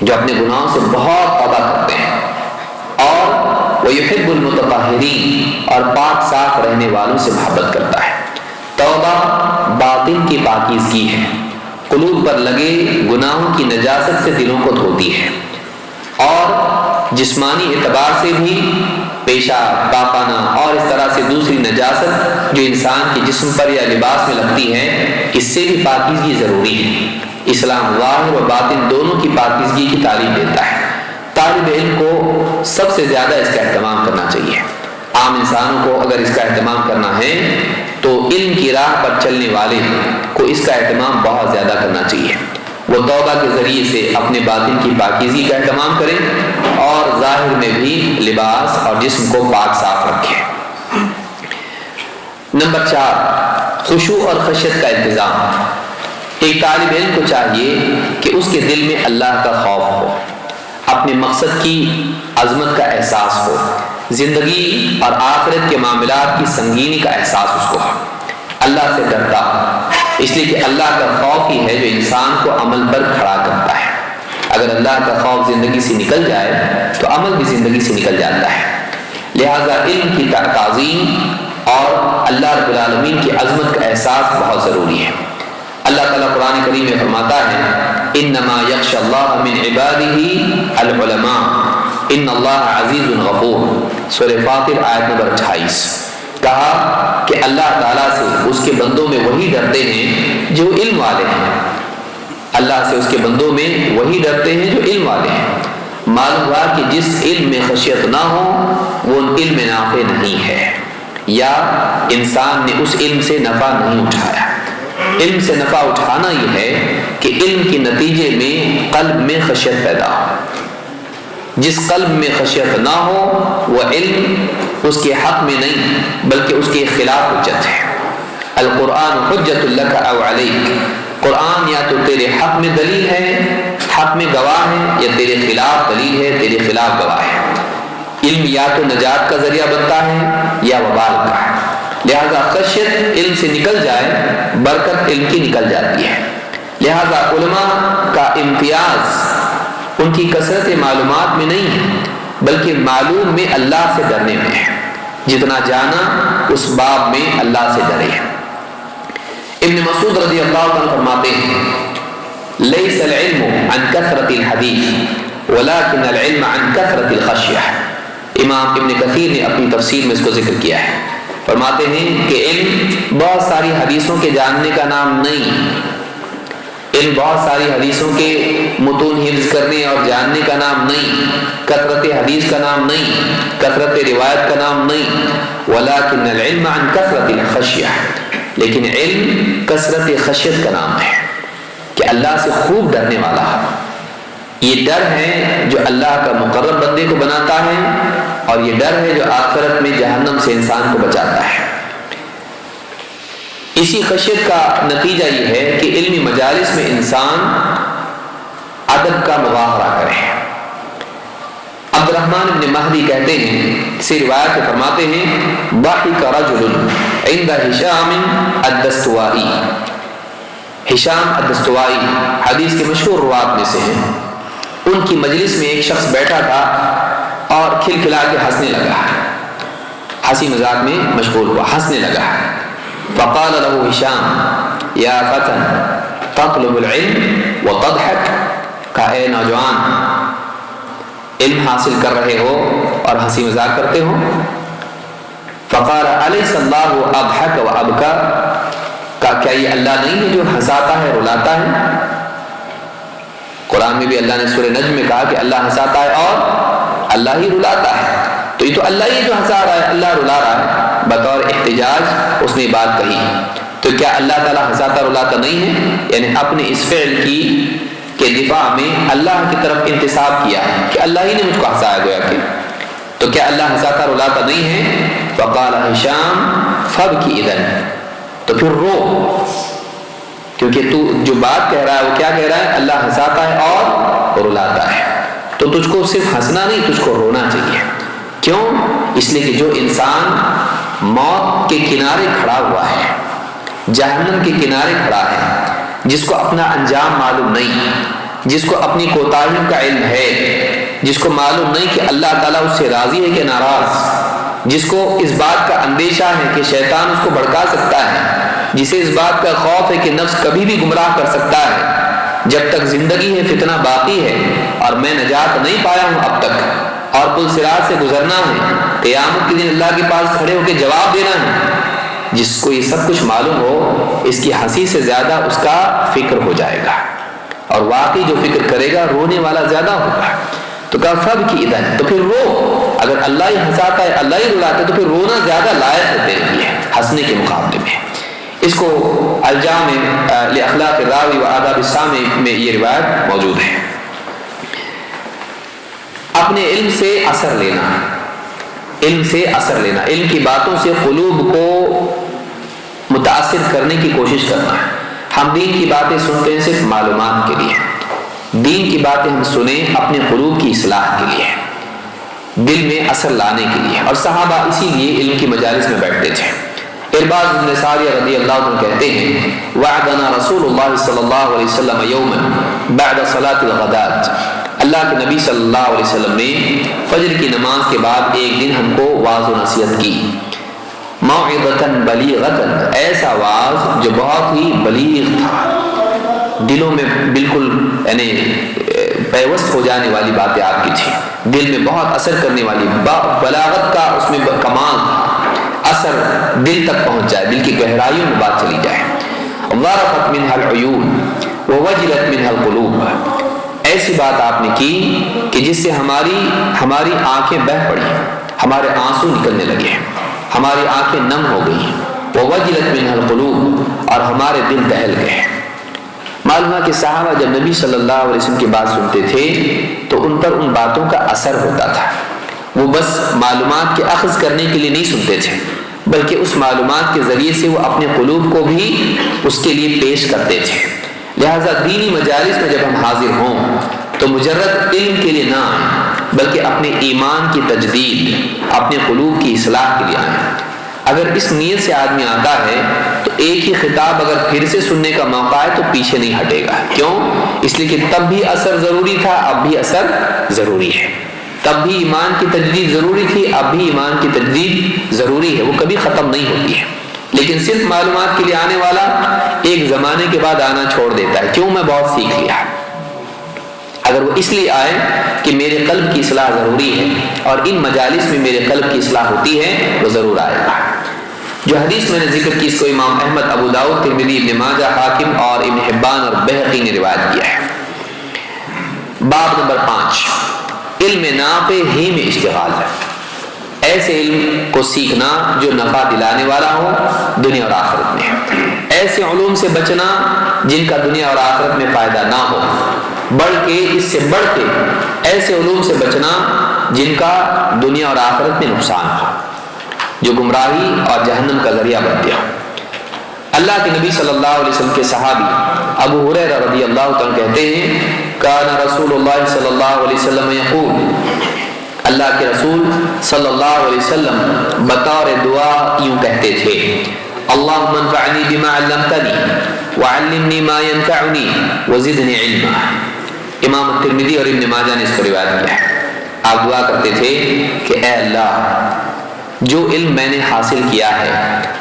جو اپنے گناہوں سے بہت توبہ کرتے ہیں، اور وہ یحب المتطہرین، اور پاک صاف رہنے والوں سے محبت کرتا ہے۔ توبہ باطن کی پاکیزگی ہے، قلوب پر لگے گناہوں کی نجاست سے دلوں کو دھوتی ہے، اور جسمانی اعتبار سے بھی پیشاب، پاخانہ اور اس طرح سے دوسری نجاست جو انسان کے جسم پر یا لباس میں لگتی ہے، اس سے بھی پاکیزگی ضروری ہے۔ اسلام ظاہر و باطن دونوں کی پاکیزگی کی تعلیم دیتا ہے۔ طالب علم کو سب سے زیادہ اس کا اہتمام کرنا چاہیے۔ عام انسانوں کو اگر اس کا اہتمام کرنا ہے تو علم کی راہ پر چلنے والے کو اس کا اہتمام بہت زیادہ کرنا چاہیے۔ وہ توبہ کے ذریعے سے اپنے باطن کی پاکیزگی کا اہتمام کریں اور ظاہر میں بھی لباس اور جسم کو پاک صاف رکھیں۔ نمبر 4، خشوع اور خشیت کا انتظام۔ ایک طالب علم کو چاہیے کہ اس کے دل میں اللہ کا خوف ہو، اپنے مقصد کی عظمت کا احساس ہو، زندگی اور آخرت کے معاملات کی سنگینی کا احساس اس کو ہو، اللہ سے ڈرتا ہو، اس لیے کہ اللہ کا خوف ہی ہے جو انسان کو عمل پر کھڑا کرتا ہے۔ اگر اللہ کا خوف زندگی سے نکل جائے تو عمل بھی زندگی سے نکل جاتا ہے۔ لہذا علم کی تعظیم اور اللہ رب العالمین کی عظمت کا احساس بہت ضروری ہے۔ اللہ تعالیٰ قرآن کریم میں فرماتا ہے انما یخشی اللہ من عبادہ العلماء ان اللہ عزیز غفور، سورہ فاطر آیت نمبر 28۔ کہا کہ اللہ تعالیٰ سے اس کے بندوں میں وہی ڈرتے ہیں جو علم والے ہیں، اللہ سے اس کے بندوں میں وہی ڈرتے ہیں جو علم والے ہیں۔ معلوم ہوا کہ جس علم میں خشیت نہ ہو وہ علم نافع نہیں ہے، یا انسان نے اس علم سے نفع نہیں اٹھایا۔ علم سے نفع اٹھانا یہ ہے کہ علم کے نتیجے میں قلب میں خشیت پیدا ہو۔ جس قلب میں خشیت نہ ہو وہ علم اس کے حق میں نہیں بلکہ اس کے خلاف حجت ہے۔ القرآن حجت لک او علیک، قرآن یا تو تیرے حق میں دلیل ہے، حق میں گواہ ہے، یا تیرے خلاف دلیل ہے، تیرے خلاف گواہ ہے۔ علم یا تو نجات کا ذریعہ بنتا ہے یا وبال کا ہے۔ لہذا خشیت علم سے نکل جائے، برکت علم کی نکل جاتی ہے۔ لہذا علماء کا امتیاز ان کی کثرت معلومات میں نہیں ہے بلکہ معلوم میں اللہ سے ڈرنے میں ہے۔ جتنا جانا اس باب میں اللہ سے ڈرے۔ ابن مسعود رضی اللہ عنہ فرماتے ہیں لیس العلم عن کثرت الحدیث ولکن العلم عن کثرت الخشیہ۔ امام ابن کثیر نے اپنی تفسیر میں اس کو ذکر کیا ہے، فرماتے ہیں کہ علم بہت ساری حدیثوں کے جاننے کا نام نہیں، علم بہت ساری حدیثوں کے متون حفظ کرنے اور جاننے کا نام نہیں، کثرت حدیث کا نام نہیں، کثرت روایت کا نام نہیں، ولکن العلم عن کثرت الخشیہ، لیکن علم کثرت خشیت کا نام ہے کہ اللہ سے خوب ڈرنے والا ہے۔ یہ ڈر ہے جو اللہ کا مقرب بندے کو بناتا ہے، اور یہ ڈر ہے جو آخرت میں جہنم سے انسان کو بچاتا ہے۔ اسی خشیت کا نتیجہ یہ ہے کہ علمی مجالس میں انسان ادب کا مظاہرہ کرے۔ عبد الرحمن بن مہدی کہتے ہیں، اسی روایت میں فرماتے ہیں ضحک رجل عند ہشام الدستوائی۔ ہشام الدستوائی حدیث کے مشہور روات میں سے ہیں۔ ان کی مجلس میں ایک شخص بیٹھا تھا اور کھلکھلا کے ہنسنے لگا، ہنسی مذاق میں مشغول ہوا، ہنسنے لگا۔ فقال له ہشام یا فتن تطلب العلم وتضحك، کہا اے نوجوان علم حاصل کر رہے ہو اور ہنسی مذاق کرتے ہو؟ فقال الیس اللہ اضحک وابکا، کہا کیا یہ اللہ نہیں ہے جو ہنساتا ہے رلاتا ہے؟ قرآن میں بھی اللہ نے سورہ نجم میں کہا کہ اللہ ہنساتا ہے اور اللہ ہی رلاتا ہے، تو یہ تو اللہ ہی جو ہنسا رہا ہے، اللہ رلا رہا ہے۔ بطور احتجاج اس نے بات کہی، تو کیا اللہ تعالیٰ ہنساتا رلاتا نہیں ہے؟ یعنی اپنے اس فعل کے دفاع میں اللہ کی طرف انتساب کیا کہ اللہ ہی نے مجھ کو ہنسایا گویا کہ، تو کیا اللہ ہنساتا رلاتا نہیں ہے؟ فقال ہشام فبکی اذن، تو پھر رو، کیونکہ تو جو بات کہہ رہا ہے وہ کیا کہہ رہا ہے؟ اللہ ہنساتا ہے اور رلاتا ہے، تو تجھ کو صرف ہنسنا نہیں، تجھ کو رونا چاہیے۔ کیوں؟ اس لیے کہ جو انسان موت کے کنارے کھڑا ہوا ہے، جہنم کے کنارے کھڑا ہے، جس کو اپنا انجام معلوم نہیں، جس کو اپنی کوتاہیوں کا علم ہے، جس کو معلوم نہیں کہ اللہ تعالیٰ اس سے راضی ہے کہ ناراض، جس کو اس بات کا اندیشہ ہے کہ شیطان اس کو بھڑکا سکتا ہے، جسے اس بات کا خوف ہے کہ نفس کبھی بھی گمراہ کر سکتا ہے، جب تک زندگی ہے فتنہ باقی ہے اور میں نجات نہیں پایا ہوں اب تک، اور پل صراط سے گزرنا ہے، قیامت کے دن اللہ کے پاس کھڑے ہو کے جواب دینا ہے۔ جس کو یہ سب کچھ معلوم ہو، اس کی ہنسی سے زیادہ اس کا فکر ہو جائے گا، اور واقعی جو فکر کرے گا رونے والا زیادہ ہوگا۔ تو کہا فبکی اذن، تو پھر رو، اگر اللہ ہی ہنساتا ہے اللہ ہی رلاتا ہے تو پھر رونا زیادہ لائق ہے تیرے لیے ہنسنے کے مقابلے میں۔ اس کو الجامع لاخلاق الراوی و آداب السامع میں یہ روایت موجود ہے۔ اپنے علم سے اثر لینا، علم سے اثر لینا، علم کی باتوں سے قلوب کو متاثر کرنے کی کوشش کرنا ہے۔ ہم دین کی باتیں سنتے ہیں صرف معلومات کے لیے، دین کی باتیں ہم سنیں اپنے قلوب کی اصلاح کے لیے، دل میں اثر لانے کے لیے، اور صحابہ اسی لیے علم کی مجالس میں بیٹھتے تھے۔ ارباز بن ساریہ رضی اللہ عنہ کہتے ہیں وعدنا رسول اللہ صلی اللہ علیہ وسلم یوما بعد صلاۃ الغداۃ، اللہ کے نبی صلی اللہ علیہ وسلم نے فجر کی نماز کے بعد ایک دن ہم کو واعظ و نصیحت کی، موعظۃ بلیغۃ، ایسا واعظ جو بہت ہی بلیغ تھا، دلوں میں بالکل یعنی پیوست ہو جانے والی باتیں آپ کی تھی، دل میں بہت اثر کرنے والی، بلاغت کا اس میں کمال تھا، اثر دل تک پہنچ جائے، دل کی گہرائیوں میں بات چلی جائے۔ ظرفت منها العیون ووجلت منها القلوب، ایسی بات آپ نے کی کہ جس سے ہماری آنکھیں بہہ پڑی، ہمارے آنسو نکلنے لگے، ہماری آنکھیں نم ہو گئی، ووجلت منها القلوب، اور ہمارے دل دہل گئے۔ معلوم ہے کہ صحابہ جب نبی صلی اللہ علیہ وسلم کی بات سنتے تھے تو ان پر ان باتوں کا اثر ہوتا تھا، وہ بس معلومات کے اخذ کرنے کے لیے نہیں سنتے تھے، بلکہ اس معلومات کے ذریعے سے وہ اپنے قلوب کو بھی اس کے لیے پیش کرتے تھے۔ لہٰذا دینی مجالس میں جب ہم حاضر ہوں تو مجرد علم کے لیے نہ آئیں، بلکہ اپنے ایمان کی تجدید، اپنے قلوب کی اصلاح کے لیے آئیں۔ اگر اس نیت سے آدمی آتا ہے تو ایک ہی خطاب اگر پھر سے سننے کا موقع ہے تو پیچھے نہیں ہٹے گا۔ کیوں؟ اس لیے کہ تب بھی اثر ضروری تھا، اب بھی اثر ضروری ہے، تب بھی ایمان کی تجدید ضروری تھی، اب بھی ایمان کی تجدید ضروری ہے، وہ کبھی ختم نہیں ہوتی ہے۔ لیکن صرف معلومات کے لیے آنے والا ایک زمانے کے بعد آنا چھوڑ دیتا ہے، کیوں؟ میں بہت سیکھ لیا۔ اگر وہ اس لیے آئے کہ میرے قلب کی اصلاح ضروری ہے اور ان مجالس میں میرے قلب کی اصلاح ہوتی ہے، وہ ضرور آئے گا۔ جو حدیث میں نے ذکر کی اس کو امام احمد، ابو داؤد، ترمذی، ابن ماجہ، حاکم اور ابن حبان اور بہقی نے روایت کیا ہے۔ باب نمبر 5، علم نافع ہی میں اشتغال ہے، ایسے علم کو سیکھنا جو نفع دلانے والا ہو دنیا اور آخرت میں، ایسے علوم سے بچنا جن کا دنیا اور آخرت میں فائدہ نہ ہو، بلکہ اس سے بڑھ کے ایسے علوم سے بچنا جن کا دنیا اور آخرت میں نقصان ہو، جو گمراہی اور جہنم کا ذریعہ بنتے ہو۔ اللہ کے نبی صلی اللہ علیہ وسلم کے صحابی ابو ہریرہ رضی اللہ عنہ کہتے ہیں کان رسول اللہ صلی اللہ علیہ وسلم یقول، اللہ کے رسول صلی اللہ علیہ وسلم بطور دعا یوں کہتے تھے، اللہم انفعنی بما علمتنی وعلمنی ما ینفعنی وزدنی علما۔ امام ترمذی اور ابن ماجہ نے اس کو روایت کیا ہے۔ آپ دعا کرتے تھے کہ اے اللہ، جو علم میں نے حاصل کیا ہے،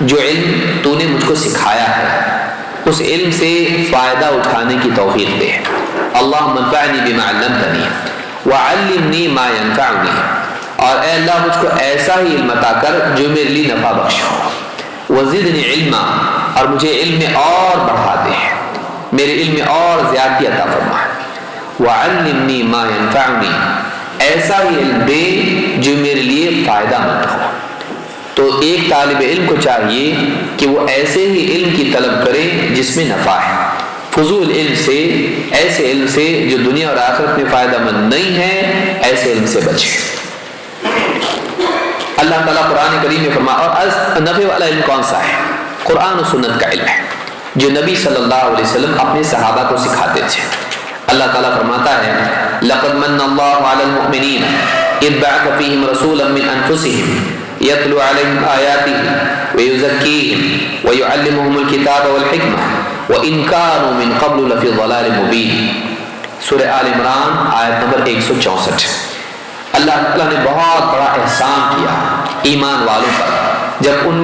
جو علم تو نے مجھ کو سکھایا ہے، اس علم سے فائدہ اٹھانے کی توفیق دے۔ اللہم انفعنی بما علمتنی وعلمنی ما ینفعنی، اور اے اللہ مجھ کو ایسا ہی علم عطا کر جو میرے لیے نفع بخش ہو، وزدنی علما، اور مجھے علم میں اور بڑھا دے، میرے علم میں اور زیادتی عطا فرما، وعلمنی ما ینفعنی، ایسا ہی علم دے جو میرے لیے فائدہ مند ہو۔ تو ایک طالب علم کو چاہیے کہ وہ ایسے ہی علم کی طلب کرے جس میں نفع ہے، فضول علم سے، ایسے علم سے جو دنیا اور آخرت میں فائدہ مند نہیں ہے، ایسے علم سے بچے۔ اللہ تعالیٰ قرآن کریم میں فرمایا، اور نفع والا علم کون سا ہے؟ قرآن و سنت کا علم ہے، جو نبی صلی اللہ علیہ وسلم اپنے صحابہ کو سکھاتے تھے۔ اللہ تعالیٰ فرماتا ہے لقد من اللہ علی المؤمنین اذ بعث فیہم رسولا من انفسہم یتلو علیہم آیاتہ ویزکیہم ویعلمہم الکتاب والحکمہ وَإِن كَانُوا مِن قَبْلُ لَفِي ضَلَالٍ مُبِينٍ۔ سورہ آل عمران آیت نمبر 164۔ اللہ تعالیٰ نے بہت بڑا احسان کیا ایمان والوں پر جب ان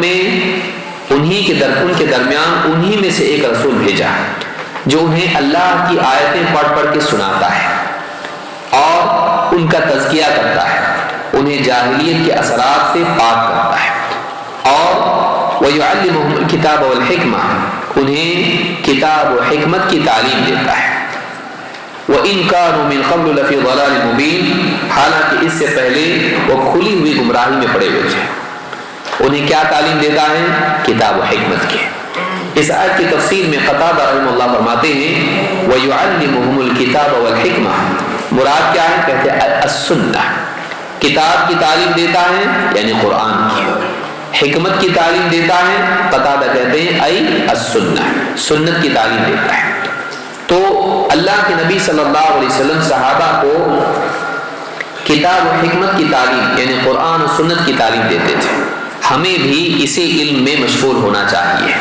کے درمیان انہی میں سے ایک رسول بھیجا جو انہیں اللہ کی آیتیں پڑھ پڑھ کے سناتا ہے اور ان کا تزکیہ کرتا ہے، انہیں جاہلیت کے اثرات سے پاک کرتا ہے، اور وَيُعَلِّمُهُمُ الْكِتَابَ وَالْحِكْمَةَ، انہیں کتاب و حکمت کی تعلیم دیتا ہے۔ وَإِن كَانُوا مِن قَبْلُ لَفِي ضَلَالٍ مُبِينٍ، حالانکہ اس سے پہلے وہ کھلی ہوئی گمراہی میں پڑے ہوئے تھے۔ انہیں کیا تعلیم دیتا ہے؟ کتاب و حکمت کی۔ اس آیت کی تفسیر میں قتادہ رحمہ اللہ فرماتے ہیں وَيُعَلِّمُهُمُ الْكِتَابَ وَالْحِکْمَةَ، مراد کیا ہے؟ کہتے ہیں السنہ، کتاب کی تعلیم دیتا ہے یعنی قرآن کی، حکمت کی تعلیم دیتا ہے، قتادہ کہتے ہیں ای السنہ، سنت کی تعلیم دیتا ہے۔ تو اللہ کے نبی صلی اللہ علیہ وسلم صحابہ کو کتاب و حکمت کی تعلیم یعنی قرآن و سنت کی تعلیم دیتے تھے، ہمیں بھی اسی علم میں مشغول ہونا چاہیے۔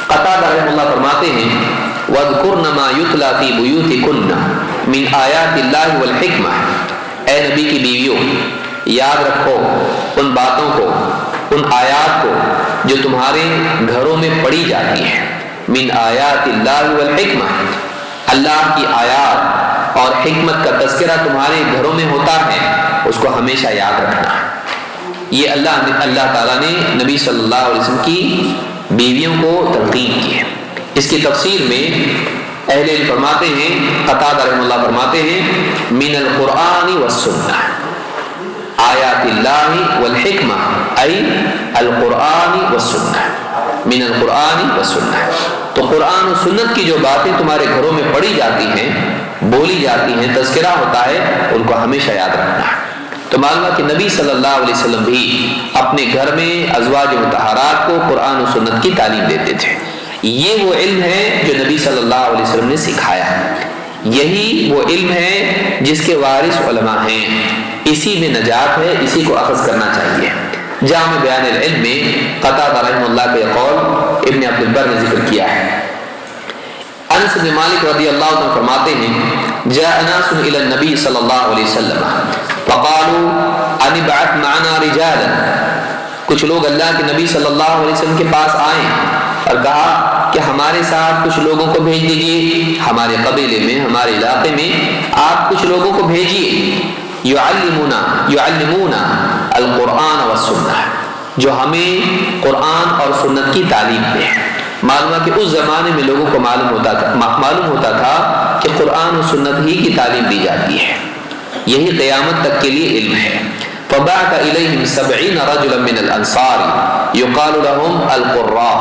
قتادہ رحمہ اللہ فرماتے ہیں وَاذْكُرْنَ مَا يُتْلَى فِي بُيُوتِكُنَّ مِنْ آيَاتِ اللَّهِ وَالْحِكْمَةِ، اے نبی کی بیویوں یاد رکھو ان باتوں کو، ان آیات کو جو تمہارے گھروں میں پڑھی جاتی ہیں، من آیات اللہ والحکمہ، اللہ کی آیات اور حکمت کا تذکرہ تمہارے گھروں میں ہوتا ہے، اس کو ہمیشہ یاد رکھنا ہے۔ یہ اللہ تعالیٰ نے نبی صلی اللہ علیہ وسلم کی بیویوں کو تلقین کی ہے۔ اس کی تفسیر میں اہل علم فرماتے ہیں، قتادہ رحمہ اللہ فرماتے ہیں من القرآن والسنہ، آیات اللہ والحکمہ ای القرآن والسنہ، من القرآن والسنہ۔ تو قرآن و سنت کی جو باتیں تمہارے گھروں میں پڑھی جاتی ہیں، بولی جاتی ہیں، تذکرہ ہوتا ہے، ان کو ہمیشہ یاد رکھنا ہے۔ تو معلوم ہے کہ نبی صلی اللہ علیہ وسلم بھی اپنے گھر میں ازواج مطہرات کو قرآن و سنت کی تعلیم دیتے تھے۔ یہ وہ علم ہے جو نبی صلی اللہ علیہ وسلم نے سکھایا، یہی وہ علم ہے جس کے وارث علماء ہیں، اسی میں نجات ہے، اسی کو اخذ کرنا چاہیے۔ جامع بیان العلم میں قتادہ رحمہ اللہ کے قول ابن عبد البر نے ذکر کیا ہے۔ انس بن مالک رضی اللہ عنہ فرماتے ہیں جاء ناس الى النبي صلی اللہ علیہ وسلم فقالوا ان ابعث معنا رجالا، کچھ لوگ اللہ کے نبی صلی اللہ علیہ وسلم کے پاس آئے اور کہا کہ ہمارے ساتھ کچھ لوگوں کو بھیج دیجئے، ہمارے قبیلے میں، ہمارے علاقے میں آپ کچھ لوگوں کو بھیجیے، یعلمونا القرآن والسنہ، جو ہمیں قرآن اور سنت کی تعلیم دے۔ معلوم ہے کہ اس زمانے میں لوگوں کو معلوم ہوتا تھا کہ قرآن و سنت ہی کی تعلیم دی جاتی ہے، یہی قیامت تک کے لیے علم ہے۔ فبعث إليهم 70 رجلا من الانصار يقال لهم القراء،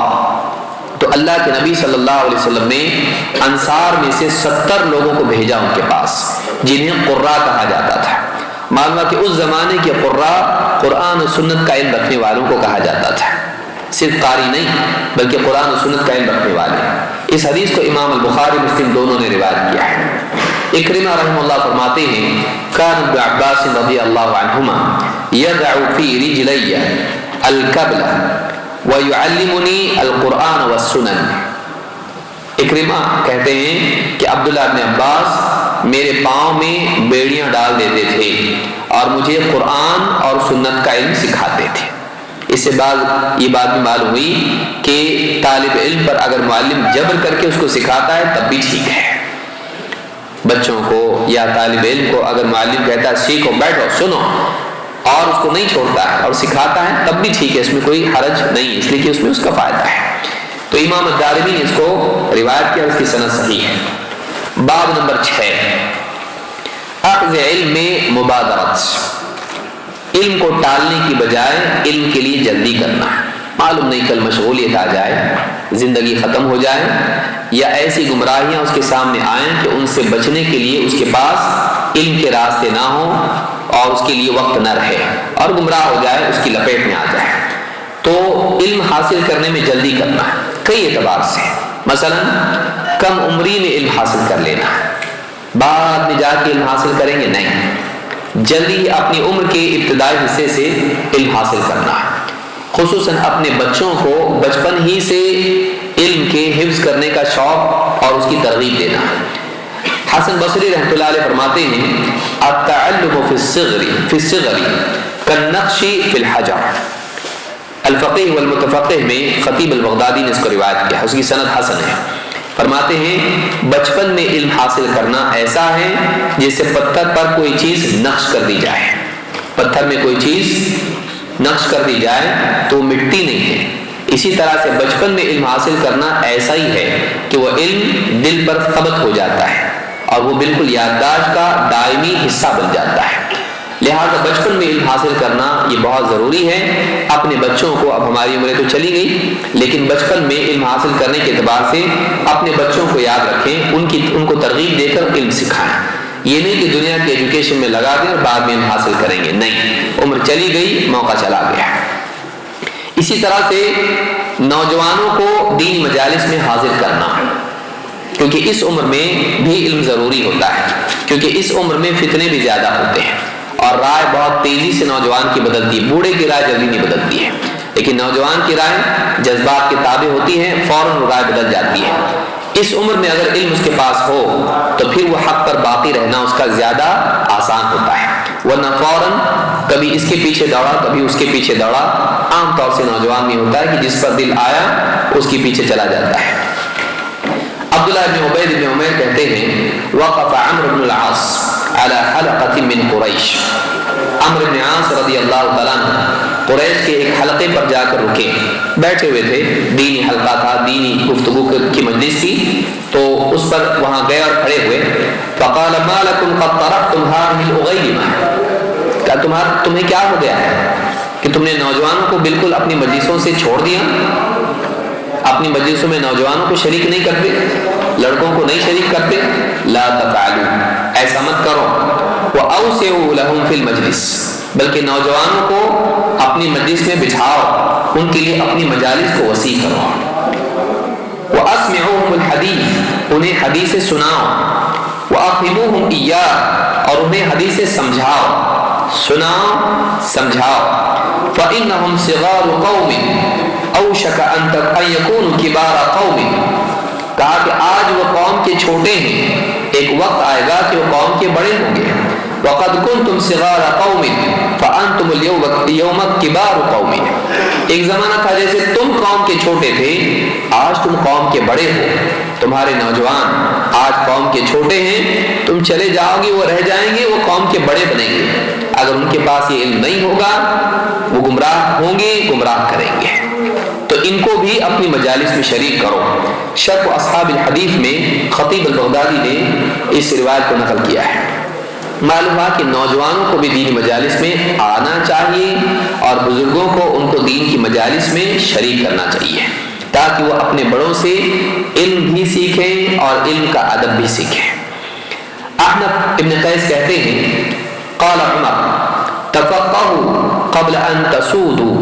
تو اللہ کے نبی صلی اللہ علیہ وسلم نے انصار میں سے 70 لوگوں کو بھیجا ان کے پاس، جنہیں قراء کہا جاتا تھا۔ معلوم ہے کہ اس زمانے کے قراء قرآن و سنت کا علم رکھنے والوں کو کہا جاتا تھا، صرف قاری نہیں بلکہ قرآن و سنت کا علم رکھنے والے۔ اس حدیث کو امام البخاری مسلم دونوں نے روایت کیا ہے۔ اکرمہ رحمہ اللہ فرماتے ہیں کان ابن عباس رضی اللہ عنہما یدع فی رجلی الکبل ویعلمنی القرآن والسنن۔ اکرمہ کہتے ہیں کہ عبداللہ ابن عباس میرے پاؤں میں بیڑیاں ڈال دیتے تھے اور مجھے قرآن اور سنت کا علم سکھاتے تھے۔ اس سے بعد یہ بات بھی معلوم ہوئی کہ طالب علم پر اگر معلم جبر کر کے اس کو سکھاتا ہے تب بھی ٹھیک ہے، بچوں کو یا طالب علم کو اگر معلم کہتا ہے سیکھو، بیٹھو، سنو، اور اس کو نہیں چھوڑتا ہے اور سکھاتا ہے تب بھی ٹھیک ہے، اس میں کوئی حرج نہیں، اس لیے کہ اس میں اس کا فائدہ ہے۔ تو امام الدارمی نے اس کو روایت کیا، اس کی سند صحیح ہے۔ باب نمبر 6، اخذ علم میں مبادرت، علم کو ٹالنے کی بجائے علم کے لیے جلدی کرنا۔ معلوم نہیں کل مشغولیت آ جائے، زندگی ختم ہو جائے، یا ایسی گمراہیاں اس کے سامنے آئیں کہ ان سے بچنے کے لیے اس کے پاس علم کے راستے نہ ہوں اور اس کے لیے وقت نہ رہے اور گمراہ ہو جائے، اس کی لپیٹ میں آ جائے۔ تو علم حاصل کرنے میں جلدی کرنا ہے کئی اعتبار سے، مثلا کم عمری میں علم حاصل کر لینا ہے، بعد میں جا کے علم حاصل کریں گے نہیں، جلدی اپنی عمر کے ابتدائی حصے سے علم حاصل کرنا ہے، خصوصاً اپنے بچوں کو بچپن ہی سے علم کے حفظ کرنے کا شوق اور اس کی ترغیب دینا ہے۔ حسن بصری رحمۃ اللہ علیہ فرماتے ہیں التعلم فی الصغر کالنقش فی الحجر۔ الفقیہ والمتفقہ میں خطیب البغدادی نے اس کو روایت کیا، اس کی سند حسن ہے۔ فرماتے ہیں بچپن میں علم حاصل کرنا ایسا ہے جیسے پتھر پر کوئی چیز نقش کر دی جائے، پتھر میں کوئی چیز نقش کر دی جائے تو مٹی نہیں ہے، اسی طرح سے بچپن میں علم حاصل کرنا ایسا ہی ہے کہ وہ علم دل پر ثبت ہو جاتا ہے اور وہ بالکل یادداشت کا دائمی حصہ بن جاتا ہے۔ لہٰذا بچپن میں علم حاصل کرنا یہ بہت ضروری ہے۔ اپنے بچوں کو، اب ہماری عمریں تو چلی گئی، لیکن بچپن میں علم حاصل کرنے کے اعتبار سے اپنے بچوں کو یاد رکھیں، ان کو ترغیب دے کر علم سکھائیں۔ یہ نہیں کہ دنیا کی ایجوکیشن میں لگا دیں اور بعد میں علم حاصل کریں گے، نہیں، عمر چلی گئی، موقع چلا گیا۔ اسی طرح سے نوجوانوں کو دینی مجالس میں حاضر کرنا، کیونکہ اس عمر میں بھی علم ضروری ہوتا ہے، کیونکہ اس عمر میں فتنے بھی زیادہ ہوتے ہیں اور رائے بہت تیزی سے نوجوان کی بدلتی ہے۔ بوڑھے کی رائے جلدی نہیں بدلتی ہے، لیکن نوجوان کی رائے جذبات کے تابع ہوتی ہے، فوراً رائے بدل جاتی ہے۔ اس عمر میں اگر علم اس کے پاس ہو تو پھر وہ حق پر باقی رہنا اس کا زیادہ آسان ہوتا ہے، ورنہ فوراً کبھی اس کے پیچھے دوڑا، کبھی اس کے پیچھے دوڑا۔ عام طور سے نوجوان میں ہوتا ہے کہ جس پر دل آیا اس کے پیچھے چلا جاتا ہے۔ عبداللہ بن عبید بن عمیر کہتے ہیں وقف عمرو بن العاص على حلقة من قریش، عمرو بن عاص رضی اللہ تعالیٰ عنہ قریش کے ایک حلقے پر جا کر رکے، بیٹھے ہوئے تھے، دینی حلقہ تھا، دینی گفتگو کی مجلس تھی، تو اس پر وہاں گئے اور کھڑے ہوئے۔ فقال ما لكم قد تركتم هذه الأغيمة، کیا تمہیں کیا ہو گیا ہے کہ تم نے نوجوانوں کو بالکل اپنی مجلسوں سے چھوڑ دیا؟ اپنی مجلسوں میں نوجوانوں کو شریک نہیں کرتے، لڑکوں کو نہیں شریک کرتے؟ لا تفعلوا، ایسا مت کرو۔ وأوسعوا لهم في المجلس، بلکہ نوجوانوں کو اپنی مجلس میں بٹھاؤ، ان کے لیے اپنی مجالس کو وسیع کرو۔ وأسمعوهم الحديث، انہیں حدیث سناؤ۔ وأفهموهم إياه، اور انہیں حدیث سمجھاؤ، سناؤ سمجھاؤ۔ فإنهم صغار قوم اوشک ان یکونوا کبار قوم، کہا کہ آج وہ قوم کے چھوٹے ہیں، ایک وقت آئے گا کہ وہ قوم کے بڑے ہوں گے۔ وقد کنتم صغار قوم فانتم اليوم کبار قوم، ایک زمانہ تھا جیسے تم قوم کے چھوٹے تھے، آج تم قوم کے بڑے ہو۔ تمہارے نوجوان آج قوم کے چھوٹے ہیں، تم چلے جاؤ گے، وہ رہ جائیں گے، وہ قوم کے بڑے بنیں گے۔ اگر ان کے پاس یہ علم نہیں ہوگا وہ گمراہ ہوں گے، گمراہ کریں گے۔ تو ان کو بھی اپنی مجالس میں شریک کرو۔ شرح اصحاب الحدیث میں خطیب البغدادی نے اس روایت کو نقل کیا ہے۔ معلوم ہوا کہ نوجوانوں کو بھی دینی مجالس میں آنا چاہیے اور بزرگوں کو ان کو دین کی مجالس میں شریک کرنا چاہیے، تاکہ وہ اپنے بڑوں سے علم بھی سیکھیں اور علم کا ادب بھی سیکھیں۔ احنف ابن قیس کہتے ہیں قال عمر تفقهوا قبل ان تسودوا،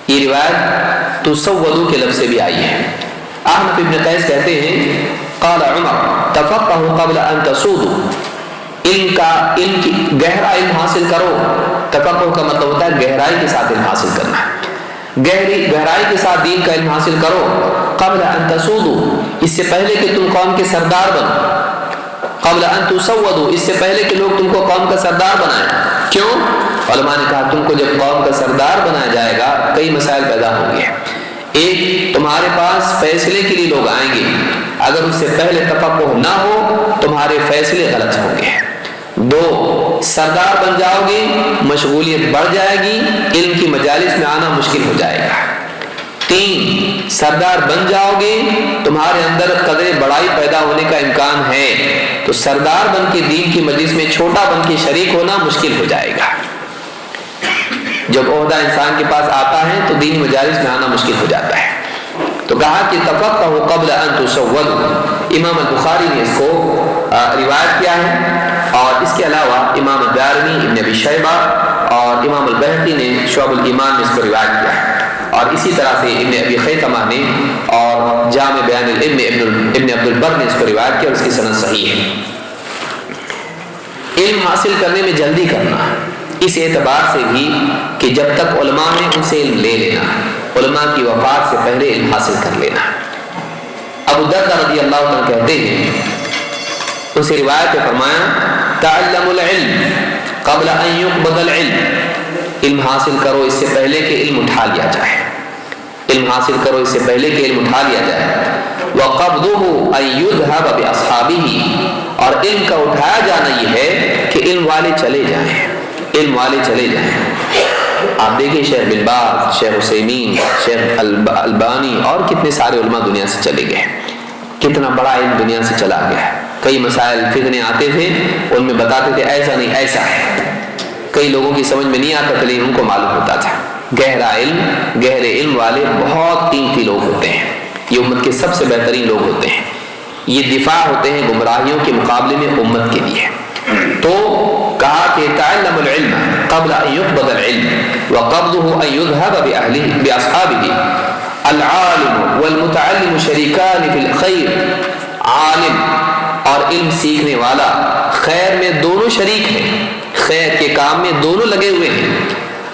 یہ روایت تسودوا کے لفظ سے بھی آئی ہے۔ احنف ابن قیس کہتے ہیں قال عمر تفقهوا قبل ان تسودوا، علم کی گہرا علم حاصل کرو۔ تفقہ کا مطلب ہوتا ہے گہرائی کے ساتھ علم حاصل کرنا، گہرائی کے ساتھ دین کا علم حاصل کرو۔ قبل ان تسودوا، اس سے پہلے کہ تم قوم کے سردار بنو۔ قبل ان تسودوا، اس سے پہلے کہ لوگ تم کو قوم کا سردار بنائیں۔ کیوں؟ علماء نے کہا تم کو جب قوم کا سردار بنایا جائے گا کئی مسائل پیدا ہوں گے۔ ایک، تمہارے پاس فیصلے کے لیے لوگ آئیں گے، اگر اس سے پہلے تفقہ نہ ہو تمہارے فیصلے غلط ہوں گے۔ دو، سردار بن جاؤ گے، مشغولیت بڑھ جائے گی، علم کی مجالس میں آنا مشکل ہو جائے گا۔ تین، سردار بن جاؤ گے، تمہارے اندر قدر بڑائی پیدا ہونے کا امکان ہے، تو سردار بن کے دین کی مجلس میں چھوٹا بن کے شریک ہونا مشکل ہو جائے گا۔ جب عہدہ انسان کے پاس آتا ہے تو دین مجالس میں آنا مشکل ہو جاتا ہے۔ تو کہا کہ تفقہوا قبل ان تسودوا، امام البخاری نے اس کو روایت کیا ہے، اور اس کے علاوہ امام الدارمی، ابن ابی شیبہ اور امام البیہقی نے شعب الایمان میں اس کو روایت کیا ہے، اور اسی طرح سے ابن ابی خیثمہ نے اور جامع بیان العلم ابن عبد البر نے اس کو روایت کیا اور اس کی سند صحیح ہے۔ علم حاصل کرنے میں جلدی کرنا، اس اعتبار سے بھی کہ جب تک علماء ہیں ان سے علم لے لینا، علماء کی وفات سے پہلے علم حاصل کر لینا۔ ابو الدرداء رضی اللہ عنہ کہتے ہیں، ان سے روایت میں فرمایا تعلموا العلم قبل ان يقبض العلم، علم حاصل کرو اس سے پہلے کہ علم اٹھا لیا جائے، علم حاصل کرو اس سے پہلے کہ علم اٹھا لیا جائے۔ وقبضه ان يذهب باصحابه، اور علم کا اٹھایا جانا یہ ہے کہ علم والے چلے جائیں، علم والے چلے جائیں۔ آپ دیکھیں شیخ بن باز، شیخ عثیمین، شیخ البانی اور کتنے سارے علماء دنیا سے چلے گئے، کتنا بڑا علم دنیا سے چلا گیا ہے۔ کئی مسائل فتنے آتے تھے، ان میں بتاتے تھے ایسا نہیں ایسا ہے، کئی لوگوں کی سمجھ میں نہیں آتا تھا لیکن ان کو معلوم ہوتا تھا۔ گہرے علم والے بہت قیمتی لوگ ہوتے ہیں، یہ امت کے سب سے بہترین لوگ ہوتے ہیں، یہ دفاع ہوتے ہیں گمراہیوں کے مقابلے میں امت کے لیے۔ تو کہا کہ تعلم العلم قبل ان يقبض العلم وقبضه ان يذهب باهله باصحابه العالم والمتعلم شریکان فی الخیر، عالم اور علم سیکھنے والا خیر میں دونوں شریک ہیں، خیر کے کام میں دونوں لگے ہوئے ہیں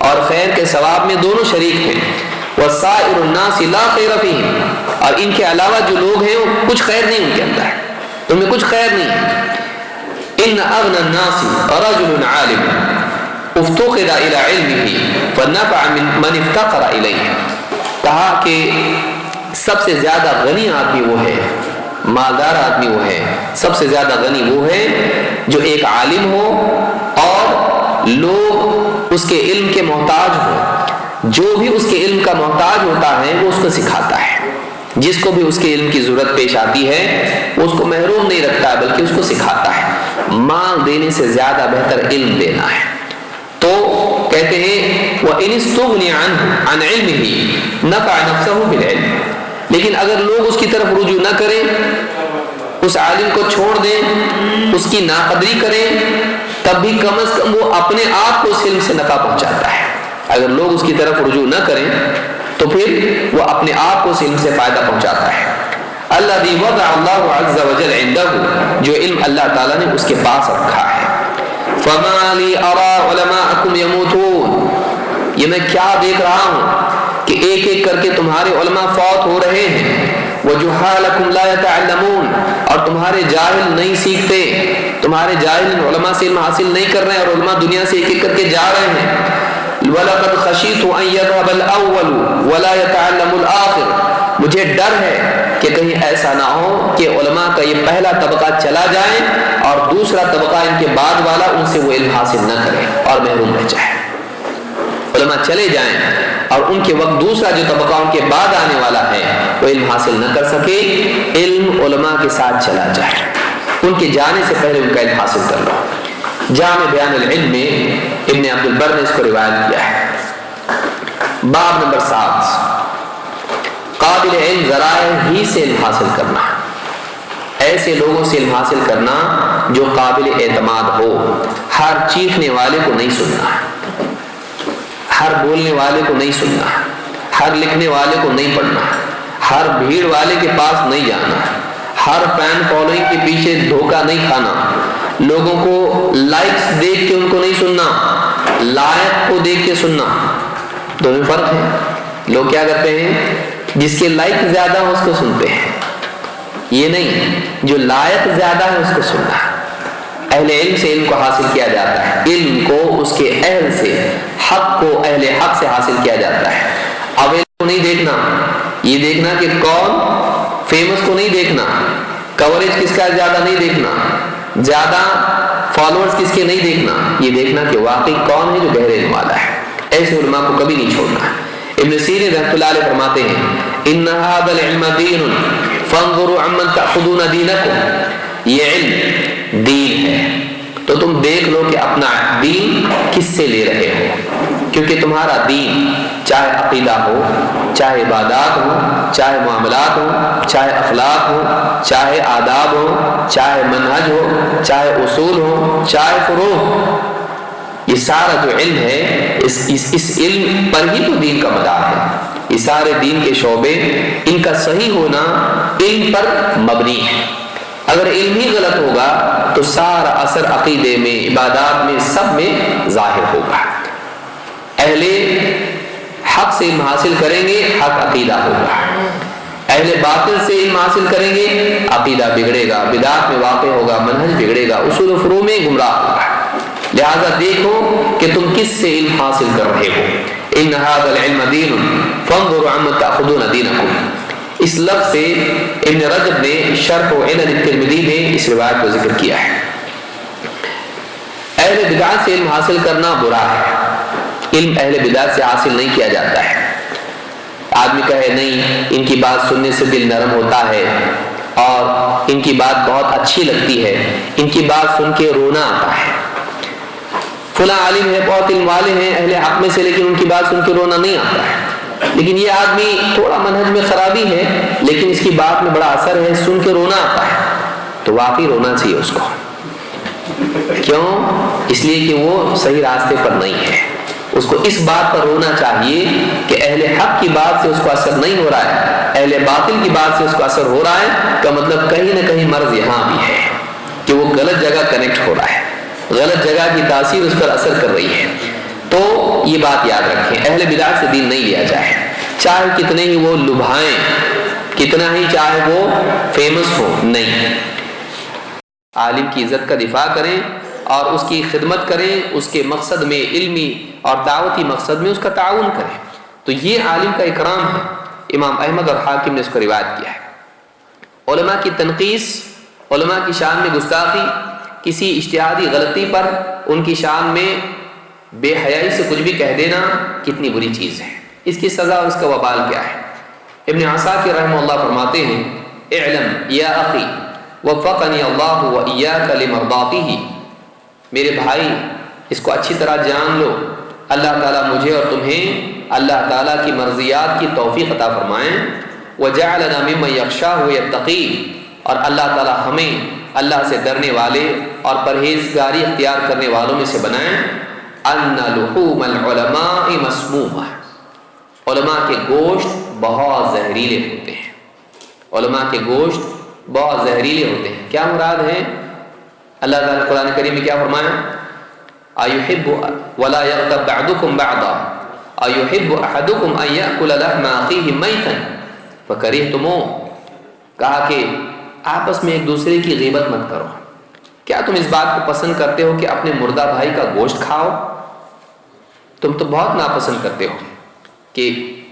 اور خیر کے ثواب میں دونوں شریک ہیں۔ وسائر الناس لا خیر فیہم، اور ان کے علاوہ جو لوگ ہیں وہ کچھ خیر نہیں ان کے اندر، ان میں کچھ خیر نہیں ہے۔ ان اغنى الناس رجل عالم افتقر الى علمه فنفع من افتقر الیہ، کہا کہ سب سے زیادہ غنی آدمی وہ ہے، مالدار آدمی وہ ہے، سب سے زیادہ غنی وہ ہے جو ایک عالم ہو اور لوگ اس کے علم کے محتاج ہوں، جو بھی اس کے علم کا محتاج ہوتا ہے وہ اس کو سکھاتا ہے، جس کو بھی اس کے علم کی ضرورت پیش آتی ہے وہ اس کو محروم نہیں رکھتا ہے بلکہ اس کو سکھاتا ہے۔ مال دینے سے زیادہ بہتر علم دینا ہے۔ تو کہتے ہیں وَإِنِ اسْتُغْنِيَ عَنْهُ عَنْ عِلْمِهِ نَفَعَ نَفْسَهُ بِالْعِلْمِ، لیکن اگر لوگ اس کی طرف رجوع نہ کریں، اس عالم کو چھوڑ دیں، اس کی ناقدری کریں، تب بھی کم از کم وہ اپنے آپ کو اس علم سے نفع پہنچاتا ہے۔ اگر لوگ اس کی طرف رجوع نہ کریں تو پھر وہ اپنے آپ کو اس علم سے فائدہ پہنچاتا ہے۔ الذی وضع اللہ عز وجل عنده، جو علم اللہ تعالیٰ نے اس کے پاس رکھا ہے۔ فما لی ارى علماءکم یموتون، یہ میں کیا دیکھ رہا ہوں کہ ایک ایک کر کے تمہارے علماء فوت ہو رہے ہیں۔ وجہالکم لا یتعلمون، اور تمہارے جاہل نہیں سیکھتے، تمہارے جاہل علماء سے علم حاصل نہیں کر رہے ہیں اور علماء دنیا سے ایک ایک کر کے جا رہے ہیں۔ وَلَقَدْ خَشِيتُ أَن يَذْهَبَ الْأَوَّلُ وَلَا يَتَعَلَّمُ الْآخِرُ، مجھے ڈر ہے کہ کہیں ایسا نہ ہو کہ علماء کا یہ پہلا طبقہ چلا جائے اور دوسرا طبقہ ان کے بعد والا ان سے وہ علم حاصل نہ کرے اور محروم رہ جائے۔ علماء چلے جائیں اور ان کے وقت دوسرا جو طبقہ ان کے بعد آنے والا ہے وہ علم حاصل نہ کر سکے، علم علماء کے ساتھ چلا جائے، ان کے جانے سے پہلے ان کا علم حاصل کر لو۔ جامع بیان العلم میں ابن عبد البر نے اس کو روایت کیا ہے۔ باب نمبر 7، قابل علم ذرائع ہی سے علم حاصل کرنا، ایسے لوگوں سے علم حاصل کرنا جو قابل اعتماد ہو۔ ہر چیخنے والے کو نہیں سننا، ہر بولنے والے کو نہیں سننا، ہر لکھنے والے کو نہیں پڑھنا، ہر بھیڑ والے کے پاس نہیں جانا، ہر فین فالوئنگ کے پیچھے دھوکہ نہیں کھانا، لوگوں کو لائکس دیکھ کے ان کو نہیں سننا، لائق کو دیکھ کے سننا، دونوں میں فرق ہے۔ لوگ کیا کرتے ہیں، جس کے لائک زیادہ ہو اس کو سنتے ہیں، یہ نہیں جو لائق زیادہ ہے اس کو سننا۔ اہل علم سے علم کو حاصل کیا جاتا ہے، علم کو اس کے اہل سے، حق کو اہل حق سے حاصل کیا جاتا ہے۔ اب علم کو نہیں دیکھنا، یہ دیکھنا کہ کون فیمس کو نہیں دیکھنا، کوریج کس کا زیادہ نہیں دیکھنا، زیادہ فالوورز کس کے نہیں دیکھنا، یہ دیکھنا کہ واقعی کون ہے جو گہرے علم والا ہے۔ ایسے علماء کو کبھی نہیں چھوڑنا۔ ابن سیرین رحمۃ اللہ علیہ فرماتے ہیں ان هذا العلم دین فانظروا عمن تأخذون دینکم، یہ علم دین ہے تو تم دیکھ لو کہ اپنا دین کس سے لے رہے ہو، کیونکہ تمہارا دین چاہے عقیدہ ہو، چاہے عبادات ہو، چاہے معاملات ہو، چاہے اخلاق ہو، چاہے آداب ہو، چاہے منہج ہو، چاہے اصول ہو، چاہے فروع ہو، یہ سارا جو علم ہے اس علم پر ہی تو دین کا مدار ہے۔ یہ سارے دین کے شعبے ان کا صحیح ہونا علم پر مبنی ہے۔ اگر علم ہی غلط ہوگا تو سارا اثر عقیدے میں، عبادات میں، سب میں ظاہر ہوگا۔ اہل حق سے علم حاصل کریں گے، حق عقیدہ ہوگا۔ اہل باطل سے علم حاصل کریں گے، عقیدہ بگڑے گا، بدعات میں واقع ہوگا، منہج بگڑے گا، اصول و فروع میں گمراہ ہوگا۔ لہذا دیکھو کہ تم کس سے علم حاصل کر رہے ہو۔ ان هذا العلم دین فانظروا عمن تأخذون دینکم، اس لفظ سے ابن رجب نے شرح علل الترمذی میں اس روایت کو ذکر کیا ہے۔ اہل بدعات سے علم حاصل کرنا برا ہے، علم اہل بدعات سے حاصل نہیں کیا جاتا ہے۔ آدمی کہے نہیں ان کی بات سننے سے دل نرم ہوتا ہے، اور ان کی بات بہت اچھی لگتی ہے، ان کی بات سن کے رونا آتا ہے۔ فلاں عالم ہے، بہت علم والے ہیں اہل حق میں سے، لیکن ان کی بات سن کے رونا نہیں آتا ہے۔ لیکن یہ آدمی تھوڑا منہج میں خرابی ہے، لیکن اس کی بات میں بڑا اثر ہے، سن کے رونا آتا ہے، تو واقعی رونا چاہیے اس کو۔ کیوں؟ اس لیے کہ وہ صحیح راستے پر نہیں ہے۔ اس کو اس بات پر رونا چاہیے کہ اہل حق کی بات سے اس کو اثر نہیں ہو رہا ہے، اہل باطل کی بات سے اس کو اثر ہو رہا ہے، کا مطلب کہیں نہ کہیں مرض یہاں بھی ہے کہ وہ غلط جگہ کنیکٹ ہو رہا ہے، غلط جگہ کی تاثیر اس پر اثر کر رہی ہے۔ تو یہ بات یاد رکھیں، اہل بدعت سے دین نہیں لیا جائے، چاہے کتنے ہی وہ لبھائیں، کتنا ہی چاہے وہ فیمس ہو، نہیں۔ عالم کی عزت کا دفاع کریں اور اس کی خدمت کریں، اس کے مقصد میں، علمی اور دعوتی مقصد میں اس کا تعاون کریں، تو یہ عالم کا اکرام ہے۔ امام احمد اور حاکم نے اس کو روایت کیا ہے۔ علماء کی تنقیص، علماء کی شان میں گستاخی، کسی اجتہادی غلطی پر ان کی شان میں بے حیائی سے کچھ بھی کہہ دینا کتنی بری چیز ہے، اس کی سزا اور اس کا وبال کیا ہے۔ ابن عساکر رحمہ اللہ فرماتے ہیں: اعلم یا اخی وفقنی اللہ وإیاک لمرضاتہ، میرے بھائی اس کو اچھی طرح جان لو، اللہ تعالیٰ مجھے اور تمہیں اللہ تعالیٰ کی مرضیات کی توفیق عطا فرمائیں، وجعلنا ممن یخشاہ ویتقی، اور اللہ تعالیٰ ہمیں اللہ سے ڈرنے والے اور پرہیزگاری اختیار کرنے والوں میں سے بنائیں۔ ان لحوم العلماء مسمومہ، علماء کے گوشت بہت زہریلے ہوتے ہیں، علماء کے گوشت بہت زہریلے ہوتے ہیں۔ کیا مراد ہے؟ اللہ تعالیٰ قرآن کریم میں کیا فرمایا؟ ایحب ولا یغتب بعضکم بعضا ایحب احدکم ان یأکل لحم اخیہ میتا فکرہتموہ، کہا کہ آپس میں ایک دوسرے کی غیبت مت کرو۔ کیا تم اس بات کو پسند کرتے ہو کہ اپنے مردہ بھائی کا گوشت کھاؤ؟ تم تو بہت ناپسند کرتے ہو کہ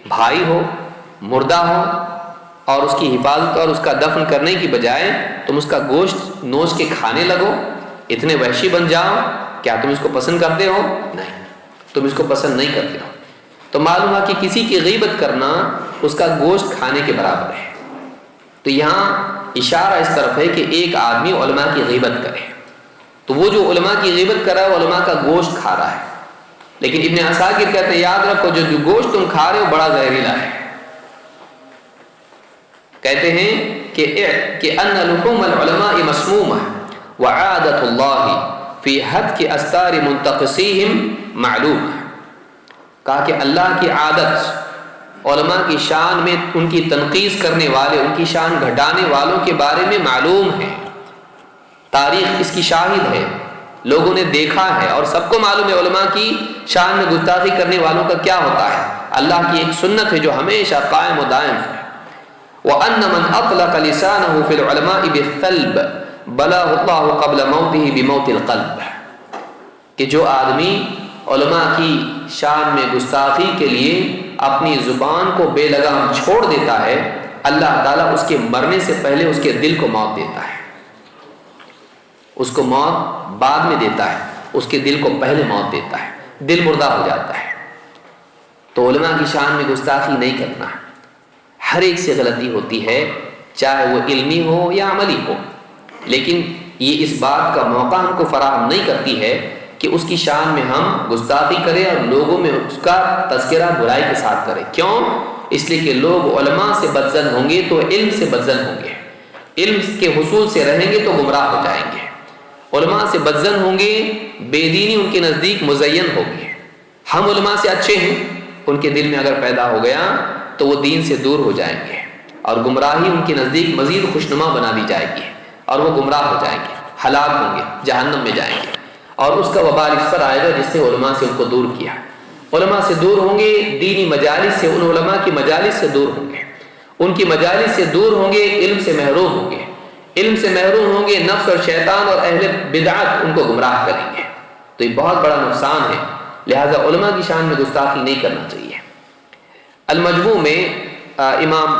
بھائی ہو، مردہ ہو، اور اس کی حفاظت اور اس کا دفن کرنے کی بجائے تم اس کا گوشت نوچ کے کھانے لگو، اتنے وحشی بن جاؤ۔ کیا تم اس کو پسند کرتے ہو؟ نہیں، تم اس کو پسند نہیں کرتے ہو۔ تو معلوم ہوا کہ کسی کی غیبت کرنا اس کا گوشت کھانے کے برابر ہے۔ تو یہاں اشارہ اس طرف ہے کہ ایک آدمی علماء کی غیبت کرے، تو وہ جو علماء کی غیبت کر رہا ہے وہ علماء کا گوشت کھا رہا ہے۔ لیکن ابن عساکر کہتے ہیں یاد رکھو جو گوشت تم کھا رہے ہو بڑا زہریلا ہے۔ کہتے ہیں کہ ان لحوم العلماء مسمومہ وعادت اللہ فی حد کے استار منتقصیہم معلوم، کہا کہ اللہ کی عادت علماء کی شان میں ان کی تنقیص کرنے والے، ان کی شان گھٹانے والوں کے بارے میں معلوم ہے، تاریخ اس کی شاہد ہے، لوگوں نے دیکھا ہے، اور سب کو معلوم ہے علماء کی شان میں گستاخی کرنے والوں کا کیا ہوتا ہے۔ اللہ کی ایک سنت ہے جو ہمیشہ قائم و دائم ہے۔ وَأَنَّ مَنْ أَطْلَقَ لِسَانَهُ فِي الْعُلَمَاءِ بِالثَّلْبِ بَلَاهُ اللَّهُ قَبْلَ مَوْتِهِ بِمَوْتِ الْقَلْبِ، کہ جو آدمی علماء کی شان میں گستاخی کے لیے اپنی زبان کو بے لگام چھوڑ دیتا ہے، اللہ تعالیٰ اس کے مرنے سے پہلے اس کے دل کو موت دیتا ہے، اس کو موت بعد میں دیتا ہے، اس کے دل کو پہلے موت دیتا ہے، دل مردہ ہو جاتا ہے۔ تو علماء کی شان میں گستاخی نہیں کرنا، ہر ایک سے غلطی ہوتی ہے، چاہے وہ علمی ہو یا عملی ہو، لیکن یہ اس بات کا موقع ہم کو فراہم نہیں کرتی ہے کہ اس کی شان میں ہم گستاخی کریں اور لوگوں میں اس کا تذکرہ برائی کے ساتھ کریں۔ کیوں؟ اس لیے کہ لوگ علماء سے بدظن ہوں گے تو علم سے بدظن ہوں گے، علم کے حصول سے رہیں گے تو گمراہ ہو جائیں گے، علماء سے بدظن ہوں گے، بے دینی ان کے نزدیک مزین ہوگی۔ ہم علماء سے اچھے ہیں، ان کے دل میں اگر پیدا ہو گیا تو وہ دین سے دور ہو جائیں گے، اور گمراہی ان کے نزدیک مزید خوشنما بنا دی جائے گی، اور وہ گمراہ ہو جائیں گے، ہلاک ہوں گے، جہنم میں جائیں گے، اور اس کا وبال اس پر آئے گا جس نے علماء سے ان کو دور کیا۔ علماء سے دور ہوں گے، دینی مجالس سے، ان علماء کی مجالس سے دور ہوں گے، ان کی مجالس سے دور ہوں گے، علم سے محروم ہوں گے، علم سے محروم ہوں گے، نفس اور شیطان اور اہل بدعت ان کو گمراہ کریں گے، تو یہ بہت بڑا نقصان ہے۔ لہذا علماء کی شان میں گستاخی نہیں کرنا چاہیے۔ المجموع میں امام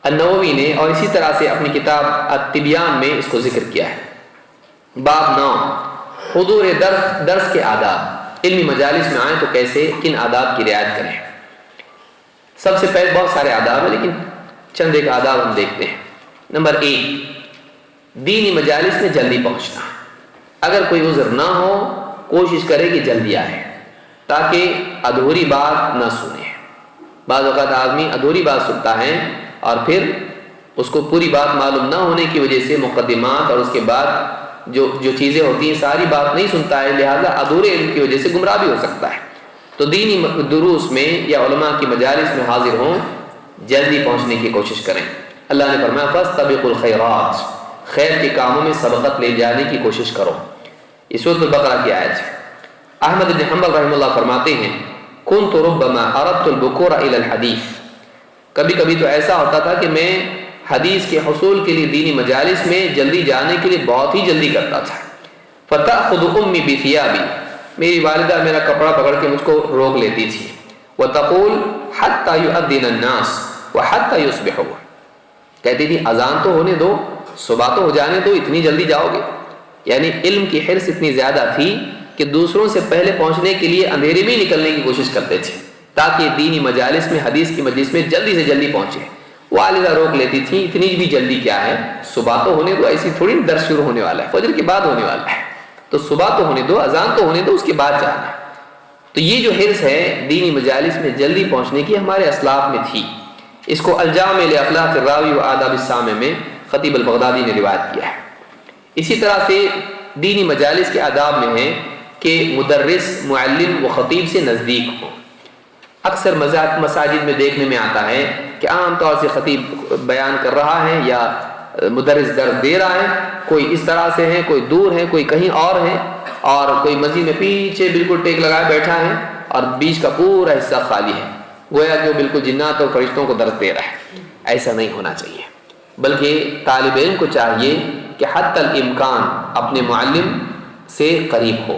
النووی نے اور اسی طرح سے اپنی کتاب التبیان میں اس کو ذکر کیا ہے۔ باب 9، حضور درس کے آداب، علمی مجالس میں آئیں تو کیسے، کن آداب کی رعایت کریں۔ سب سے پہلے بہت سارے آداب ہیں لیکن چند ایک آداب ہم دیکھتے ہیں۔ نمبر 1، دینی مجالس میں جلدی پہنچنا. اگر کوئی عذر نہ ہو کوشش کرے کہ جلدی آئے تاکہ ادھوری بات نہ سنے. بعض اوقات آدمی ادھوری بات سنتا ہے اور پھر اس کو پوری بات معلوم نہ ہونے کی وجہ سے مقدمات اور اس کے بعد جو چیزیں ہوتی ہیں ساری بات نہیں سنتا ہے، لہذا ادھورے علم کی وجہ سے گمراہ بھی ہو سکتا ہے. تو دینی دروس میں یا علماء کی مجالس میں حاضر ہوں، جلدی پہنچنے کی کوشش کریں. اللہ نے فرمایا فاستبقوا الخیرات، خیر کے کاموں میں سبقت لے جانے کی کوشش کرو. یہ سورۃ البقرہ کی آیت ہے. احمد بن حنبل رحمہ اللہ فرماتے ہیں کنت ربما اردت البکور الی الحدیث، کبھی کبھی تو ایسا ہوتا تھا کہ میں حدیث کے حصول کے لیے دینی مجالس میں جلدی جانے کے لیے بہت ہی جلدی کرتا تھا. فتأخذ امی بثیابی، میری والدہ میرا کپڑا پکڑ کے مجھ کو روک لیتی تھی. وتقول حتی یؤذن الناس وحتی یصبحوا، کہتی تھی اذان تو ہونے دو، صبح تو ہو جانے دو، اتنی جلدی جاؤ گے. یعنی علم کی حرص اتنی زیادہ تھی کہ دوسروں سے پہلے پہنچنے کے لیے اندھیرے میں نکلنے کی کوشش کرتے تھے تاکہ دینی مجالس میں حدیث کی مجلس میں جلدی سے جلدی پہنچے. والدہ روک لیتی تھی اتنی بھی جلدی کیا ہے، صبح تو ہونے دو، ایسی تھوڑی درس شروع ہونے والا ہے، فجر کے بعد ہونے والا ہے، تو صبح تو ہونے دو، اذان تو ہونے دو، اس کے بعد جانا. تو یہ جو حرص ہے دینی مجالس میں جلدی پہنچنے کی ہمارے اسلاف میں تھی. اس کو الجامع لاخلاق الراوی و آداب السامع میں خطیب البغدادی نے روایت کیا ہے. اسی طرح سے دینی مجالس کے آداب میں ہے کہ مدرس معلم و خطیب سے نزدیک ہو. اکثر مساجد میں دیکھنے میں آتا ہے کہ عام طور سے خطیب بیان کر رہا ہے یا مدرس درس دے رہا ہے، کوئی اس طرح سے ہے، کوئی دور ہے، کوئی کہیں اور ہے، اور کوئی مسجد میں پیچھے بالکل ٹیک لگائے بیٹھا ہے اور بیچ کا پورا حصہ خالی ہے، گویا کہ وہ بالکل جنات اور فرشتوں کو درس دے رہا ہے. ایسا نہیں ہونا چاہیے، بلکہ طالب علم کو چاہیے کہ حتی الامکان اپنے معلم سے قریب ہو،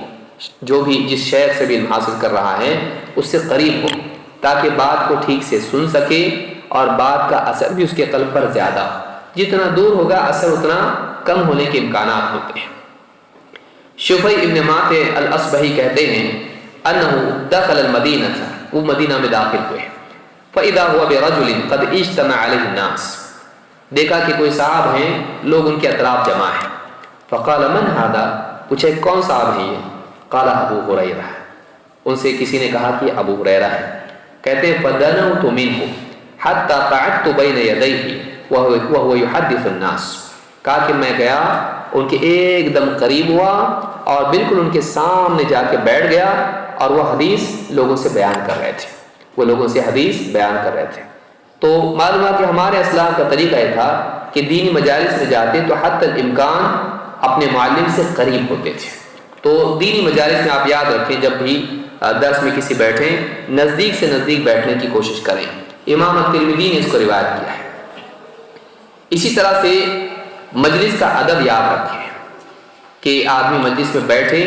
جو بھی جس شیخ سے بھی علم حاصل کر رہا ہے اس سے قریب ہو تاکہ بات کو ٹھیک سے سن سکے اور بات کا اثر بھی اس کے قلب پر زیادہ ہو. جتنا دور ہوگا اثر اتنا کم ہونے کے امکانات ہوتے ہیں. شفیع ابن ماتے الاصبہی کہتے ہیں انہو دخل المدینہ، وہ مدینہ میں داخل ہوئے. فَإِذَا هُوَ بِرَجُلٍ قَدْ اجْتَمَعَ عَلَيْهِ النَّاسِ، دیکھا کہ کوئی صاحب ہیں، لوگ ان کے اطراف جمع ہیں. فقال من هذا، پوچھے کون صاحب ہے یہ؟ قال ابو ہریرہ، ان سے کسی نے کہا کہ ابو ہریرہ ہے. کہتے ہیں فَدَنَوْتُ مِنْهُ حَتَّى قَعَدْتُ بَيْنَ يَدَيْهِ وَهُوَ يُحَدِّثُ النَّاسِ، کہا کہ میں گیا ان کے ایک دم قریب ہوا اور بالکل ان کے سامنے جا کے بیٹھ گیا اور وہ حدیث لوگوں سے بیان کر رہے تھے، وہ لوگوں سے حدیث بیان کر رہے تھے. تو معلوم ہے کہ ہمارے اسلام کا طریقہ یہ تھا کہ دینی مجالس میں جاتے تو حتی الامکان اپنے معلم سے قریب ہوتے تھے. تو دینی مجالس میں آپ یاد رکھیں جب بھی درس میں کسی بیٹھیں نزدیک سے نزدیک بیٹھنے کی کوشش کریں. امام الترمذی نے اس کو روایت کیا ہے. اسی طرح سے مجلس کا ادب یاد رکھیں کہ آدمی مجلس میں بیٹھے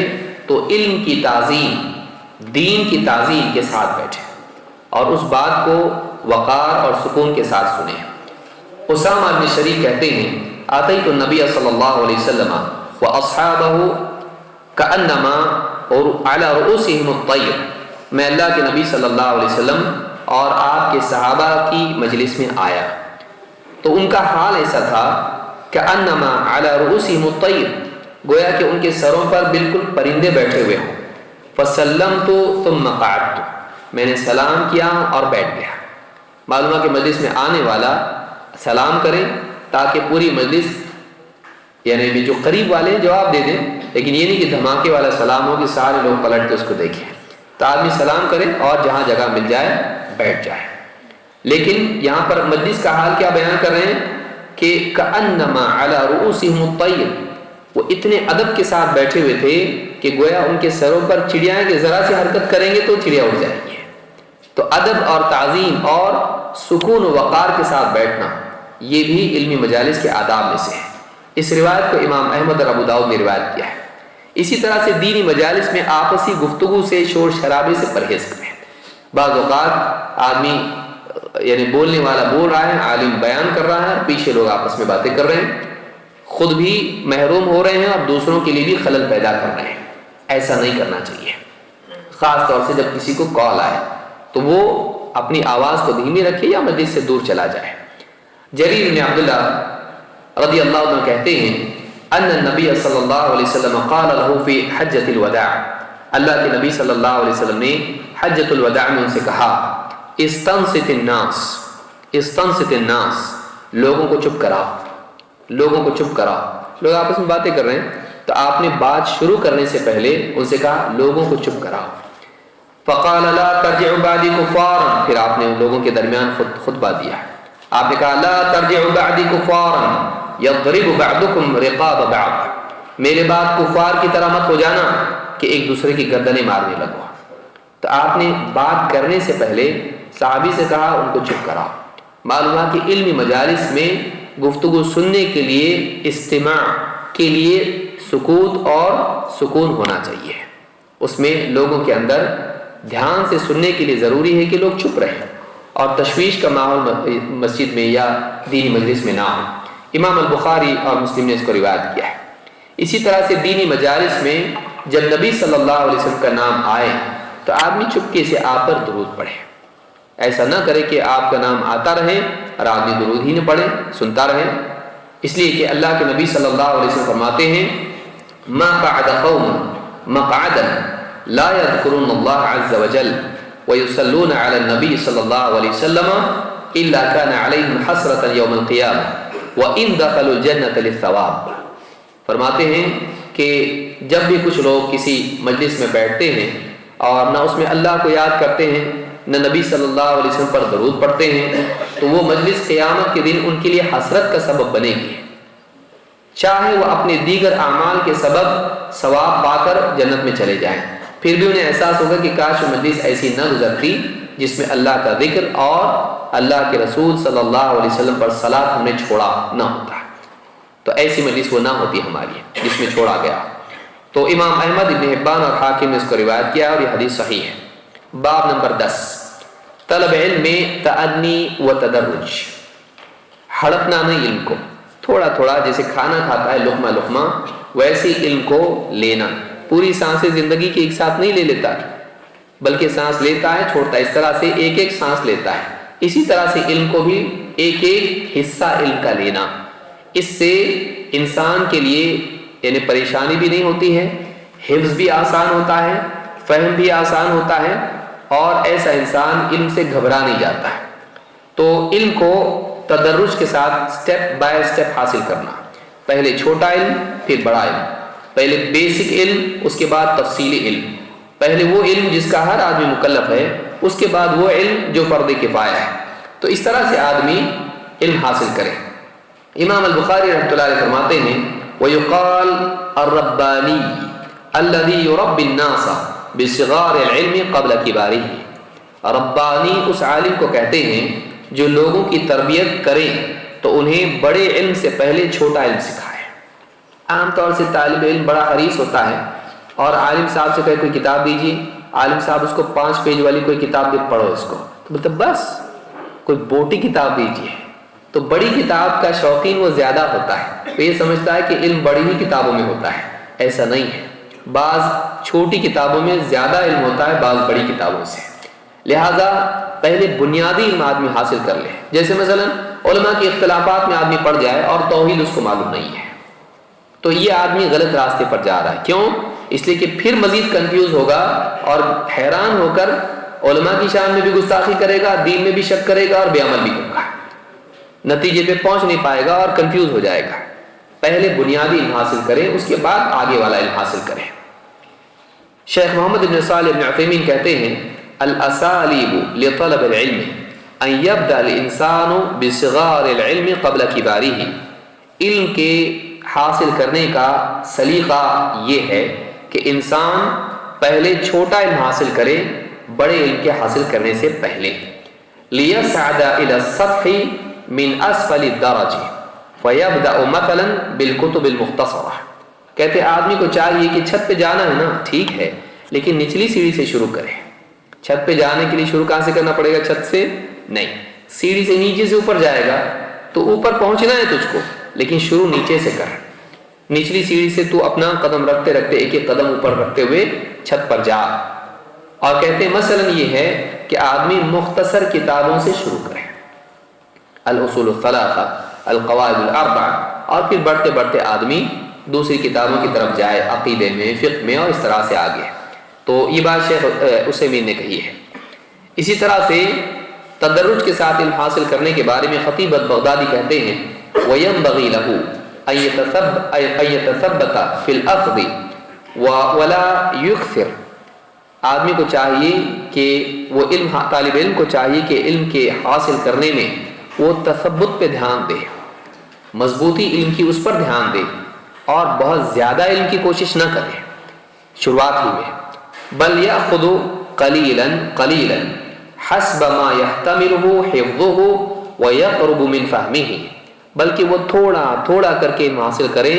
تو علم کی تعظیم، دین کی تعظیم کے ساتھ بیٹھے اور اس بات کو وقار اور سکون کے ساتھ سنیں. اسامہ بن شریک کہتے ہیں آتیت النبی صلی اللہ علیہ وسلم واصحابہ کانما علی رؤوسہم الطیر، میں اللہ کے نبی صلی اللہ علیہ وسلم اور آپ کے صحابہ کی مجلس میں آیا تو ان کا حال ایسا تھا کانما علی رؤوسہم الطیر، گویا کہ ان کے سروں پر بالکل پرندے بیٹھے ہوئے ہوں. فسلمت ثم قعدت، میں نے سلام کیا اور بیٹھ گیا. معلوم ہے کہ مجلس میں آنے والا سلام کرے تاکہ پوری مجلس یعنی جو قریب والے جواب دے دیں، لیکن یہ نہیں کہ دھماکے والا سلام ہو کہ سارے لوگ پلٹ کے اس کو دیکھیں. تو آدمی سلام کرے اور جہاں جگہ مل جائے بیٹھ جائے. لیکن یہاں پر مجلس کا حال کیا بیان کر رہے ہیں کہ کأنما علی رؤوسہم الطیر، وہ اتنے ادب کے ساتھ بیٹھے ہوئے تھے کہ گویا ان کے سروں پر چڑیاں کہ ذرا سی حرکت کریں گے تو چڑیا اڑ جائیں گے. تو ادب اور تعظیم اور سکون و وقار کے ساتھ بیٹھنا یہ بھی علمی مجالس کے آداب میں سے ہے. اس روایت کو امام احمد اور ابو داؤد نے روایت کیا ہے. اسی طرح سے دینی مجالس میں آپسی گفتگو سے، شور شرابے سے پرہیز کریں. بعض اوقات آدمی یعنی بولنے والا بول رہا ہے، عالم بیان کر رہا ہے، پیچھے لوگ آپس میں باتیں کر رہے ہیں، خود بھی محروم ہو رہے ہیں اور دوسروں کے لیے بھی خلل پیدا کر رہے ہیں. ایسا نہیں کرنا چاہیے. خاص طور سے جب کسی کو کال آئے تو وہ اپنی آواز کو دھیمی رکھے یا مجلس سے دور چلا جائے. جریر بن عبداللہ رضی اللہ عنہ کہتے ہیں ان النبی صلی اللہ علیہ وسلم قال له فی حجۃ الوداع، اللہ کے نبی صلی اللہ علیہ وسلم نے حجۃ الوداع میں ان سے کہا استنصت الناس، استنصت الناس، لوگوں کو چپ کراؤ، لوگوں کو چپ کراؤ۔ لوگ آپس میں باتیں کر رہے ہیں تو آپ نے بات شروع کرنے سے پہلے ان سے کہا لوگوں کو چپ کراؤ۔ فقال لا ترجعوا بعدی کفارا، پھر آپ نے لوگوں کے درمیان خطبہ دیا، آپ نے کہا لا ترجعوا بعدی کفارا یضرب بعضکم رقاب بعض، میرے بعد کفار کی طرح مت ہو جانا کہ ایک دوسرے کی گردنیں مارنے لگو۔ تو آپ نے بات کرنے سے پہلے صحابی سے کہا ان کو چپ کراؤ۔ معلوم ہے کہ علمی مجالس میں گفتگو سننے کے لیے، استماع کے لیے سکوت اور سکون ہونا چاہیے، اس میں لوگوں کے اندر دھیان سے سننے کے لیے ضروری ہے کہ لوگ چپ رہیں اور تشویش کا ماحول مسجد میں یا دینی مجلس میں نہ ہو۔ امام البخاری اور مسلم نے اس کو روایت کیا ہے۔ اسی طرح سے دینی مجالس میں جب نبی صلی اللہ علیہ وسلم کا نام آئے تو آدمی چپکے سے آپ پر درود پڑھے، ایسا نہ کرے کہ آپ کا نام آتا رہے اور آدمی درود ہی نہ پڑھے، سنتا رہے، اس لیے کہ اللہ کے نبی صلی اللہ علیہ وسلم فرماتے ہیں ما قعد قوم مقعدا لا يذكرون الله عز وجل ويصلون على النبي صلی اللہ علیہ وسلم الا كان عليهم حسرة يوم القيامة وان دخلوا الجنة للثواب۔ فرماتے ہیں کہ جب بھی کچھ لوگ کسی مجلس میں بیٹھتے ہیں اور نہ اس میں اللہ کو یاد کرتے ہیں نہ نبی صلی اللہ علیہ وسلم پر درود پڑھتے ہیں تو وہ مجلس قیامت کے دن ان کے لیے حسرت کا سبب بنے گی، چاہے وہ اپنے دیگر اعمال کے سبب ثواب پا کر جنت میں چلے جائیں، پھر بھی انہیں احساس ہوگا کہ کاش وہ مجلس ایسی نہ گزرتی جس میں اللہ کا ذکر اور اللہ کے رسول صلی اللہ علیہ وسلم پر صلاۃ ہم نے چھوڑا نہ ہوتا، تو ایسی مجلس وہ نہ ہوتی ہماری جس میں چھوڑا گیا۔ تو امام احمد ابن حبان اور حاکم نے اس کو روایت کیا اور یہ حدیث صحیح ہے۔ باب نمبر 10، طلب علم میں تأنی و تدرج، ہڑپنا نہیں علم کو، تھوڑا تھوڑا جیسے کھانا کھاتا ہے لقمہ لقمہ ویسے علم کو لینا، پوری سانسیں زندگی کے ایک ساتھ نہیں لے لیتا بلکہ سانس لیتا ہے چھوڑتا ہے، اس طرح سے ایک ایک سانس لیتا ہے، اسی طرح سے علم کو بھی ایک ایک حصہ علم کا لینا، اس سے انسان کے لیے یعنی پریشانی بھی نہیں ہوتی ہے، حفظ بھی آسان ہوتا ہے، فہم بھی آسان ہوتا ہے اور ایسا انسان علم سے گھبرا نہیں جاتا ہے۔ تو علم کو تدرج کے ساتھ سٹیپ بائی سٹیپ حاصل کرنا، پہلے چھوٹا علم پھر بڑا علم، پہلے بیسک علم اس کے بعد تفصیلی علم، پہلے وہ علم جس کا ہر آدمی مکلف ہے اس کے بعد وہ علم جو فرض کفایہ ہے، تو اس طرح سے آدمی علم حاصل کرے۔ امام البخاری رحمۃ اللہ علیہ فرماتے ہیں وَيُقَالْ الرَّبَّانِي الَّذِي يُرَبِّي النَّاسَ بِصِغَارِ الْعِلْمِ قَبْلَ كِبَارِهِ، ربانی اس عالم کو کہتے ہیں جو لوگوں کی تربیت کریں تو انہیں بڑے علم سے پہلے چھوٹا علم سکھائے۔ عام طور سے طالب علم بڑا حریص ہوتا ہے اور عالم صاحب سے کہے کوئی کتاب دیجیے، عالم صاحب اس کو 5 پیج والی کوئی کتاب دے پڑھو اس کو، تو بولتا بس کوئی موٹی کتاب دیجیے، تو بڑی کتاب کا شوقین وہ زیادہ ہوتا ہے، تو یہ سمجھتا ہے کہ علم بڑی ہی کتابوں میں ہوتا ہے، ایسا نہیں ہے، بعض چھوٹی کتابوں میں زیادہ علم ہوتا ہے بعض بڑی کتابوں سے، لہذا پہلے بنیادی علم آدمی حاصل کر لے، جیسے مثلا علماء کے اختلافات میں آدمی پڑ جائے اور توحید اس کو معلوم نہیں ہے تو یہ آدمی غلط راستے پر جا رہا ہے، کیوں؟ اس لیے کہ پھر مزید کنفیوز ہوگا اور حیران ہو کر علماء کی شان میں بھی گستاخی کرے گا، دین میں بھی شک کرے گا اور بے عمل بھی ہوگا، نتیجے پہ پہنچ نہیں پائے گا اور کنفیوز ہو جائے گا۔ پہلے بنیادی علم حاصل کریں اس کے بعد آگے والا علم حاصل کریں۔ شیخ محمد بن صالح بن عثیمین کہتے ہیں الاسالیب لطلب العلم ان یبدأ الانسان بصغار العلم قبل کبارہ، علم کے حاصل کرنے کا سلیقہ یہ ہے کہ انسان پہلے چھوٹا علم حاصل کرے بڑے علم کے حاصل کرنے سے پہلے، لیصعد الى السطح من اسفل الدرج فیبدأ مثلا بالکتب المختصرہ، کہتے آدمی کو چاہیے کہ چھت پہ جانا ہے نا ٹھیک ہے لیکن نچلی سیڑھی سے شروع کرے، چھت پہ جانے کے لیے شروع کہاں سے کرنا پڑے گا؟ چھت سے نہیں، سیڑھی سے نیچے سے اوپر جائے گا تو اوپر پہنچنا ہے تجھ کو لیکن شروع نیچے سے کر، نچلی سیڑھی سے تو اپنا قدم رکھتے رکھتے ایک ایک قدم اوپر رکھتے ہوئے چھت پر جا، اور کہتے ہیں مثلا یہ ہے کہ آدمی مختصر کتابوں سے شروع کرے، الاصول الثلاثہ، القواعد الاربع اور پھر بڑھتے بڑھتے آدمی دوسری کتابوں کی طرف جائے، عقیدے میں، فقہ میں، اور اس طرح سے آگے. تو یہ بات شیخ عثیمین نے کہی ہے. اسی طرح سے تدرج کے ساتھ علم حاصل کرنے کے بارے میں خطیب بغدادی کہتے ہیں وَيَنْبَغِي لَهُ أَن يَتَثَبَّتَ فِي الْأَخْذِ وَلَا يُكْثِرْ. آدمی کو چاہیے کہ وہ طالب علم کو چاہیے کہ علم کے حاصل کرنے میں وہ تثبت پہ دھیان دے، مضبوطی علم کی اس پر دھیان دے، اور بہت زیادہ علم کی کوشش نہ کرے شروعات ہی میں. بل یأخذ قلیلا قلیلا حسب ما یحتملہ حفظہ ویقرب من فہمہ. بلکہ وہ تھوڑا تھوڑا کر کے حاصل کرے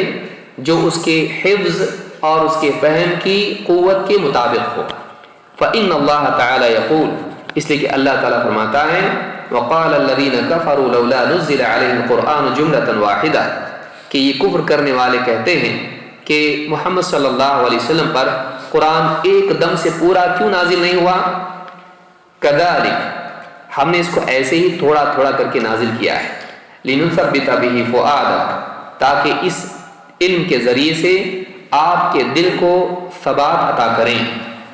جو اس کے حفظ اور اس کے فہم کی قوت کے مطابق ہو. فإن اللہ تعالی یقول، اس لیے کہ اللہ تعالیٰ فرماتا ہے وقال الذین کفروا لولا نزل علیہ القرآن جملة واحدہ، کہ یہ کفر کرنے والے کہتے ہیں کہ محمد صلی اللہ علیہ وسلم پر قرآن ایک دم سے پورا کیوں نازل نہیں ہوا. کذالک، ہم نے اس کو ایسے ہی تھوڑا تھوڑا کر کے نازل کیا ہے. لنثبت بہ فؤادک، تاکہ اس علم کے ذریعے سے آپ کے دل کو ثبات عطا کریں.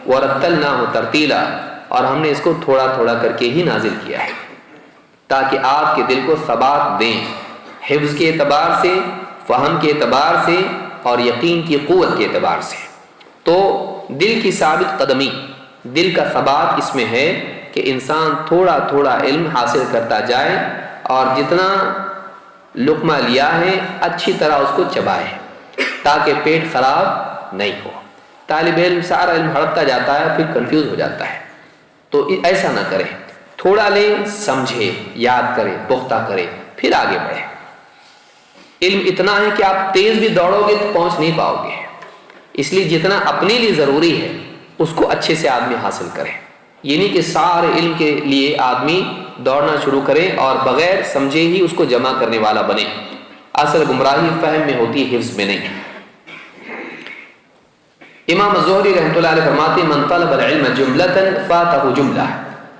ورتلناہ ترتیلا، اور ہم نے اس کو تھوڑا تھوڑا کر کے ہی نازل کیا ہے تاکہ آپ کے دل کو ثبات دیں، حفظ کے اعتبار سے، فہم کے اعتبار سے، اور یقین کی قوت کے اعتبار سے. تو دل کی ثابت قدمی، دل کا ثبات اس میں ہے کہ انسان تھوڑا تھوڑا علم حاصل کرتا جائے، اور جتنا لقمہ لیا ہے اچھی طرح اس کو چبائے تاکہ پیٹ خراب نہیں ہو. طالب علم سارا علم ہڑپتا جاتا ہے، پھر کنفیوز ہو جاتا ہے. تو ایسا نہ کرے، تھوڑا لے، سمجھے، یاد کرے، پختہ کرے، پھر آگے بڑھے. علم اتنا ہے کہ آپ تیز بھی دوڑو گے تو پہنچ نہیں پاؤ گے، اس لیے جتنا اپنے لیے ضروری ہے اس کو اچھے سے آدمی حاصل کرے. یہ نہیں کہ سارے علم کے لیے آدمی دوڑنا شروع کرے اور بغیر سمجھے ہی اس کو جمع کرنے والا بنے. اصل گمراہی فہم میں ہوتی ہے، حفظ میں نہیں. امام زہری رحمۃ اللہ علیہ فرماتے ہیں من طلب العلم جملۃ فاتہ جملہ،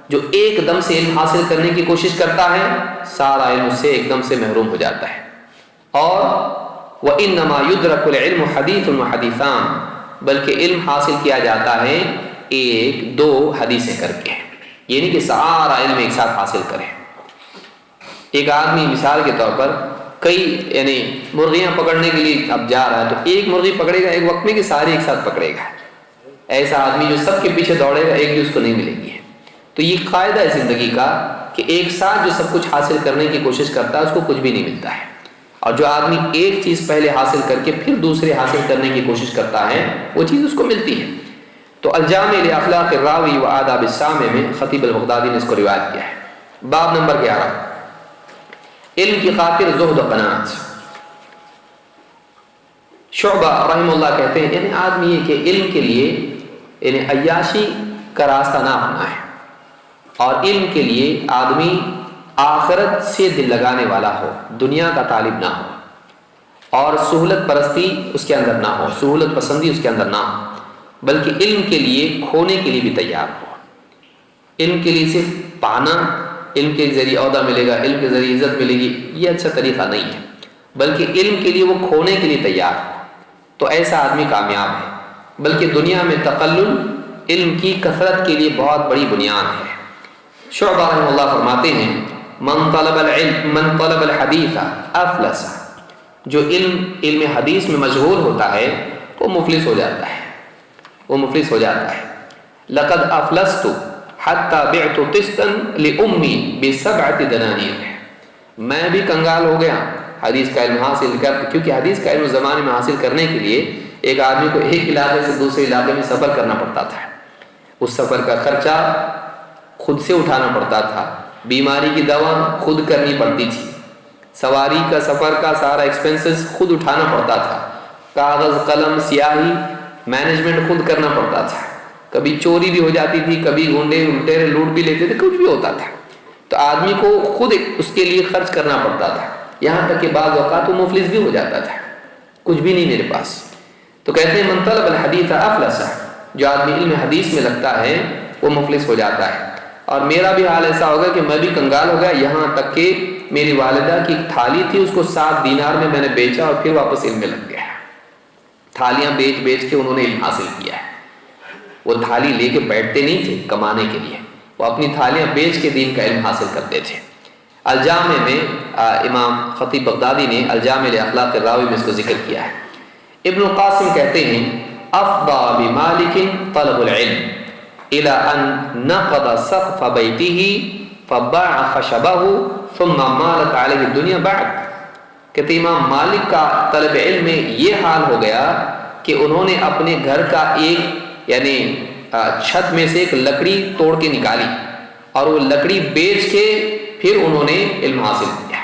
جو ایک دم سے علم حاصل کرنے کی کوشش کرتا ہے سارا علم اس سے ایک دم سے محروم ہو جاتا ہے. اور وَإِنَّمَا يُدْرَكُ الْعِلْمُ حَدِيثٌ وَحَدِيثَانِ، بلکہ علم حاصل کیا جاتا ہے ایک دو حدیثیں کر کے، یہ نہیں کہ سارا علم ایک ساتھ حاصل کرے. ایک آدمی مثال کے طور پر کئی یعنی مرغیاں پکڑنے کے لیے اب جا رہا ہے، تو ایک مرغی پکڑے گا ایک وقت میں کہ ساری ایک ساتھ پکڑے گا. ایسا آدمی جو سب کے پیچھے دوڑے گا ایک بھی اس کو نہیں ملے گی. تو یہ قاعدہ ہے زندگی کا کہ ایک ساتھ جو سب کچھ حاصل کرنے کی کوشش کرتا ہے اس کو کچھ بھی نہیں ملتا ہے، اور جو آدمی ایک چیز پہلے حاصل کر کے پھر دوسرے حاصل کرنے کی کوشش کرتا ہے وہ چیز اس کو ملتی ہے. تو الجامع لاخلاق الراوی و آداب السامع میں خطیب البغدادی نے اس کو روایت کیا ہے. باب نمبر 11، علم کی خاطر زہد و قناعت. شعبہ رحمہ اللہ کہتے ہیں یعنی آدمی یہ کہ علم کے لیے یعنی عیاشی کا راستہ نہ اپنائے، اور علم کے لیے آدمی آخرت سے دل لگانے والا ہو، دنیا کا طالب نہ ہو، اور سہولت پرستی اس کے اندر نہ ہو، سہولت پسندی اس کے اندر نہ ہو، بلکہ علم کے لیے کھونے کے لیے بھی تیار ہو. علم کے لیے صرف پانا، علم کے ذریعے عہدہ ملے گا، علم کے ذریعے عزت ملے گی، یہ اچھا طریقہ نہیں ہے، بلکہ علم کے لیے وہ کھونے کے لیے تیار ہو تو ایسا آدمی کامیاب ہے. بلکہ دنیا میں تقلل علم کی کثرت کے لیے بہت بڑی بنیاد ہے. شعبہ رحمہ اللہ فرماتے ہیں من طلب الحدیث افلس، جو علم حدیث میں مشغول ہوتا ہے وہ مفلس ہو جاتا ہے، وہ مفلس ہو جاتا ہے. لقد افلست حتی بعت قسطا لأمی بسبعۃ دنانیر، میں بھی کنگال ہو گیا حدیث کا علم حاصل کر، کیونکہ حدیث کا علم زمانے میں حاصل کرنے کے لیے ایک آدمی کو ایک علاقے سے دوسرے علاقے میں سفر کرنا پڑتا تھا. اس سفر کا خرچہ خود سے اٹھانا پڑتا تھا، بیماری کی دوا خود کرنی پڑتی تھی، سواری کا سفر کا سارا ایکسپنسز خود اٹھانا پڑتا تھا، کاغذ قلم سیاہی مینجمنٹ خود کرنا پڑتا تھا. کبھی چوری بھی ہو جاتی تھی، کبھی گنڈے لٹیرے لوٹ بھی لیتے تھے، کچھ بھی ہوتا تھا. تو آدمی کو خود اس کے لیے خرچ کرنا پڑتا تھا، یہاں تک کہ بعض اوقات وہ مفلس بھی ہو جاتا تھا، کچھ بھی نہیں میرے پاس. تو کہتے ہیں من طلب الحدیث افلس، جو آدمی علم حدیث میں لگتا ہے وہ مفلس ہو جاتا ہے. اور میرا بھی حال ایسا ہوگا کہ میں بھی کنگال ہو گیا، یہاں تک کہ میری والدہ کی تھالی تھی، اس کو 7 دینار میں میں نے بیچا اور پھر واپس علم میں لگ گیا۔ تھالیاں بیچ بیچ کے انہوں نے علم حاصل کیا ہے۔ وہ تھالی لے کے بیٹھتے نہیں تھے کمانے کے لیے، وہ اپنی تھالیاں بیچ کے دین کا علم حاصل کرتے تھے۔ الجامع میں امام خطیب بغدادی نے الجامع لاخلاق الراوی میں اس کو ذکر کیا ہے۔ ابن القاسم کہتے ہیں افضى بمالک طلب العلم الى ان نقض سقف بیته فباع خشبه ثم مالت علیہ الدنیا بعد۔ کہتے امام مالک کا طلب علم میں یہ حال ہو گیا کہ انہوں نے اپنے گھر کا ایک یعنی چھت میں سے ایک لکڑی توڑ کے نکالی اور وہ لکڑی بیچ کے پھر انہوں نے علم حاصل کیا۔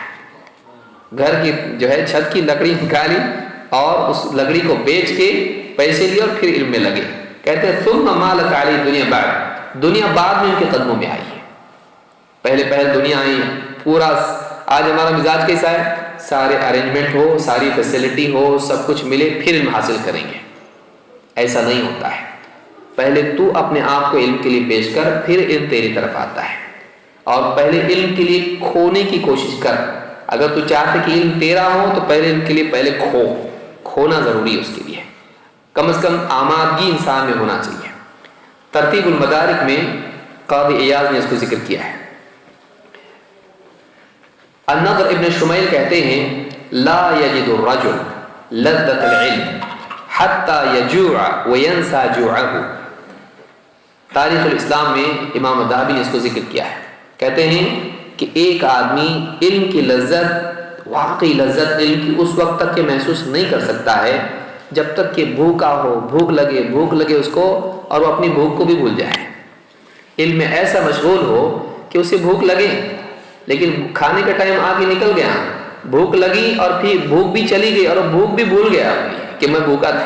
گھر کی جو ہے چھت کی لکڑی نکالی اور اس لکڑی کو بیچ کے پیسے لیے اور پھر علم میں لگے۔ کہتے ہیں ثم مالت علی دنیا بعد، دنیا بعد میں ان کے قدموں میں آئی ہے۔ پہلے دنیا آئی پورا، آج ہمارا مزاج کیسا ہے؟ سارے ارینجمنٹ ہو، ساری فیسلٹی ہو، سب کچھ ملے پھر علم حاصل کریں گے۔ ایسا نہیں ہوتا ہے، پہلے تو اپنے آپ کو علم کے لیے پیش کر پھر علم تیری طرف آتا ہے، اور پہلے علم کے لیے کھونے کی کوشش کر۔ اگر تو چاہتے کہ علم تیرا ہو تو پہلے علم کے لیے پہلے کھونا ضروری ہے، اس کے لیے کم از کم آمادگی انسان میں ہونا چاہیے۔ ترتیب المدارک میں قاضی ایاز نے اس کو ذکر کیا ہے۔ النضر ابن شمیل کہتے ہیں لا یجد الرجل لذت العلم حتی یجوع وینسى جوعہ۔ تاریخ الاسلام میں امام ذہبی نے اس کو ذکر کیا ہے، کہتے ہیں کہ ایک آدمی علم کی لذت، واقعی لذت علم کی اس وقت تک کہ محسوس نہیں کر سکتا ہے جب تک کہ بھوکا ہو، بھوک لگے اس کو اور وہ اپنی بھوک کو بھی بھول جائے۔ علم میں ایسا مشغول ہو کہ اسے بھوک لگے لیکن کھانے کا ٹائم آگے نکل گیا، بھوک لگی اور پھر بھوک بھی چلی گئی اور بھوک بھی بھول گیا کہ میں بھوکا تھا۔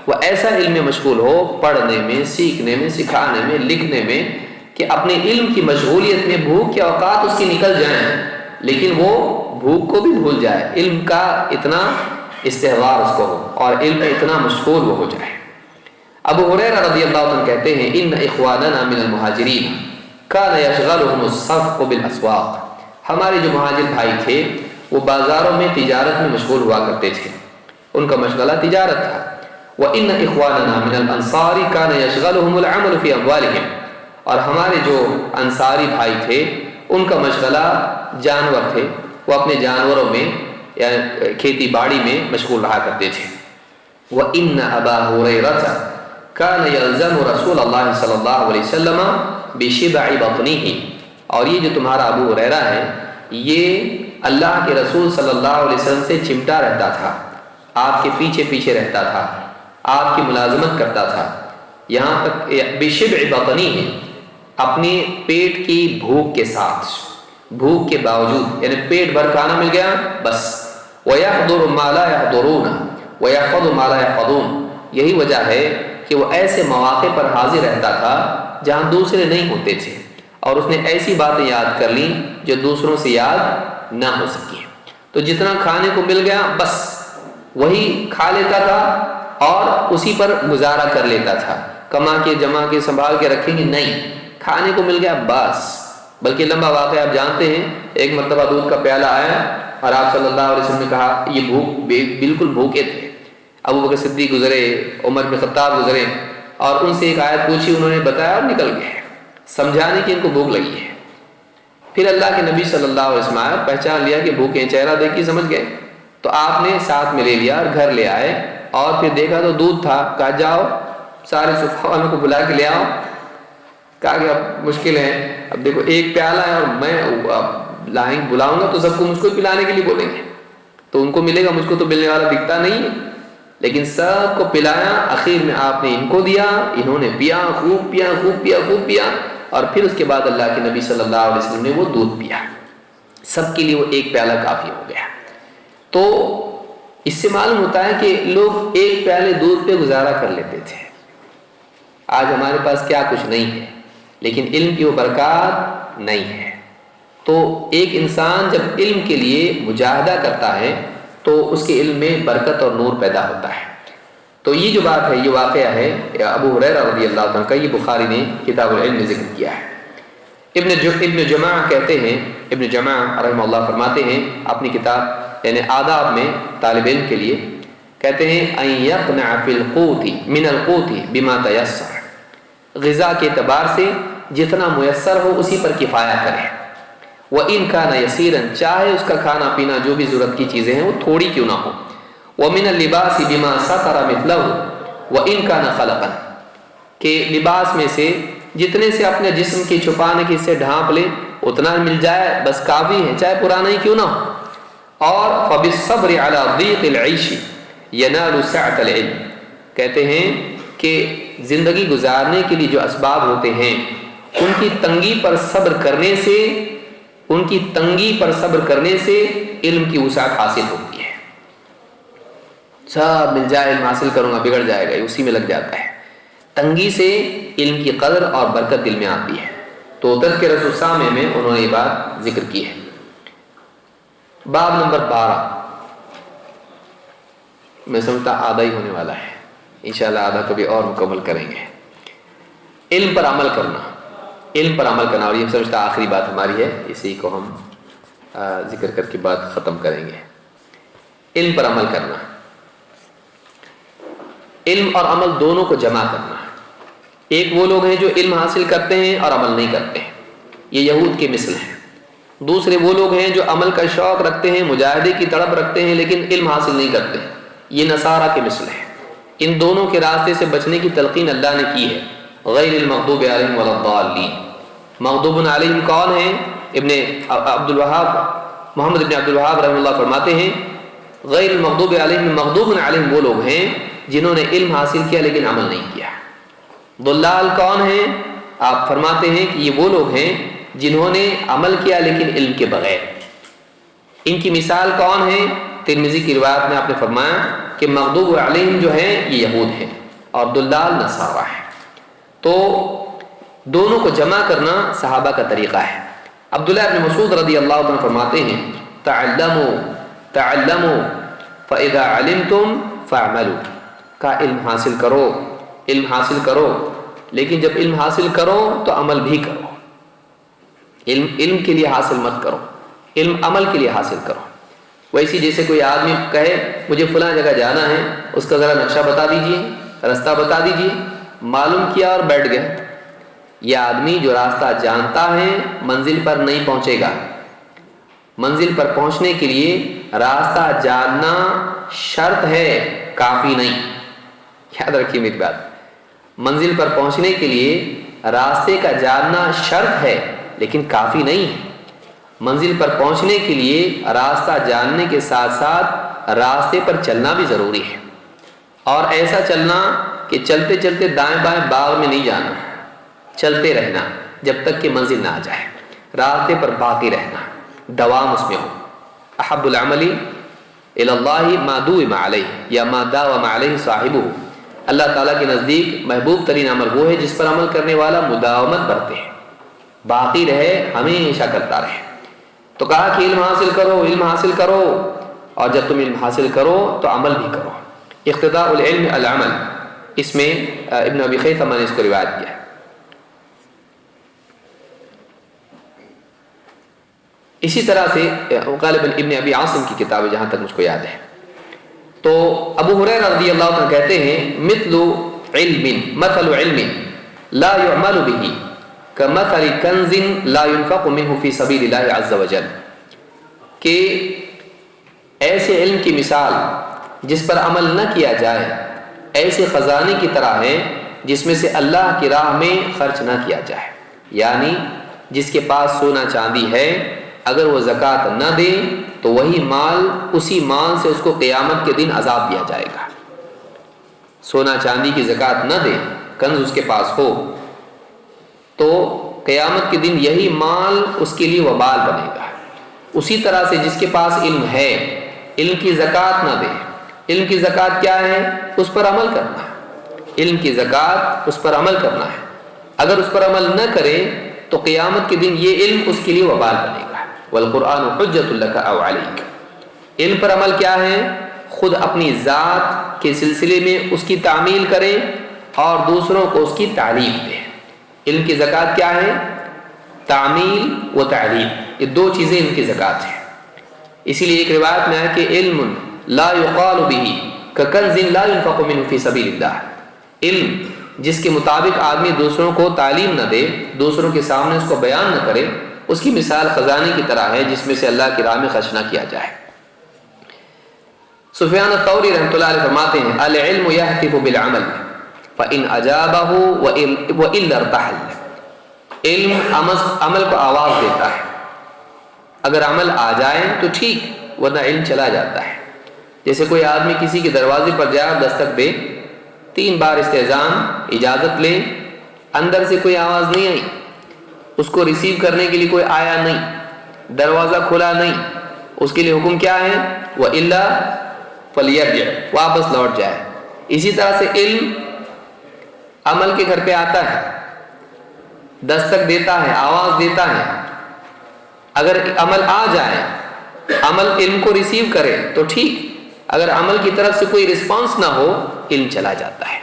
وہ ایسا علم میں مشغول ہو، پڑھنے میں، سیکھنے میں، سکھانے میں، لکھنے میں، کہ اپنے علم کی مشغولیت میں بھوک کے اوقات اس کی نکل جائیں لیکن وہ بھوک کو بھی بھول جائے، علم کا اتنا استحضار اس کو ہو اور علم میں اتنا مشغول وہ ہو جائے۔ ابو ہریرہ رضی اللہ عنہ کہتے ہیں ان اخواننا من المہاجرین کان یشغلهم الصفق بالاسواق۔ ہمارے جو مہاجر بھائی تھے وہ بازاروں میں تجارت میں مشغول ہوا کرتے تھے، ان کا مشغلہ تجارت تھا۔ وَإِنَّ إِخْوَانَنَا مِنَ الْأَنصَارِ كَانَ يَشْغَلُهُمُ الْعَمَلُ فِي أَمْوَالِهِمْ۔ اور ہمارے جو انصاری بھائی تھے ان کا مشغلہ جانور تھے، وہ اپنے جانوروں میں یا کھیتی باڑی میں مشغول رہا کرتے تھے۔ وَإِنَّ أَبَا هُرَيْرَةَ كَانَ يَلْزَمُ رَسُولَ اللَّهِ صلی اللہ علیہ وسلم بِشِبْعِ بَطْنِهِ۔ اور یہ جو تمہارا ابو ہریرہ ہے یہ اللہ کے رسول صلی اللہ علیہ وسلم سے چمٹا رہتا تھا، آپ کے پیچھے پیچھے رہتا تھا، آپ کی ملازمت کرتا تھا، یہاں تک بِشِبْعِ بَطْنِهِ اپنے پیٹ کی بھوک کے ساتھ، بھوک کے باوجود، یعنی پیٹ بھر کھانا مل گیا بس۔ وَيَحْضُرُ مَا لَا يَحْضُرُونَ وَيَحْفَظُ مَا لَا يَحْفَظُونَ۔ یہی وجہ ہے کہ وہ ایسے مواقع پر حاضر رہتا تھا جہاں دوسرے نہیں ہوتے تھے، اور اس نے ایسی باتیں یاد کر لیں جو دوسروں سے یاد نہ ہو سکی۔ تو جتنا کھانے کو مل گیا بس وہی کھا لیتا تھا اور اسی پر گزارا کر لیتا تھا، کما کے جما کے سنبھال کے رکھیں گے نہیں، کھانے کو مل گیا بس۔ بلکہ لمبا واقعہ آپ جانتے ہیں، ایک مرتبہ دودھ کا پیالہ آیا اور آپ صلی اللہ علیہ وسلم نے کہا یہ بالکل بھوکے تھے، ابو بکر صدیق گزرے، عمر بن خطاب گزرے اور ان سے ایک آیت پوچھی، انہوں نے بتایا اور نکل گئے، سمجھانے کی ان کو بھوک لگی ہے۔ پھر اللہ کے نبی صلی اللہ علیہ وسلم آیا، پہچان لیا کہ بھوکے ہیں، چہرہ دیکھ کے سمجھ گئے، تو آپ نے ساتھ میں لے لیا اور گھر لے آئے اور پھر دیکھا تو دودھ تھا، کہا جاؤ سارے صفحہ والوں کو بلا کے لے آؤ۔ کہا کہ اب مشکل ہے، اب دیکھو ایک پیالہ ہے اور میں بلاؤں گا تو سب کو مجھ کو پلانے کے لیے بولیں گے، تو ان کو ملے گا، مجھ کو تو ملنے والا دکھتا نہیں ہے، لیکن سب کو پلایا، اخیر میں آپ نے ان کو دیا، انہوں نے پیا، خوب پیا خوب پیا خوب پیا، اور پھر اس کے بعد اللہ کے نبی صلی اللہ علیہ وسلم نے وہ دودھ پیا، سب کے لیے وہ ایک پیالہ کافی ہو گیا۔ تو اس سے معلوم ہوتا ہے کہ لوگ ایک پیالے دودھ پہ گزارا کر لیتے تھے۔ آج ہمارے پاس کیا کچھ نہیں ہے، لیکن علم کی وہ برکات نہیں ہے۔ تو ایک انسان جب علم کے لیے مجاہدہ کرتا ہے تو اس کے علم میں برکت اور نور پیدا ہوتا ہے۔ تو یہ جو بات ہے، یہ واقعہ ہے ابو ہریرہ رضی اللہ عنہ کا، یہ بخاری نے کتاب العلم میں ذکر کیا ہے۔ ابن جماعہ کہتے ہیں ابن جمع رحمہ اللہ فرماتے ہیں اپنی کتاب یعنی آداب میں طالب علم کے لیے، کہتے ہیں ان یقنع فی القوت من القوت بما تیسر، غذا کے اعتبار سے جتنا میسر ہو اسی پر کفایہ کرے، وَإِن كَانَ يَسِيرًا، چاہے اس کا کھانا پینا جو بھی ضرورت کی چیزیں ہیں وہ تھوڑی کیوں نہ ہو، وَمِنَ اللِّبَاسِ بِمَا سَتَرَ مِثْلَهُ وَإِن كَانَ خَلَقًا، کہ لباس میں سے جتنے سے اپنے جسم کی چھپانے کی سے ڈھانپ لے اتنا مل جائے بس کافی ہے، چاہے پرانا ہی کیوں نہ ہو۔ اور فَبِالصَّبْرِ عَلَى ضِيقِ الْعِيشِ يَنَالُ سَعْةَ الْعِلْمِ، کہتے ہیں کہ زندگی گزارنے کے لیے جو اسباب ہوتے ہیں ان کی تنگی پر صبر کرنے سے علم کی وسعت حاصل ہوتی ہے۔ سب مل جائے علم حاصل کروں گا بگڑ جائے گا، اسی میں لگ جاتا ہے۔ تنگی سے علم کی قدر اور برکت دل میں آتی ہے۔ تو تذکرۃ السامع میں انہوں نے یہ بات ذکر کی ہے۔ باب نمبر 12 میں سمجھتا آدھا ہی ہونے والا ہے، انشاءاللہ آدھا کبھی اور مکمل کریں گے۔ علم پر عمل کرنا، علم پر عمل کرنا، اور یہ سمجھتا آخری بات ہماری ہے، اسی کو ہم ذکر کر کے بات ختم کریں گے۔ علم پر عمل کرنا، علم اور عمل دونوں کو جمع کرنا۔ ایک وہ لوگ ہیں جو علم حاصل کرتے ہیں اور عمل نہیں کرتے ہیں، یہ یہود کے مثل ہیں۔ دوسرے وہ لوگ ہیں جو عمل کا شوق رکھتے ہیں، مجاہدے کی تڑپ رکھتے ہیں، لیکن علم حاصل نہیں کرتے، یہ نصارہ کے مثل ہیں۔ ان دونوں کے راستے سے بچنے کی تلقین اللہ نے کی ہے، غیر المغضوب علیہم ولا الضالین۔ مغضوب علیہم کون ہیں؟ ابن عبد الوہاب، محمد ابن عبد الوہاب رحمہ اللہ فرماتے ہیں غیر المغضوب علیہم، مغضوب علیہم وہ لوگ ہیں جنہوں نے علم حاصل کیا لیکن عمل نہیں کیا۔ ضلال کون ہیں؟ آپ فرماتے ہیں کہ یہ وہ لوگ ہیں جنہوں نے عمل کیا لیکن علم کے بغیر۔ ان کی مثال کون ہے؟ ترمذی کی روایت میں آپ نے فرمایا کہ مغضوب علیہم جو ہیں یہ یہود ہیں اور ضلال نصارہ ہیں۔ تو دونوں کو جمع کرنا صحابہ کا طریقہ ہے۔ عبداللہ بن مسعود رضی اللہ عنہ فرماتے ہیں تعلموا تعلموا فاذا علمتم فاعملوا، کا علم حاصل کرو، علم حاصل کرو، لیکن جب علم حاصل کرو تو عمل بھی کرو۔ علم کے لیے حاصل مت کرو، علم عمل کے لیے حاصل کرو۔ ویسی جیسے کوئی آدمی کہے مجھے فلاں جگہ جانا ہے، اس کا ذرا نقشہ بتا دیجئے، راستہ بتا دیجئے، معلوم کیا اور بیٹھ گیا۔ یہ آدمی جو راستہ جانتا ہے منزل پر نہیں پہنچے گا۔ منزل پر پہنچنے کے لیے راستہ جاننا شرط ہے، کافی نہیں۔ یاد رکھیے میری بات، منزل پر پہنچنے کے لیے راستے کا جاننا شرط ہے لیکن کافی نہیں ہے۔ منزل پر پہنچنے کے لیے راستہ جاننے کے ساتھ ساتھ راستے پر چلنا بھی ضروری ہے، اور ایسا چلنا کہ چلتے چلتے دائیں بائیں باغ میں نہیں جانا، چلتے رہنا جب تک کہ منزل نہ آ جائے، راستے پر باقی رہنا، دوام اس میں ہو۔ احب العمل الی اللہ ما دوم علیہ یا ما داوم علیہ صاحبہ، اللہ تعالیٰ کے نزدیک محبوب ترین عمل وہ ہے جس پر عمل کرنے والا مداومت برتے ہیں، باقی رہے، ہمیشہ کرتا رہے۔ تو کہا کہ علم حاصل کرو، علم حاصل کرو، اور جب تم علم حاصل کرو تو عمل بھی کرو۔ اقتداء العلم العمل، اس میں ابن ابی خیثمہ نے اس کو روایت کیا ہے۔ اسی طرح سے غالباً ابن ابی عاصم کی کتاب ہے جہاں تک مجھ کو یاد ہے۔ تو ابو ہریرہ رضی اللہ عنہ کہتے ہیں مثل علم لا يعمل به كمثل كنز لا ينفق منه في سبيل الله عز وجل، کہ ایسے علم کی مثال جس پر عمل نہ کیا جائے ایسے خزانے کی طرح ہے جس میں سے اللہ کی راہ میں خرچ نہ کیا جائے۔ یعنی جس کے پاس سونا چاندی ہے اگر وہ زکوٰۃ نہ دے تو وہی مال، اسی مال سے اس کو قیامت کے دن عذاب دیا جائے گا۔ سونا چاندی کی زکوٰۃ نہ دے، کنز اس کے پاس ہو تو قیامت کے دن یہی مال اس کے لیے وبال بنے گا۔ اسی طرح سے جس کے پاس علم ہے، علم کی زکوٰۃ نہ دے، علم کی زکوٰۃ کیا ہے؟ اس پر عمل کرنا ہے۔ علم کی زکوٰۃ اس پر عمل کرنا ہے، اگر اس پر عمل نہ کرے تو قیامت کے دن یہ علم اس کے لیے وبال بنے گا۔ والقرآن حجۃ لک او علیک، علم پر عمل کیا ہے؟ خود اپنی ذات کے سلسلے میں اس کی تعمیل کرے اور دوسروں کو اس کی تعلیم دے۔ علم کی زکوٰۃ کیا ہے؟ تعمیل و تعلیم۔ یہ دو چیزیں ان کی زکوٰۃ ہیں۔ اسی لیے ایک روایت میں ہے کہ علم لا یقال به ککنز لا ينفق منه فی سبیل اللہ، علم جس کے مطابق آدمی دوسروں کو تعلیم نہ دے، دوسروں کے سامنے اس کو بیان نہ کرے، اس کی مثال خزانے کی طرح ہے جس میں سے اللہ کی راہ میں خرچ نہ کیا جائے۔ سفیان الثوری رحمۃ اللہ علیہ فرماتے ہیں العلم یہتف بالعمل فإن أجابه وإلا ارتحل، علم عمل کو آواز دیتا ہے، اگر عمل آ جائے تو ٹھیک، ورنہ علم چلا جاتا ہے۔ جیسے کوئی آدمی کسی کے دروازے پر جائے اور دستک دے، 3 بار استئذان اجازت لے، اندر سے کوئی آواز نہیں آئی، اس کو ریسیو کرنے کے لیے کوئی آیا نہیں، دروازہ کھلا نہیں، اس کے لیے حکم کیا ہے؟ وَإِلَّا فَلْيَرْجِعْ، واپس لوٹ جائے۔ اسی طرح سے علم عمل کے گھر پہ آتا ہے، دستک دیتا ہے، آواز دیتا ہے، اگر عمل آ جائے، عمل علم کو ریسیو کرے تو ٹھیک، اگر عمل کی طرف سے کوئی رسپانس نہ ہو، علم چلا جاتا ہے۔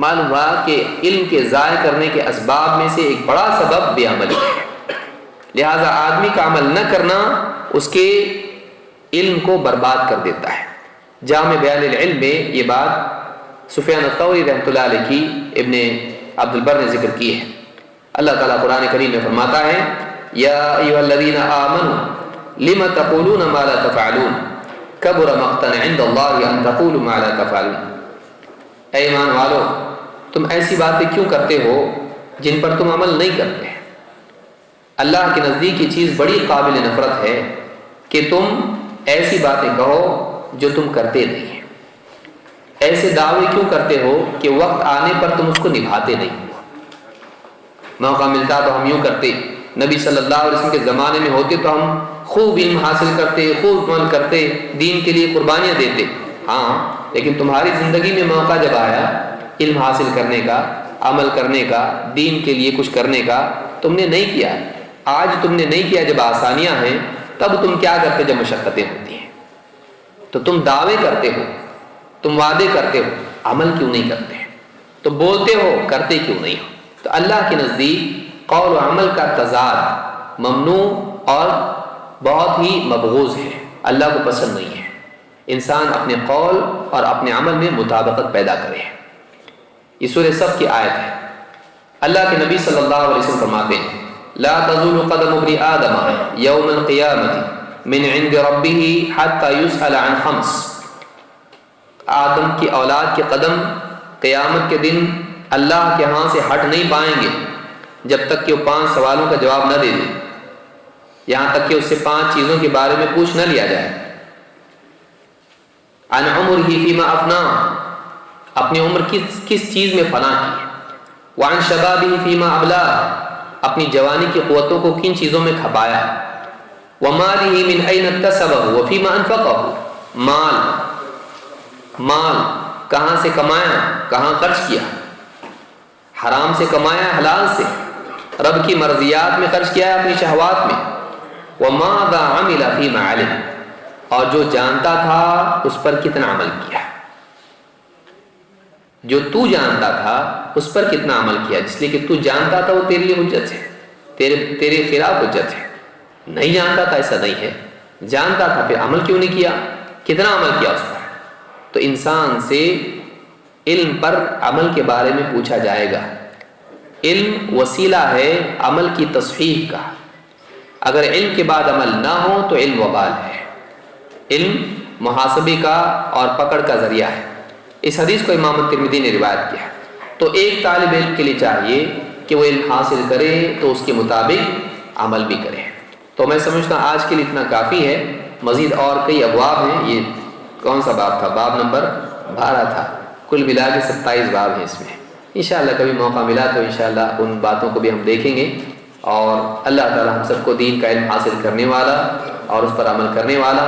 معلوم ہوا کہ علم کے ضائع کرنے کے اسباب میں سے ایک بڑا سبب بے عملی ہے، لہذا آدمی کا عمل نہ کرنا اس کے علم کو برباد کر دیتا ہے۔ جامع بیان العلم میں یہ بات سفیان الثوری رحمۃ اللہ علیہ کی ابن عبد البر نے ذکر کی ہے۔ اللہ تعالیٰ قرآن کریم میں فرماتا ہے یا ایھا الذین آمنوا لم تقولون ما لا تفعلون کبر مقتا عند اللہ ان تقولوا ما لا تفعلون، اے ایمان والو تم ایسی باتیں کیوں کرتے ہو جن پر تم عمل نہیں کرتے؟ اللہ کے نزدیک یہ چیز بڑی قابل نفرت ہے کہ تم ایسی باتیں کہو جو تم کرتے نہیں ہیں، ایسے دعوے کیوں کرتے ہو کہ وقت آنے پر تم اس کو نبھاتے نہیں۔ موقع ملتا تو ہم یوں کرتے، نبی صلی اللہ علیہ وسلم کے زمانے میں ہوتے تو ہم خوب علم حاصل کرتے، خوب عمل کرتے، دین کے لیے قربانیاں دیتے، ہاں، لیکن تمہاری زندگی میں موقع جب آیا علم حاصل کرنے کا، عمل کرنے کا، دین کے لیے کچھ کرنے کا، تم نے نہیں کیا۔ آج تم نے نہیں کیا جب آسانیاں ہیں، تب تم کیا کرتے جب مشقتیں ہوتی ہیں؟ تو تم دعوے کرتے ہو، تم وعدے کرتے ہو، عمل کیوں نہیں کرتے؟ تو بولتے ہو، کرتے کیوں نہیں ہو؟ تو اللہ کے نزدیک قول و عمل کا تضاد ممنوع اور بہت ہی مبغوض ہے، اللہ کو پسند نہیں ہے۔ انسان اپنے قول اور اپنے عمل میں مطابقت پیدا کرے۔ یہ سورہ صف کی آیت ہے۔ اللہ کے نبی صلی اللہ علیہ وسلم فرماتے ہیں لا تزول قدم ابن آدم یوم القیامت من عند ربه حتى يسأل عن 5، آدم کی اولاد کے قدم قیامت کے دن اللہ کے ہاں سے ہٹ نہیں پائیں گے جب تک کہ وہ 5 سوالوں کا جواب نہ دے دے، یہاں تک کہ اس سے 5 چیزوں کے بارے میں پوچھ نہ لیا جائے۔ عن عمرہ فیما افنا، اپنی عمر کس چیز میں فنا کی، وعن شبابہ فیما ابلا، اپنی جوانی کی قوتوں کو کن چیزوں میں کھپایا، ومالہ من این اکتسبہ وفیما انفقہ، مال کہاں سے کمایا، کہاں خرچ کیا، حرام سے کمایا، حلال سے، رب کی مرضیات میں خرچ کیا ہے، اپنی شہوات میں، وماذا عمل فیما علم، اور جو جانتا تھا اس پر کتنا عمل کیا، جو تو جانتا تھا اس پر کتنا عمل کیا، جس لیے کہ تو جانتا تھا وہ تیرے لیے حجت ہے، تیرے خلاف حجت ہے۔ نہیں جانتا تھا ایسا نہیں ہے، جانتا تھا پھر عمل کیوں نہیں کیا، کتنا عمل کیا اس پر۔ تو انسان سے علم پر عمل کے بارے میں پوچھا جائے گا۔ علم وسیلہ ہے عمل کی تصحیح کا، اگر علم کے بعد عمل نہ ہو تو علم وبال ہے، علم محاسبے کا اور پکڑ کا ذریعہ ہے۔ اس حدیث کو امام ترمذی نے روایت کیا۔ تو ایک طالب علم کے لیے چاہیے کہ وہ علم حاصل کرے تو اس کے مطابق عمل بھی کرے۔ تو میں سمجھتا ہوں آج کے لیے اتنا کافی ہے، مزید اور کئی ابواب ہیں۔ یہ کون سا باب تھا؟ باب نمبر 12 تھا، کل ملا کے 27 باب ہیں اس میں۔ انشاءاللہ کبھی موقع ملا تو انشاءاللہ ان باتوں کو بھی ہم دیکھیں گے، اور اللہ تعالی ہم سب کو دین کا علم حاصل کرنے والا اور اس پر عمل کرنے والا،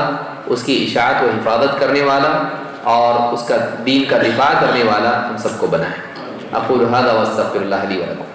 اس کی اشاعت و حفاظت کرنے والا اور اس کا دین کا دفاع کرنے والا ہم سب کو بنائے۔ اقول ھذا واستغفر اللہ لی ولکم۔